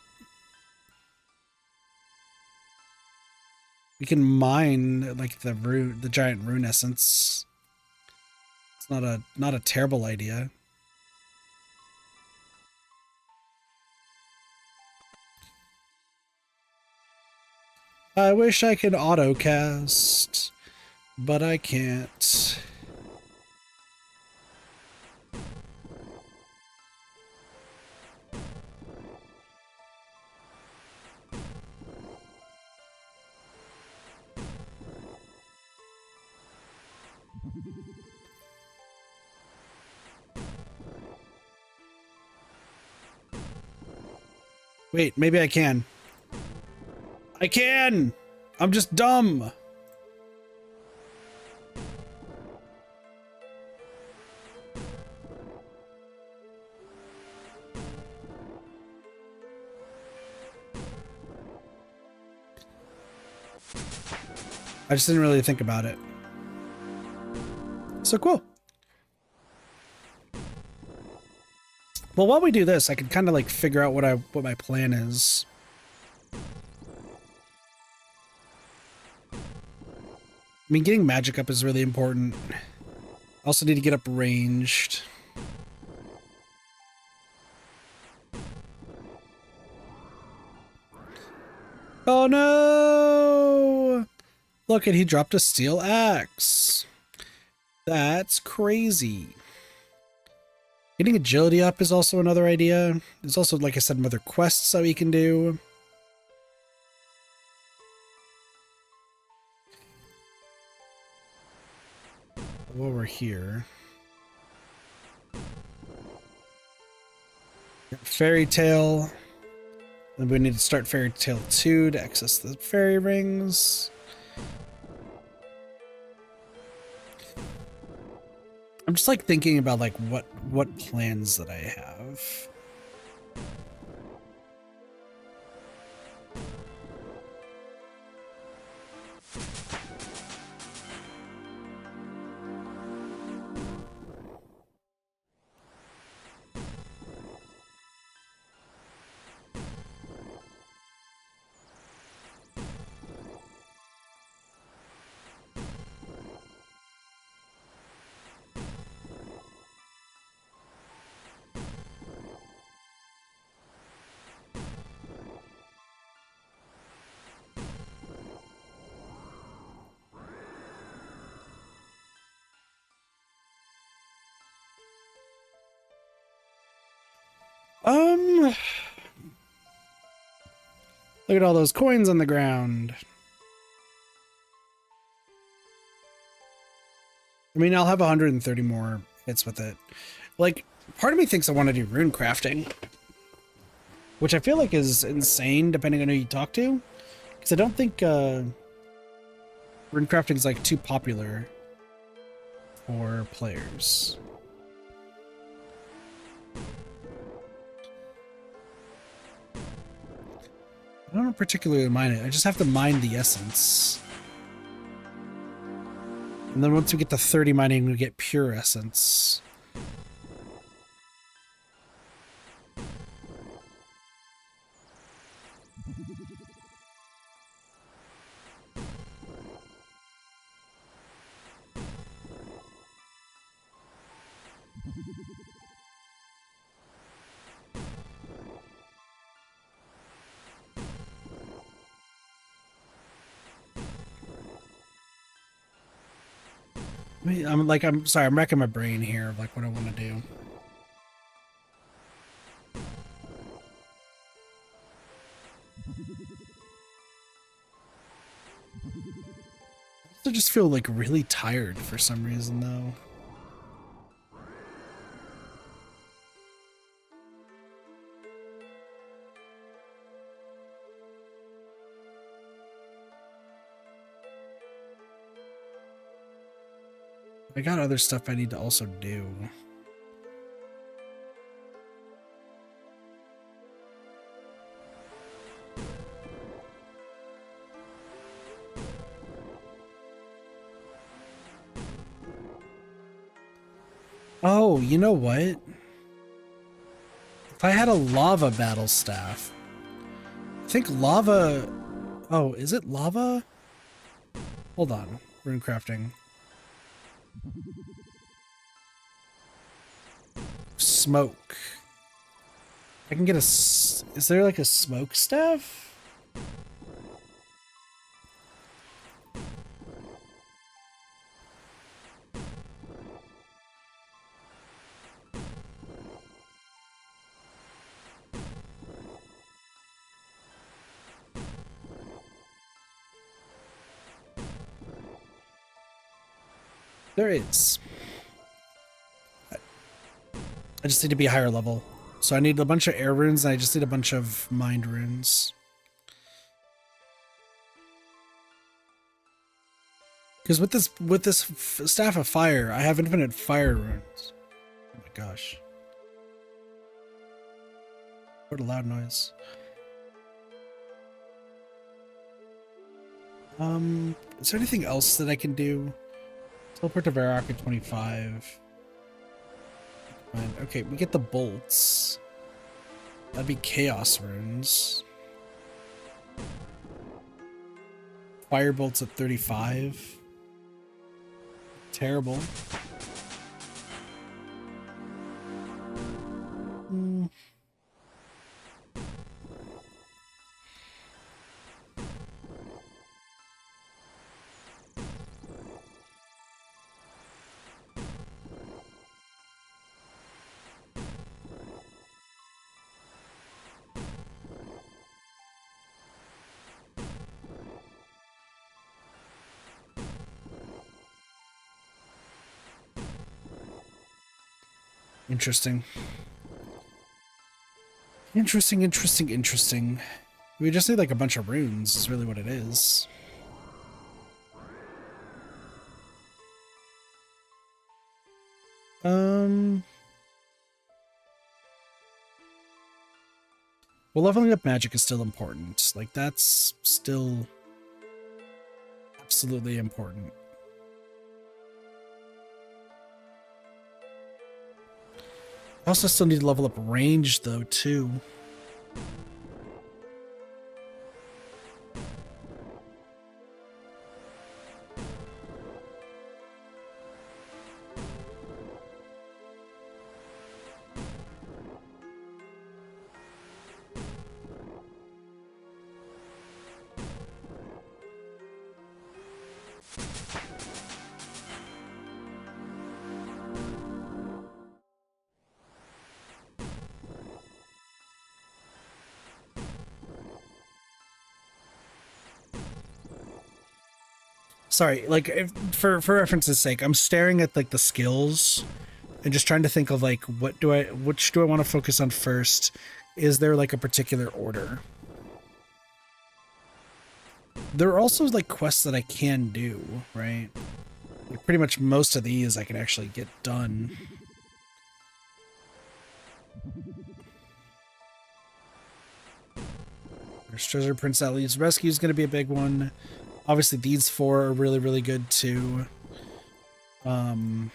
We can mine like the giant rune essence. It's not a terrible idea. I wish I could autocast, but I can't. Wait, maybe I can. I can! I'm just dumb! I just didn't really think about it. So cool. Well, while we do this, I can kind of like figure out what my plan is. I mean, getting magic up is really important. I also need to get up ranged. Oh no! Look, and he dropped a steel axe. That's crazy. Getting agility up is also another idea. There's also, like I said, other quests that we can do. While we're here. Fairy Tale. Then we need to start Fairy Tale 2 to access the fairy rings. I'm just like thinking about like what plans that I have. Look at all those coins on the ground. I mean, I'll have 130 more hits with it. Like, part of me thinks I want to do rune crafting, which I feel like is insane depending on who you talk to, because I don't think rune crafting is like too popular for players. I don't particularly mine it. I just have to mine the essence. And then once we get to 30 mining, we get pure essence. I'm sorry, I'm wrecking my brain here of like what I want to do. I just feel like really tired for some reason though. I got other stuff I need to also do. Oh, you know what? If I had a lava battle staff, I think lava... Oh, is it lava? Hold on. Rune crafting. Smoke. I can get a... Is there like a smoke staff? There is. I just need to be higher level. So I need a bunch of air runes, and I just need a bunch of mind runes. Because with this staff of fire, I have infinite fire runes. Oh my gosh. What a loud noise. Is there anything else that I can do? Teleport to Varrock at 25. Fine. Okay, we get the bolts. That'd be chaos runes. Fire bolts at 35. Terrible. Interesting. Interesting. We just need like a bunch of runes is really what it is. Well, leveling up magic is still important. Like, that's still absolutely important. I also still need to level up range, though, too. Sorry, like, for reference's sake, I'm staring at, like, the skills and just trying to think of, like, which do I want to focus on first? Is there, like, a particular order? There are also, like, quests that I can do, right? Like, pretty much most of these I can actually get done. There's Treasure Prince Ali's Rescue is going to be a big one. Obviously, these four are really, really good, too. This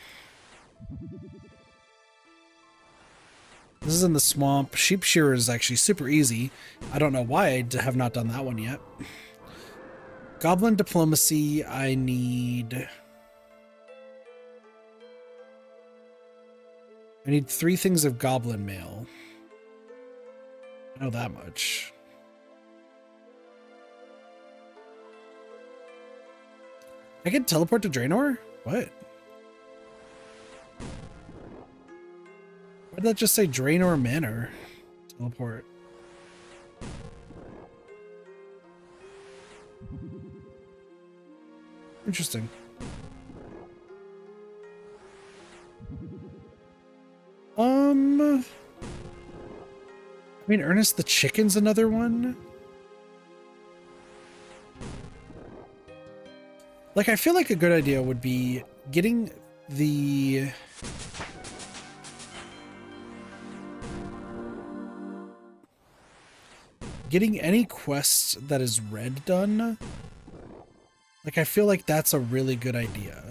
is in the swamp. Sheep Shearer is actually super easy. I don't know why I have not done that one yet. Goblin Diplomacy, I need 3 things of goblin mail. I know that much. I can teleport to Draenor? What? Why did that just say Draenor Manor? Teleport. Interesting. I mean, Ernest the Chicken's another one. Like, I feel like a good idea would be getting any quest that is red done. Like, I feel like that's a really good idea.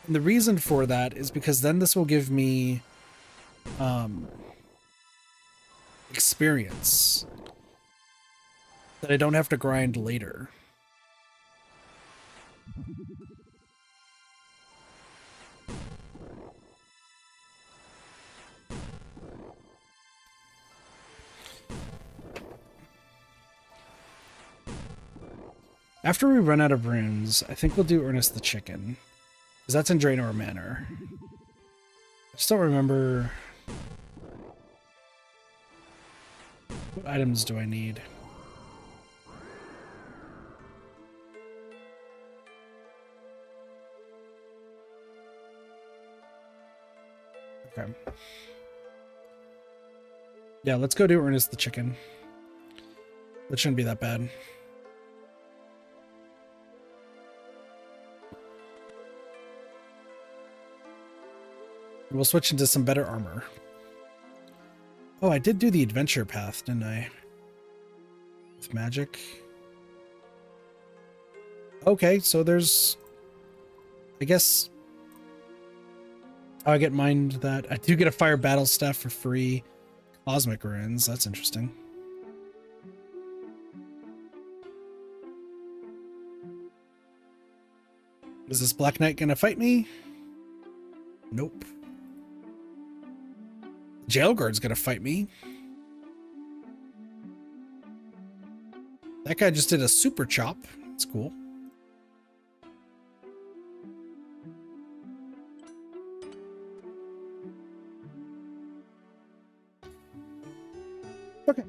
And the reason for that is because then this will give me experience that I don't have to grind later. After we run out of runes, I think we'll do Ernest the Chicken. Because that's in Draenor Manor. I just don't remember... What items do I need? Okay. Yeah, let's go do Ernest the chicken. That shouldn't be that bad. We'll switch into some better armor. Oh, I did do the adventure path, didn't I? With magic. Okay, so there's... I guess... Oh, I get mined that. I do get a fire battle staff for free. Cosmic runes, that's interesting. Is this Black Knight gonna fight me? Nope. Jailguard's gonna fight me. That guy just did a super chop. That's cool. Okay.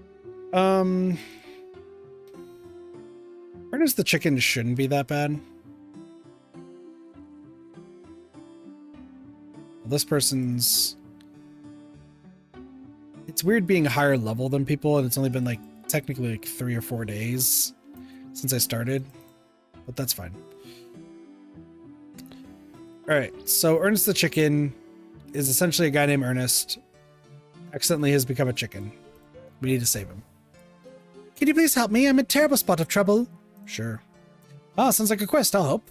Ernest the chicken shouldn't be that bad. This person's... It's weird being higher level than people, and it's only been like technically like 3 or 4 days since I started, but that's fine. All right, so Ernest the chicken is essentially a guy named Ernest. Accidentally has become a chicken. We need to save him. Can you please help me? I'm in a terrible spot of trouble. Sure. Ah, sounds like a quest. I'll help.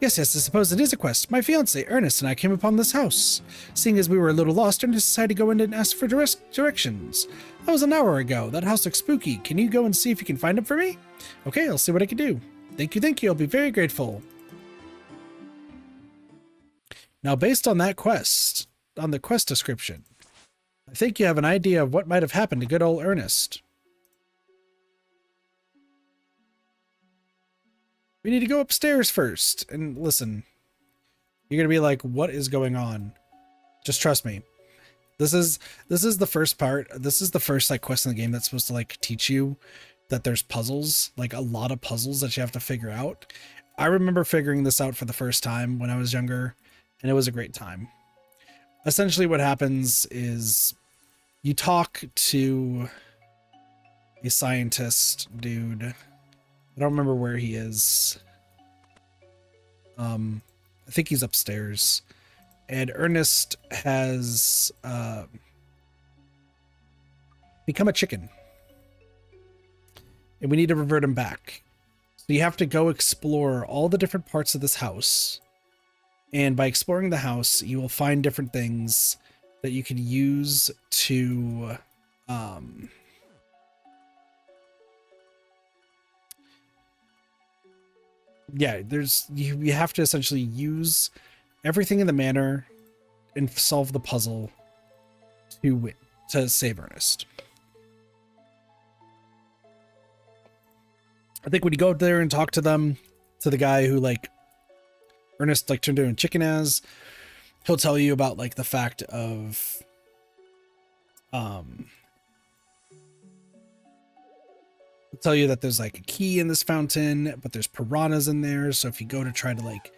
Yes, I suppose it is a quest. My fiancé, Ernest, and I came upon this house. Seeing as we were a little lost, Ernest decided to go in and ask for directions. That was an hour ago. That house looks spooky. Can you go and see if you can find him for me? Okay, I'll see what I can do. Thank you. I'll be very grateful. Now, based on that quest, on the quest description, I think you have an idea of what might have happened to good old Ernest. We need to go upstairs first. And listen, you're going to be like, what is going on? Just trust me. This is the first part. This is the first like quest in the game that's supposed to like teach you that there's puzzles, like a lot of puzzles that you have to figure out. I remember figuring this out for the first time when I was younger, and it was a great time. Essentially what happens is you talk to a scientist dude. I don't remember where he is. I think he's upstairs. And Ernest has become a chicken. And we need to revert him back. So you have to go explore all the different parts of this house. And by exploring the house, you will find different things that you can use to yeah, you have to essentially use everything in the manor and solve the puzzle to save Ernest. I think when you go up there and talk to them, to the guy who like Ernest like turned into a chicken as, he'll tell you about like the fact of he'll tell you that there's like a key in this fountain, but there's piranhas in there, so if you go to try to like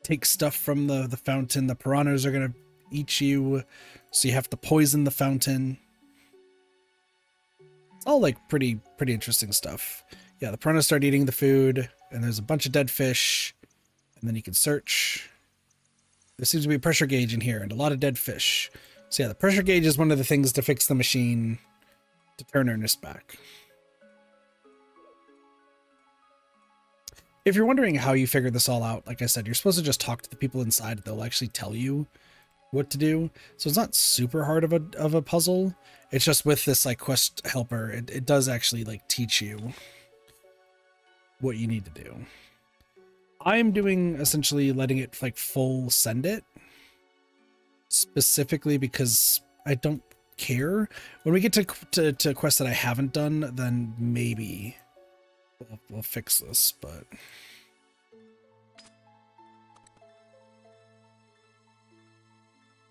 take stuff from the fountain, the piranhas are gonna eat you, so you have to poison the fountain. It's all like pretty interesting stuff. Yeah, the piranhas start eating the food, and there's a bunch of dead fish, and then you can search. There seems to be a pressure gauge in here and a lot of dead fish. So yeah, the pressure gauge is one of the things to fix the machine to turn Ernest back. If you're wondering how you figure this all out, like I said, you're supposed to just talk to the people inside. They'll actually tell you what to do. So it's not super hard of a puzzle. It's just with this like quest helper, it does actually like teach you what you need to do. I'm doing essentially letting it like full send it, specifically because I don't care. When we get to quests that I haven't done, then maybe we'll fix this, but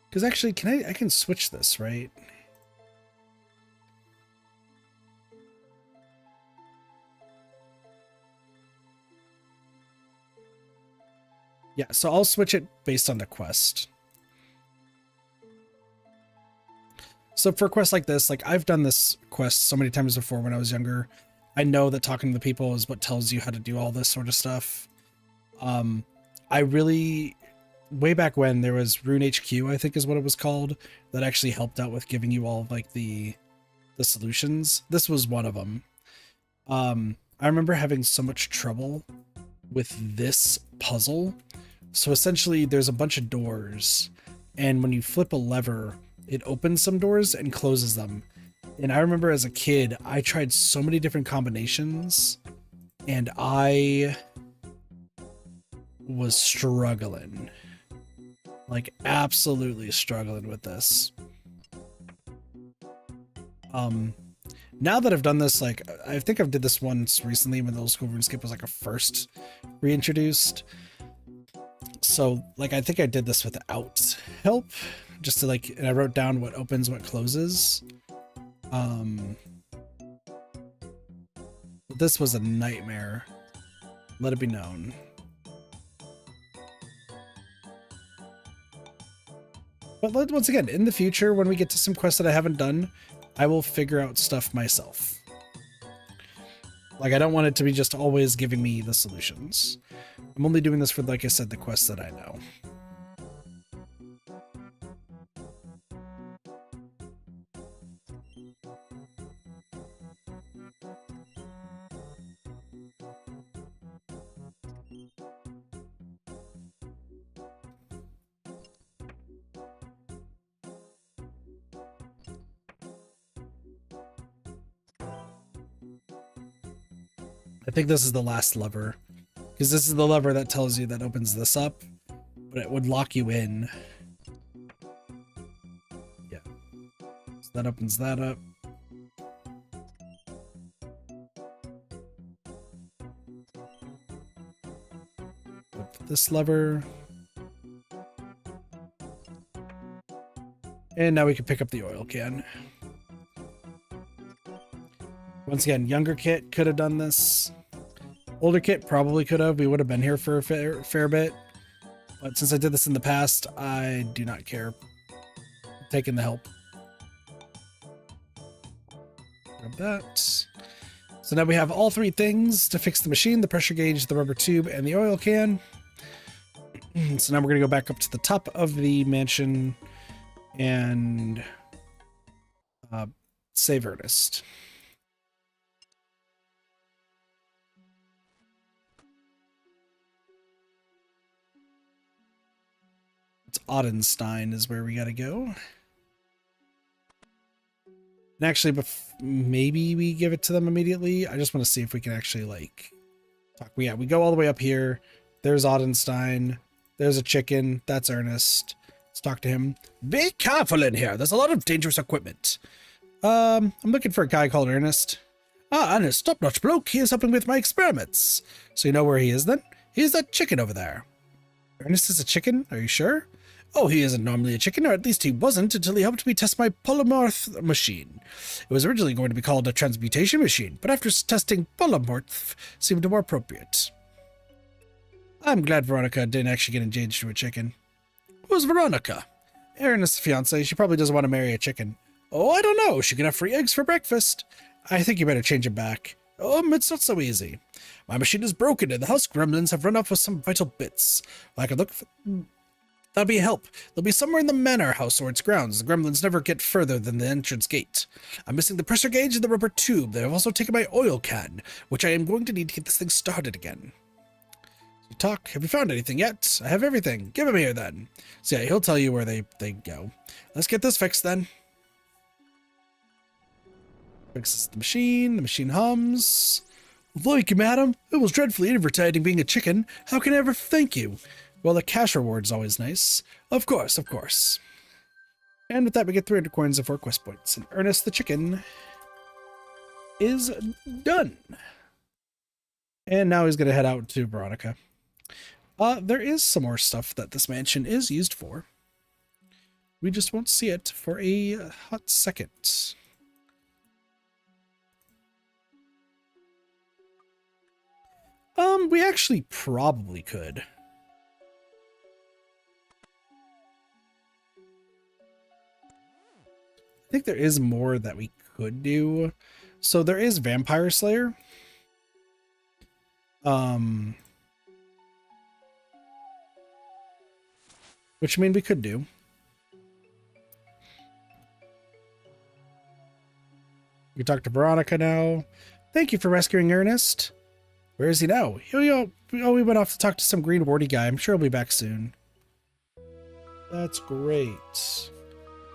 because actually I can switch this, right? Yeah, so I'll switch it based on the quest. So for quests like this, like I've done this quest so many times before when I was younger. I know that talking to the people is what tells you how to do all this sort of stuff. I really, way back when there was Rune HQ, I think is what it was called, that actually helped out with giving you all of like the solutions. This was one of them. I remember having so much trouble with this puzzle. So essentially there's a bunch of doors, and when you flip a lever, it opens some doors and closes them. And I remember as a kid, I tried so many different combinations, and I was struggling. Like, absolutely struggling with this. Now that I've done this, like, I think I've did this once recently when the old school RuneScape was like a first reintroduced. So, like, I think I did this without help, just to like, and I wrote down what opens, what closes. This was a nightmare. Let it be known. But once again, in the future, when we get to some quests that I haven't done, I will figure out stuff myself. Like, I don't want it to be just always giving me the solutions. I'm only doing this for, like I said, the quests that I know. I think this is the last lever, because this is the lever that tells you that opens this up, but it would lock you in. Yeah. So that opens that up. Flip this lever. And now we can pick up the oil can. Once again, younger kit could have done this. Older kit probably could have. We would have been here for a fair bit. But since I did this in the past, I do not care. I'm taking the help. Grab that. So now we have all three things to fix the machine: the pressure gauge, the rubber tube, and the oil can. So now we're going to go back up to the top of the mansion and save Ernest. It's Odenstein is where we got to go. And actually, maybe we give it to them immediately. I just want to see if we can actually, like, talk. Yeah, we go all the way up here. There's Odenstein. There's a chicken. That's Ernest. Let's talk to him. Be careful in here. There's a lot of dangerous equipment. I'm looking for a guy called Ernest. Ah, Ernest, top-notch bloke. He is helping with my experiments. So you know where he is, then? He's that chicken over there. Ernest is a chicken? Are you sure? Oh, he isn't normally a chicken, or at least he wasn't until he helped me test my polymorph machine. It was originally going to be called a transmutation machine, but after testing, polymorph seemed more appropriate. I'm glad Veronica didn't actually get engaged to a chicken. Who's Veronica? Ernest's fiancée. She probably doesn't want to marry a chicken. Oh, I don't know. She can have free eggs for breakfast. I think you better change it back. It's not so easy. My machine is broken and the house gremlins have run off with some vital bits. I could look for... That'd be a help. They'll be somewhere in the manor house or its grounds. The gremlins never get further than the entrance gate. I'm missing the pressure gauge and the rubber tube. They have also taken my oil can, which I am going to need to get this thing started again. So talk. Have you found anything yet? I have everything. Give him here then. So yeah, he'll tell you where they go. Let's get this fixed then. Fixes the machine. The machine hums. Thank you, madam. It was dreadfully irritating being a chicken. How can I ever thank you? Well, the cash reward's always nice. Of course, of course. And with that, we get 300 coins and 4 quest points. And Ernest the chicken is done. And now he's going to head out to Veronica. There is some more stuff that this mansion is used for. We just won't see it for a hot second. We actually probably could. think there is more that we could do. So there is Vampire Slayer. Which I mean we could do. We talk to Veronica now. Thank you for rescuing Ernest. Where is he now? We went off to talk to some green warty guy. I'm sure he'll be back soon. That's great.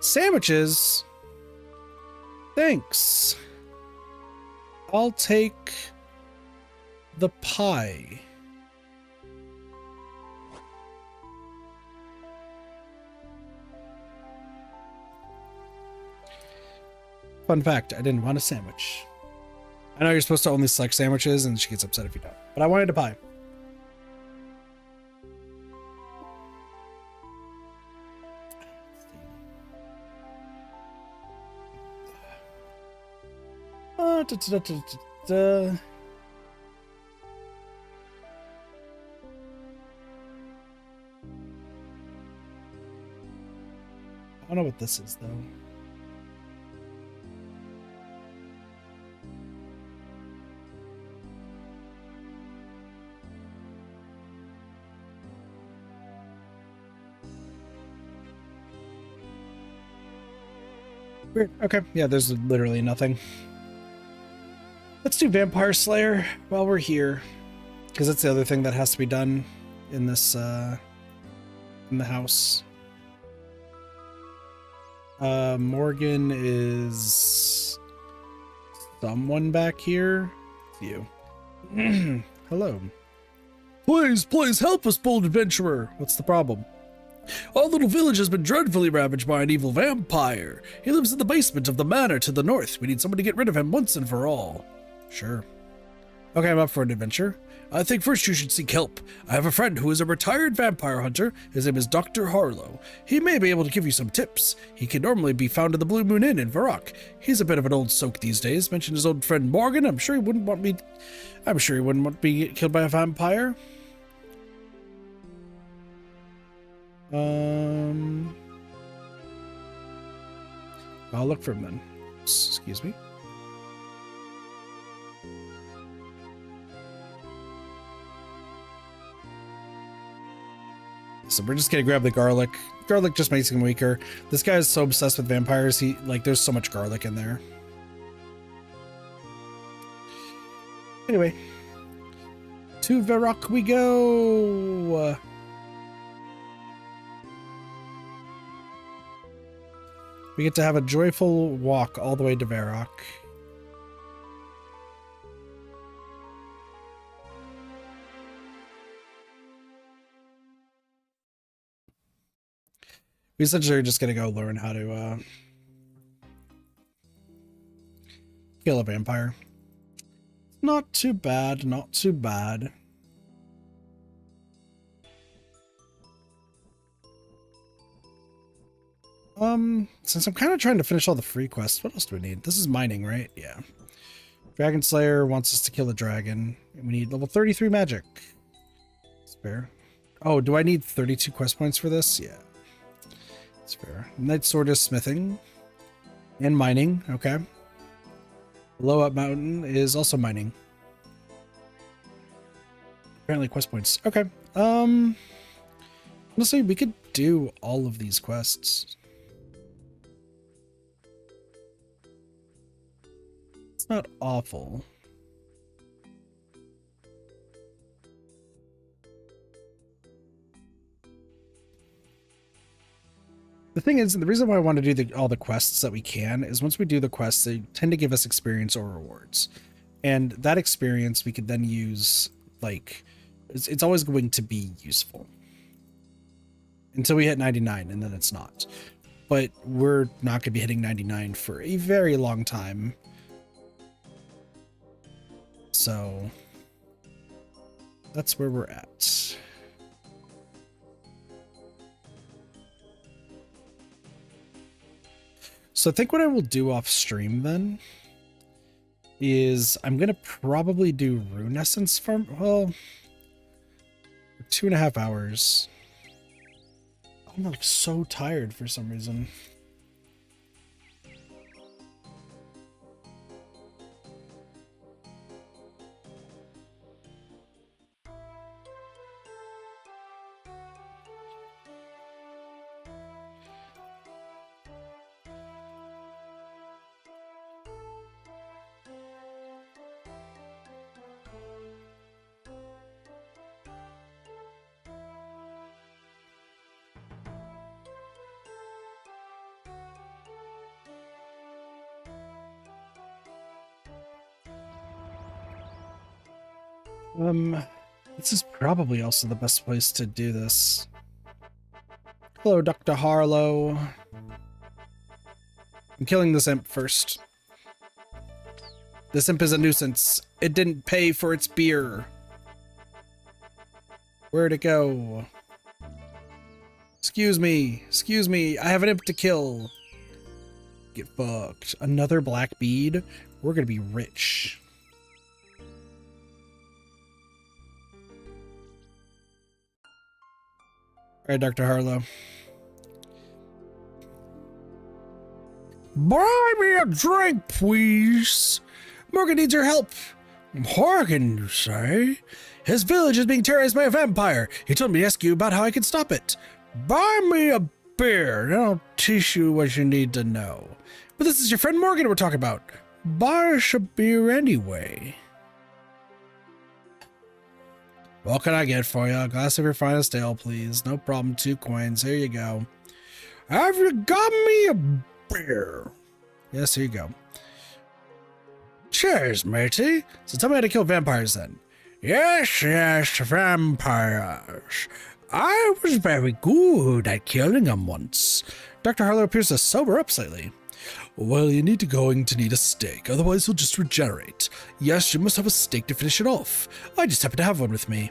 Sandwiches. Thanks. I'll take the pie. Fun fact, I didn't want a sandwich. I know you're supposed to only select sandwiches and she gets upset if you don't, but I wanted a pie. I don't know what this is though. Weird. Okay, yeah, there's literally nothing. Let's do Vampire Slayer while we're here, because that's the other thing that has to be done in this in the house. Morgan is someone back here. It's you. Hello. Please help us, bold adventurer. What's the problem? Our little village has been dreadfully ravaged by an evil vampire. He lives in the basement of the manor to the north. We need someone to get rid of him once and for all. Sure. Okay, I'm up for an adventure. I think first you should seek help. I have a friend who is a retired vampire hunter. His name is Dr. Harlow. He may be able to give you some tips. He can normally be found at the Blue Moon Inn in Varrock. He's a bit of an old soak these days. Mention his old friend Morgan. I'm sure he wouldn't want me to be killed by a vampire. I'll look for him then. Excuse me. So we're just gonna grab the garlic. Garlic just makes him weaker. This guy is so obsessed with vampires. There's so much garlic in there. Anyway, to Varrock we go. We get to have a joyful walk all the way to Varrock. We essentially are just going to go learn how to kill a vampire. Not too bad, not too bad. Since I'm kind of trying to finish all the free quests, what else do we need? This is mining, right? Yeah. Dragon Slayer wants us to kill a dragon. And we need level 33 magic. Spare. Oh, do I need 32 quest points for this? Yeah. That's fair. Night Sword is smithing. And mining. Okay. Blow Up Mountain is also mining. Apparently quest points. Okay. Honestly, we could do all of these quests. It's not awful. The thing is, the reason why I want to do all the quests that we can is once we do the quests, they tend to give us experience or rewards. And that experience we could then use, it's always going to be useful. Until we hit 99, and then it's not. But we're not going to be hitting 99 for a very long time. So that's where we're at. So I think what I will do off stream then is I'm going to probably do Rune Essence farm. Well, 2.5 hours. I'm like so tired for some reason. This is probably also the best place to do this. Hello, Dr. Harlow. I'm killing this imp first. This imp is a nuisance. It didn't pay for its beer. Where'd it go? Excuse me. Excuse me. I have an imp to kill. Get fucked. Another black bead? We're gonna be rich. Alright, Dr. Harlow. Buy me a drink, please. Morgan needs your help. Morgan, you say? His village is being terrorized by a vampire. He told me to ask you about how I can stop it. Buy me a beer, and I'll teach you what you need to know. But this is your friend Morgan we're talking about. Buy us a beer anyway. What can I get for you? A glass of your finest ale, please. No problem. 2 coins. Here you go. Have you got me a beer? Yes, here you go. Cheers, matey. So tell me how to kill vampires then. Yes, yes, vampires. I was very good at killing them once. Dr. Harlow appears to sober up slightly. Well, you need to need a steak, otherwise you'll just regenerate. Yes, you must have a steak to finish it off. I just happen to have one with me.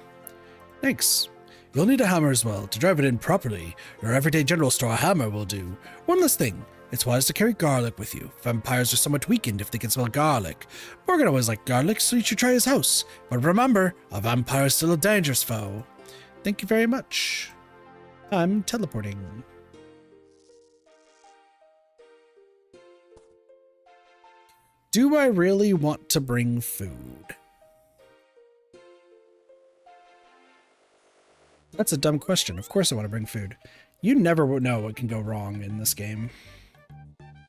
Thanks. You'll need a hammer as well to drive it in properly. Your everyday general store hammer will do. One last thing. It's wise to carry garlic with you. Vampires are somewhat weakened if they can smell garlic. Morgan always liked garlic, so you should try his house. But remember, a vampire is still a dangerous foe. Thank you very much. I'm teleporting. Do I really want to bring food? That's a dumb question. Of course I want to bring food. You never know what can go wrong in this game.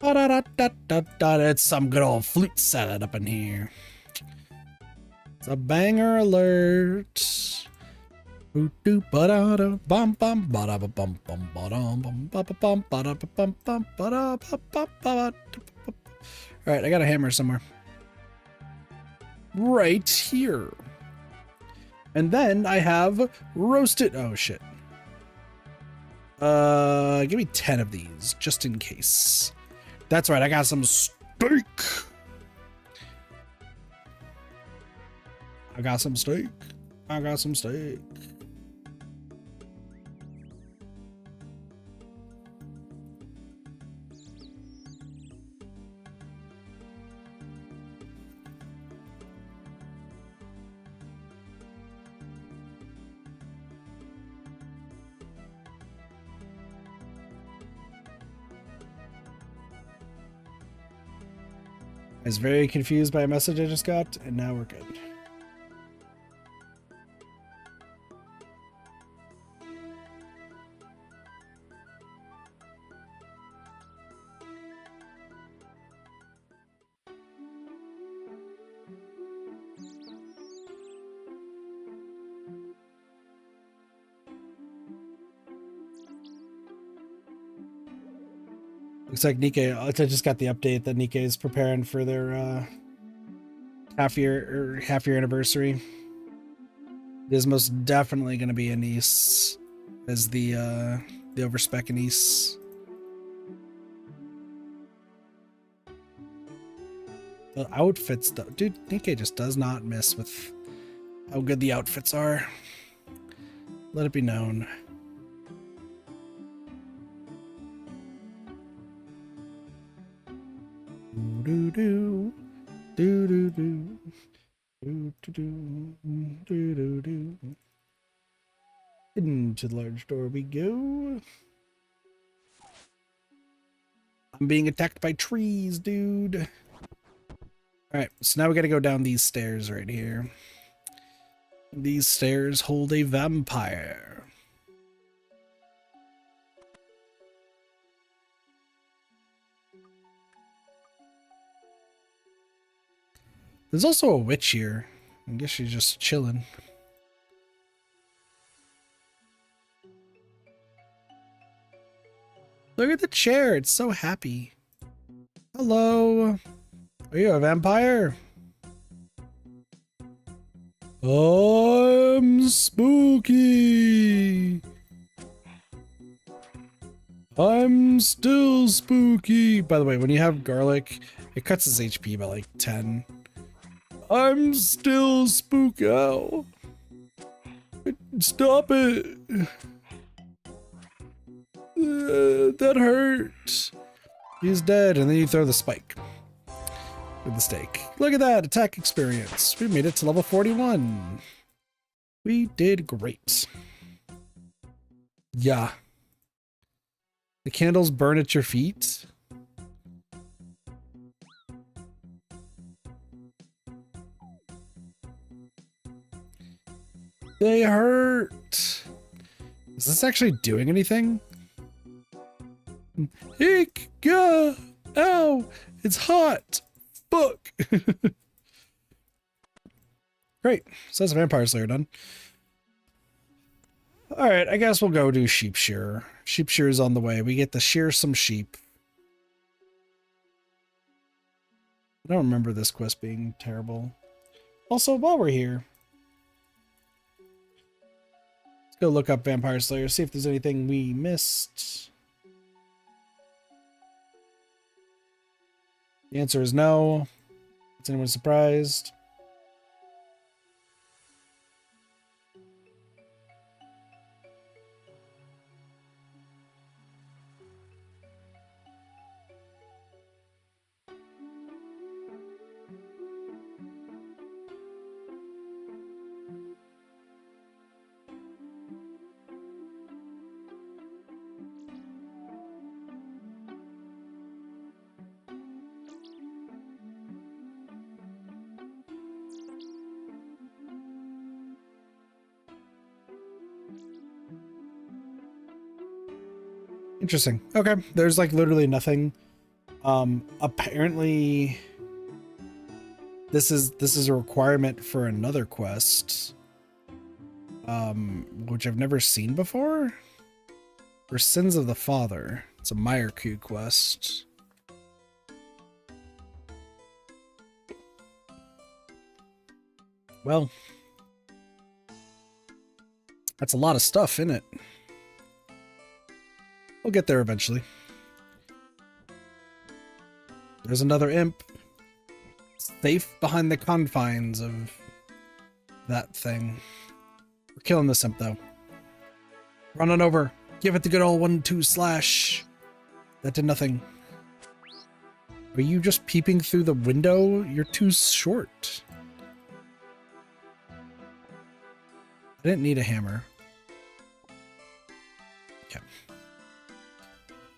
It's some good old flute salad up in here. It's a banger alert. Alright, I got a hammer somewhere. Right here. And then I have roasted. Oh shit. Give me 10 of these, just in case. That's right, I got some steak. I got some steak. I got some steak. I was very confused by a message I just got, and now we're good. Looks like Nikkei, I just got the update that Nikkei is preparing for their half year anniversary. It is most definitely going to be Anise as the overspec Anise. The outfits though, dude, Nikkei just does not miss with how good the outfits are. Let it be known. Do do do do do do do do do do. Into the large door we go. I'm being attacked by trees, dude. Alright, so now we gotta go down these stairs right here. These stairs hold a vampire. There's also a witch here. I guess she's just chilling. Look at the chair. It's so happy. Hello. Are you a vampire? I'm spooky. I'm still spooky. By the way, when you have garlic, it cuts his HP by like 10. I'm still spook. Ow. Stop it. That hurt. He's dead, and then you throw the spike with the stake. Look at that attack experience. We made it to level 41. We did great. Yeah. The candles burn at your feet. They hurt. Is this actually doing anything? Ick, yeah, ow, it's hot. Fuck. Great. So that's Vampire Slayer done. Alright, I guess we'll go do Sheep Shearer. Sheep Shearer is on the way. We get to shear some sheep. I don't remember this quest being terrible. Also, while we're here, let's go look up Vampire Slayer, see if there's anything we missed. The answer is no. Is anyone surprised? Interesting. Okay, there's like literally nothing. Apparently this is a requirement for another quest. Which I've never seen before. For Sins of the Father. It's a Meyerku quest. Well, that's a lot of stuff, isn't it? We'll get there eventually. There's another imp. Safe behind the confines of that thing. We're killing this imp, though. Run on over. Give it the good old 1-2 slash. That did nothing. Are you just peeping through the window? You're too short. I didn't need a hammer. Okay.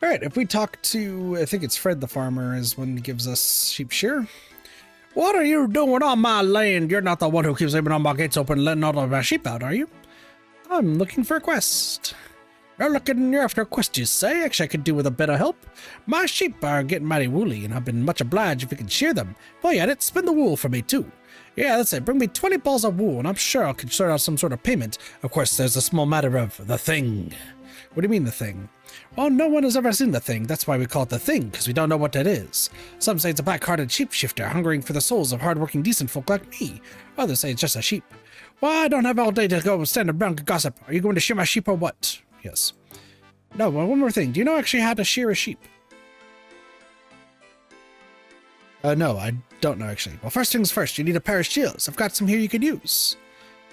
Alright, if we talk to, I think it's Fred the farmer is when he gives us sheep shear. What are you doing on my land? You're not the one who keeps leaving all my gates open and letting all of my sheep out, are you? I'm looking for a quest. You're after a quest, you say? Actually, I could do with a bit of help. My sheep are getting mighty woolly, and I've been much obliged if you can shear them. While you're at it, spin the wool for me, too. Yeah, that's it. Bring me 20 balls of wool, and I'm sure I could sort out some sort of payment. Of course, there's a small matter of the thing. What do you mean, the thing? Well, no one has ever seen the thing. That's why we call it the thing, because we don't know what it is. Some say it's a black-hearted sheep-shifter hungering for the souls of hard-working, decent folk like me. Others say it's just a sheep. Well, I don't have all day to go stand around and gossip. Are you going to shear my sheep or what? Yes. No, well, one more thing. Do you know actually how to shear a sheep? No, I don't know, actually. Well, first things first, you need a pair of shears. I've got some here you could use.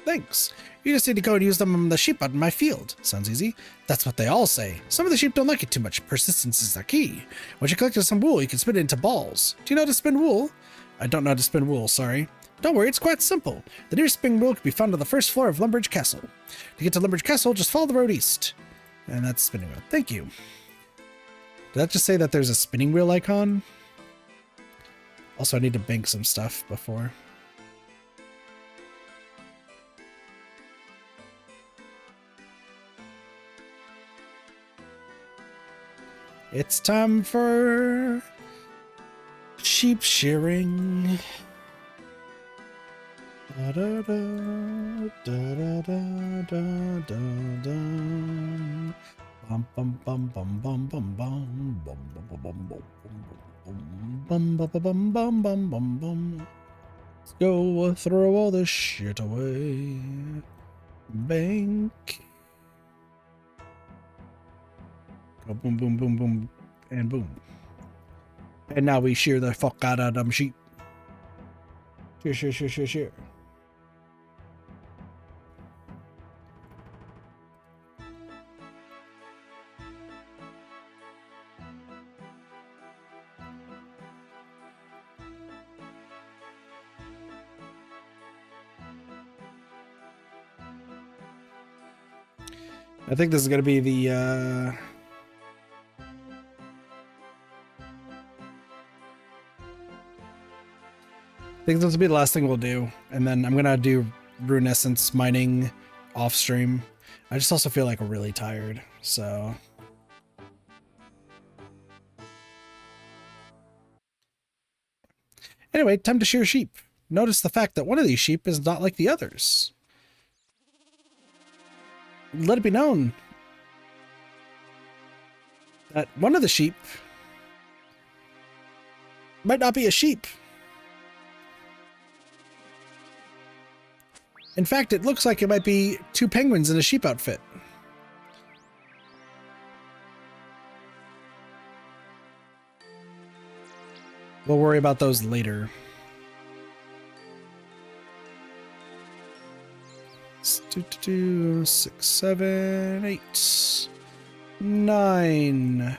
Thanks. You just need to go and use them on the sheep out in my field. Sounds easy. That's what they all say. Some of the sheep don't like it too much. Persistence is the key. Once you collected some wool, you can spin it into balls. Do you know how to spin wool? I don't know how to spin wool, sorry. Don't worry, it's quite simple. The nearest spinning wheel can be found on the first floor of Lumbridge Castle. To get to Lumbridge Castle, just follow the road east. And that's spinning wheel. Thank you. Did that just say that there's a spinning wheel icon? Also, I need to bank some stuff before. It's time for sheep shearing. Da, da, da, da, da, da, da, da. Bum bum bum bum bum bum bum bum bum bum bum bum bum bum bum bum bum bum bum. Let's go throw all this shit away. Bank. Go boom, boom, boom, boom, and boom. And now we shear the fuck out of them sheep. Shear, shear, shear, shear, shear. I think this is going to be the, I think this will be the last thing we'll do. And then I'm going to do Rune Essence mining off stream. I just also feel like we're really tired, so. Anyway, time to shear sheep. Notice the fact that one of these sheep is not like the others. Let it be known that one of the sheep might not be a sheep. In fact, it looks like it might be two penguins in a sheep outfit. We'll worry about those later. 2, 6, 7, 8, 9.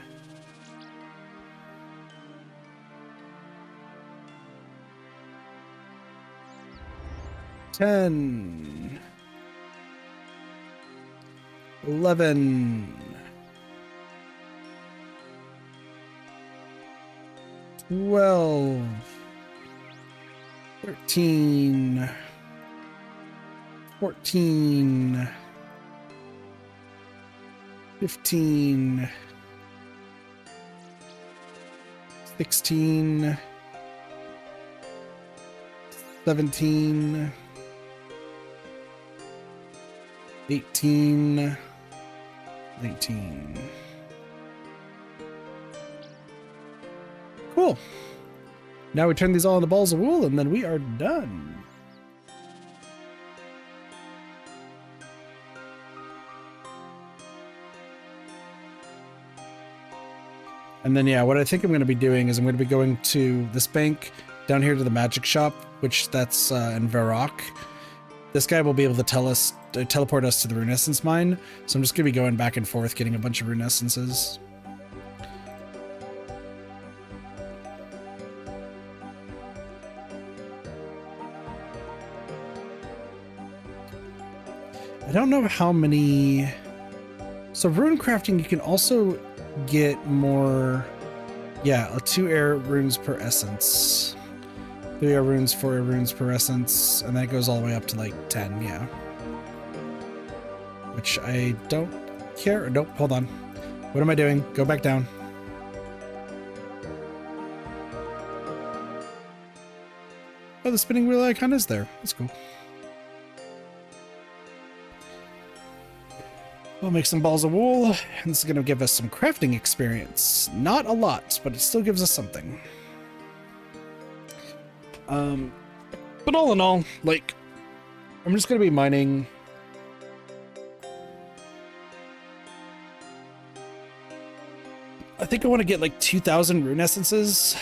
10, 11, 12, 13, 14, 15, 16, 17, 18, 19. Cool. Now we turn these all into balls of wool and then we are done. And then, yeah, what I think I'm going to be doing is I'm going to be going to this bank down here to the magic shop, which that's in Varrock. This guy will be able to teleport us to the Runescence mine. So I'm just going to be going back and forth, getting a bunch of Runescences. I don't know how many... So rune crafting, you can also get more... Yeah, 2 air runes per essence. 3 air runes, 4 air runes per essence, and that goes all the way up to like 10, yeah. Which I don't care. Nope, hold on. What am I doing? Go back down. Oh, the spinning wheel icon is there. That's cool. We'll make some balls of wool, and this is going to give us some crafting experience. Not a lot, but it still gives us something. But all in all, like, I'm just going to be mining. I think I want to get like 2,000 rune essences.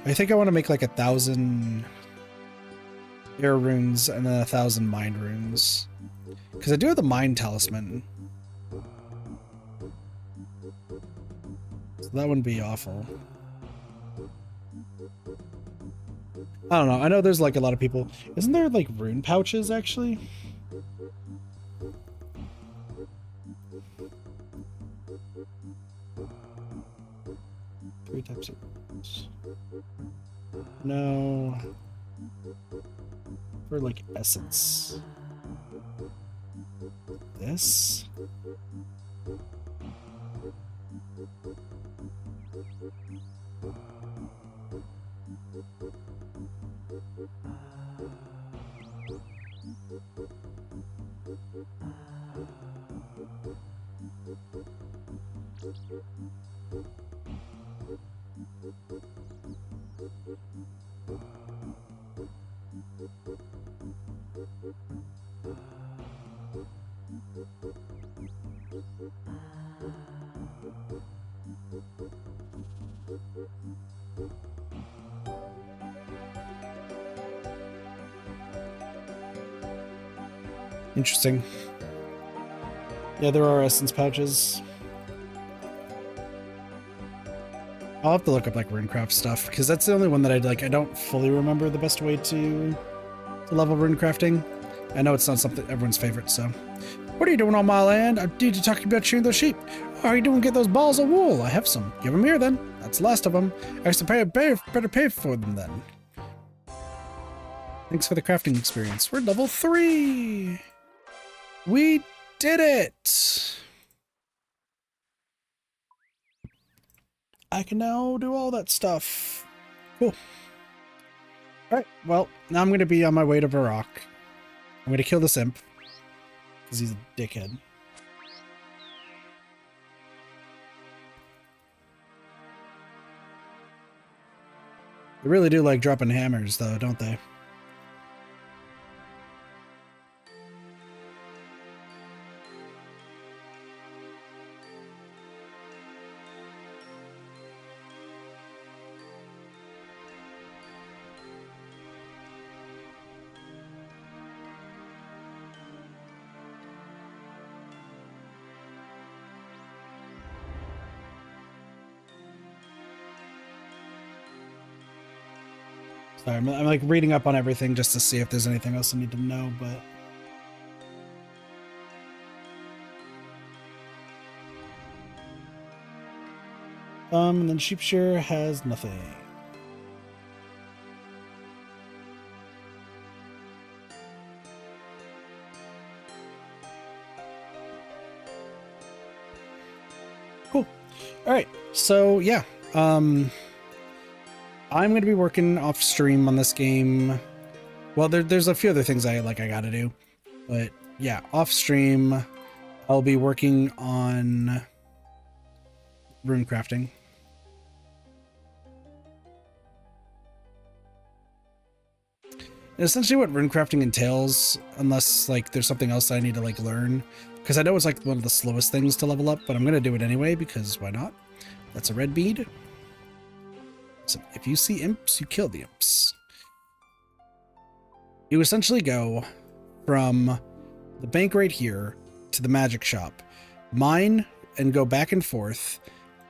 I think I want to make like 1,000 air runes and then 1,000 mind runes. Because I do have the mind talisman. So that wouldn't be awful. I don't know. I know there's like a lot of people. Isn't there like rune pouches actually? Three types of runes. No. For like essence. This? Interesting. Yeah, there are essence pouches. I'll have to look up like runecraft stuff because that's the only one that I don't fully remember the best way to level runecrafting. I know it's not something everyone's favorite, so. What are you doing on my land? I need to talk about shearing those sheep. How are you doing? Get those balls of wool. I have some. Give them here then. That's the last of them. I have to better pay for them then. Thanks for the crafting experience. We're level 3. We did it! I can now do all that stuff. Cool. Alright, well, now I'm going to be on my way to Varrock. I'm going to kill this imp. Because he's a dickhead. They really do like dropping hammers, though, don't they? Sorry, I'm like reading up on everything just to see if there's anything else I need to know, but... and then Sheepshire has nothing. Cool. Alright, so yeah. I'm going to be working off stream on this game. Well, there's a few other things I gotta do. But yeah, off stream, I'll be working on runecrafting. And essentially what runecrafting entails, unless like there's something else I need to like learn, because I know it's like one of the slowest things to level up, but I'm going to do it anyway because why not? That's a red bead. So if you see imps, you kill the imps. You essentially go from the bank right here to the magic shop, mine and go back and forth,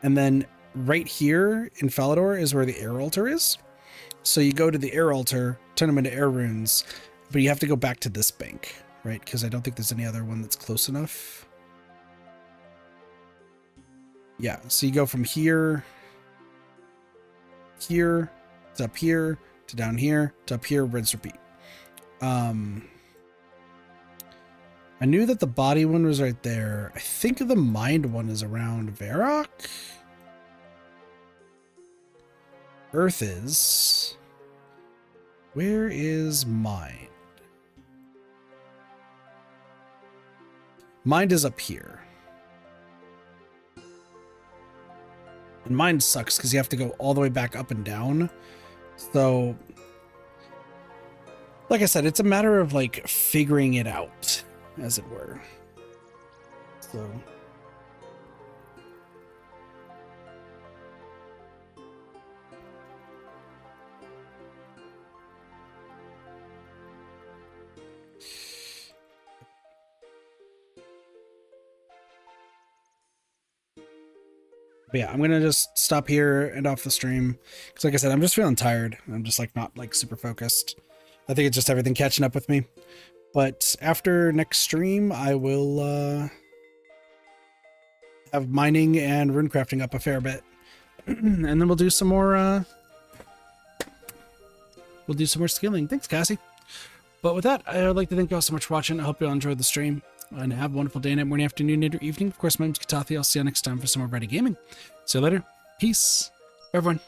and then right here in Falador is where the air altar is. So you go to the air altar, turn them into air runes, but you have to go back to this bank, right? Because I don't think there's any other one that's close enough. Yeah, so you go from here to up here to down here to up here, rinse, repeat. I knew that the body one was right there. I think the mind one is around Varrock. Earth is... Where is mind? Mind is up here. And mine sucks because you have to go all the way back up and down. So, like I said, it's a matter of like figuring it out, as it were. So. But yeah, I'm going to just stop here and off the stream. Because like I said, I'm just feeling tired. I'm just like not like super focused. I think it's just everything catching up with me. But after next stream, I will have mining and runecrafting up a fair bit. And then we'll do some more skilling. Thanks, Cassie. But with that, I would like to thank you all so much for watching. I hope you all enjoyed the stream. And have a wonderful day, night, morning, afternoon, or evening. Of course, my name's Katathi. I'll see you next time for some more Ready Gaming. See you later. Peace. Bye, everyone.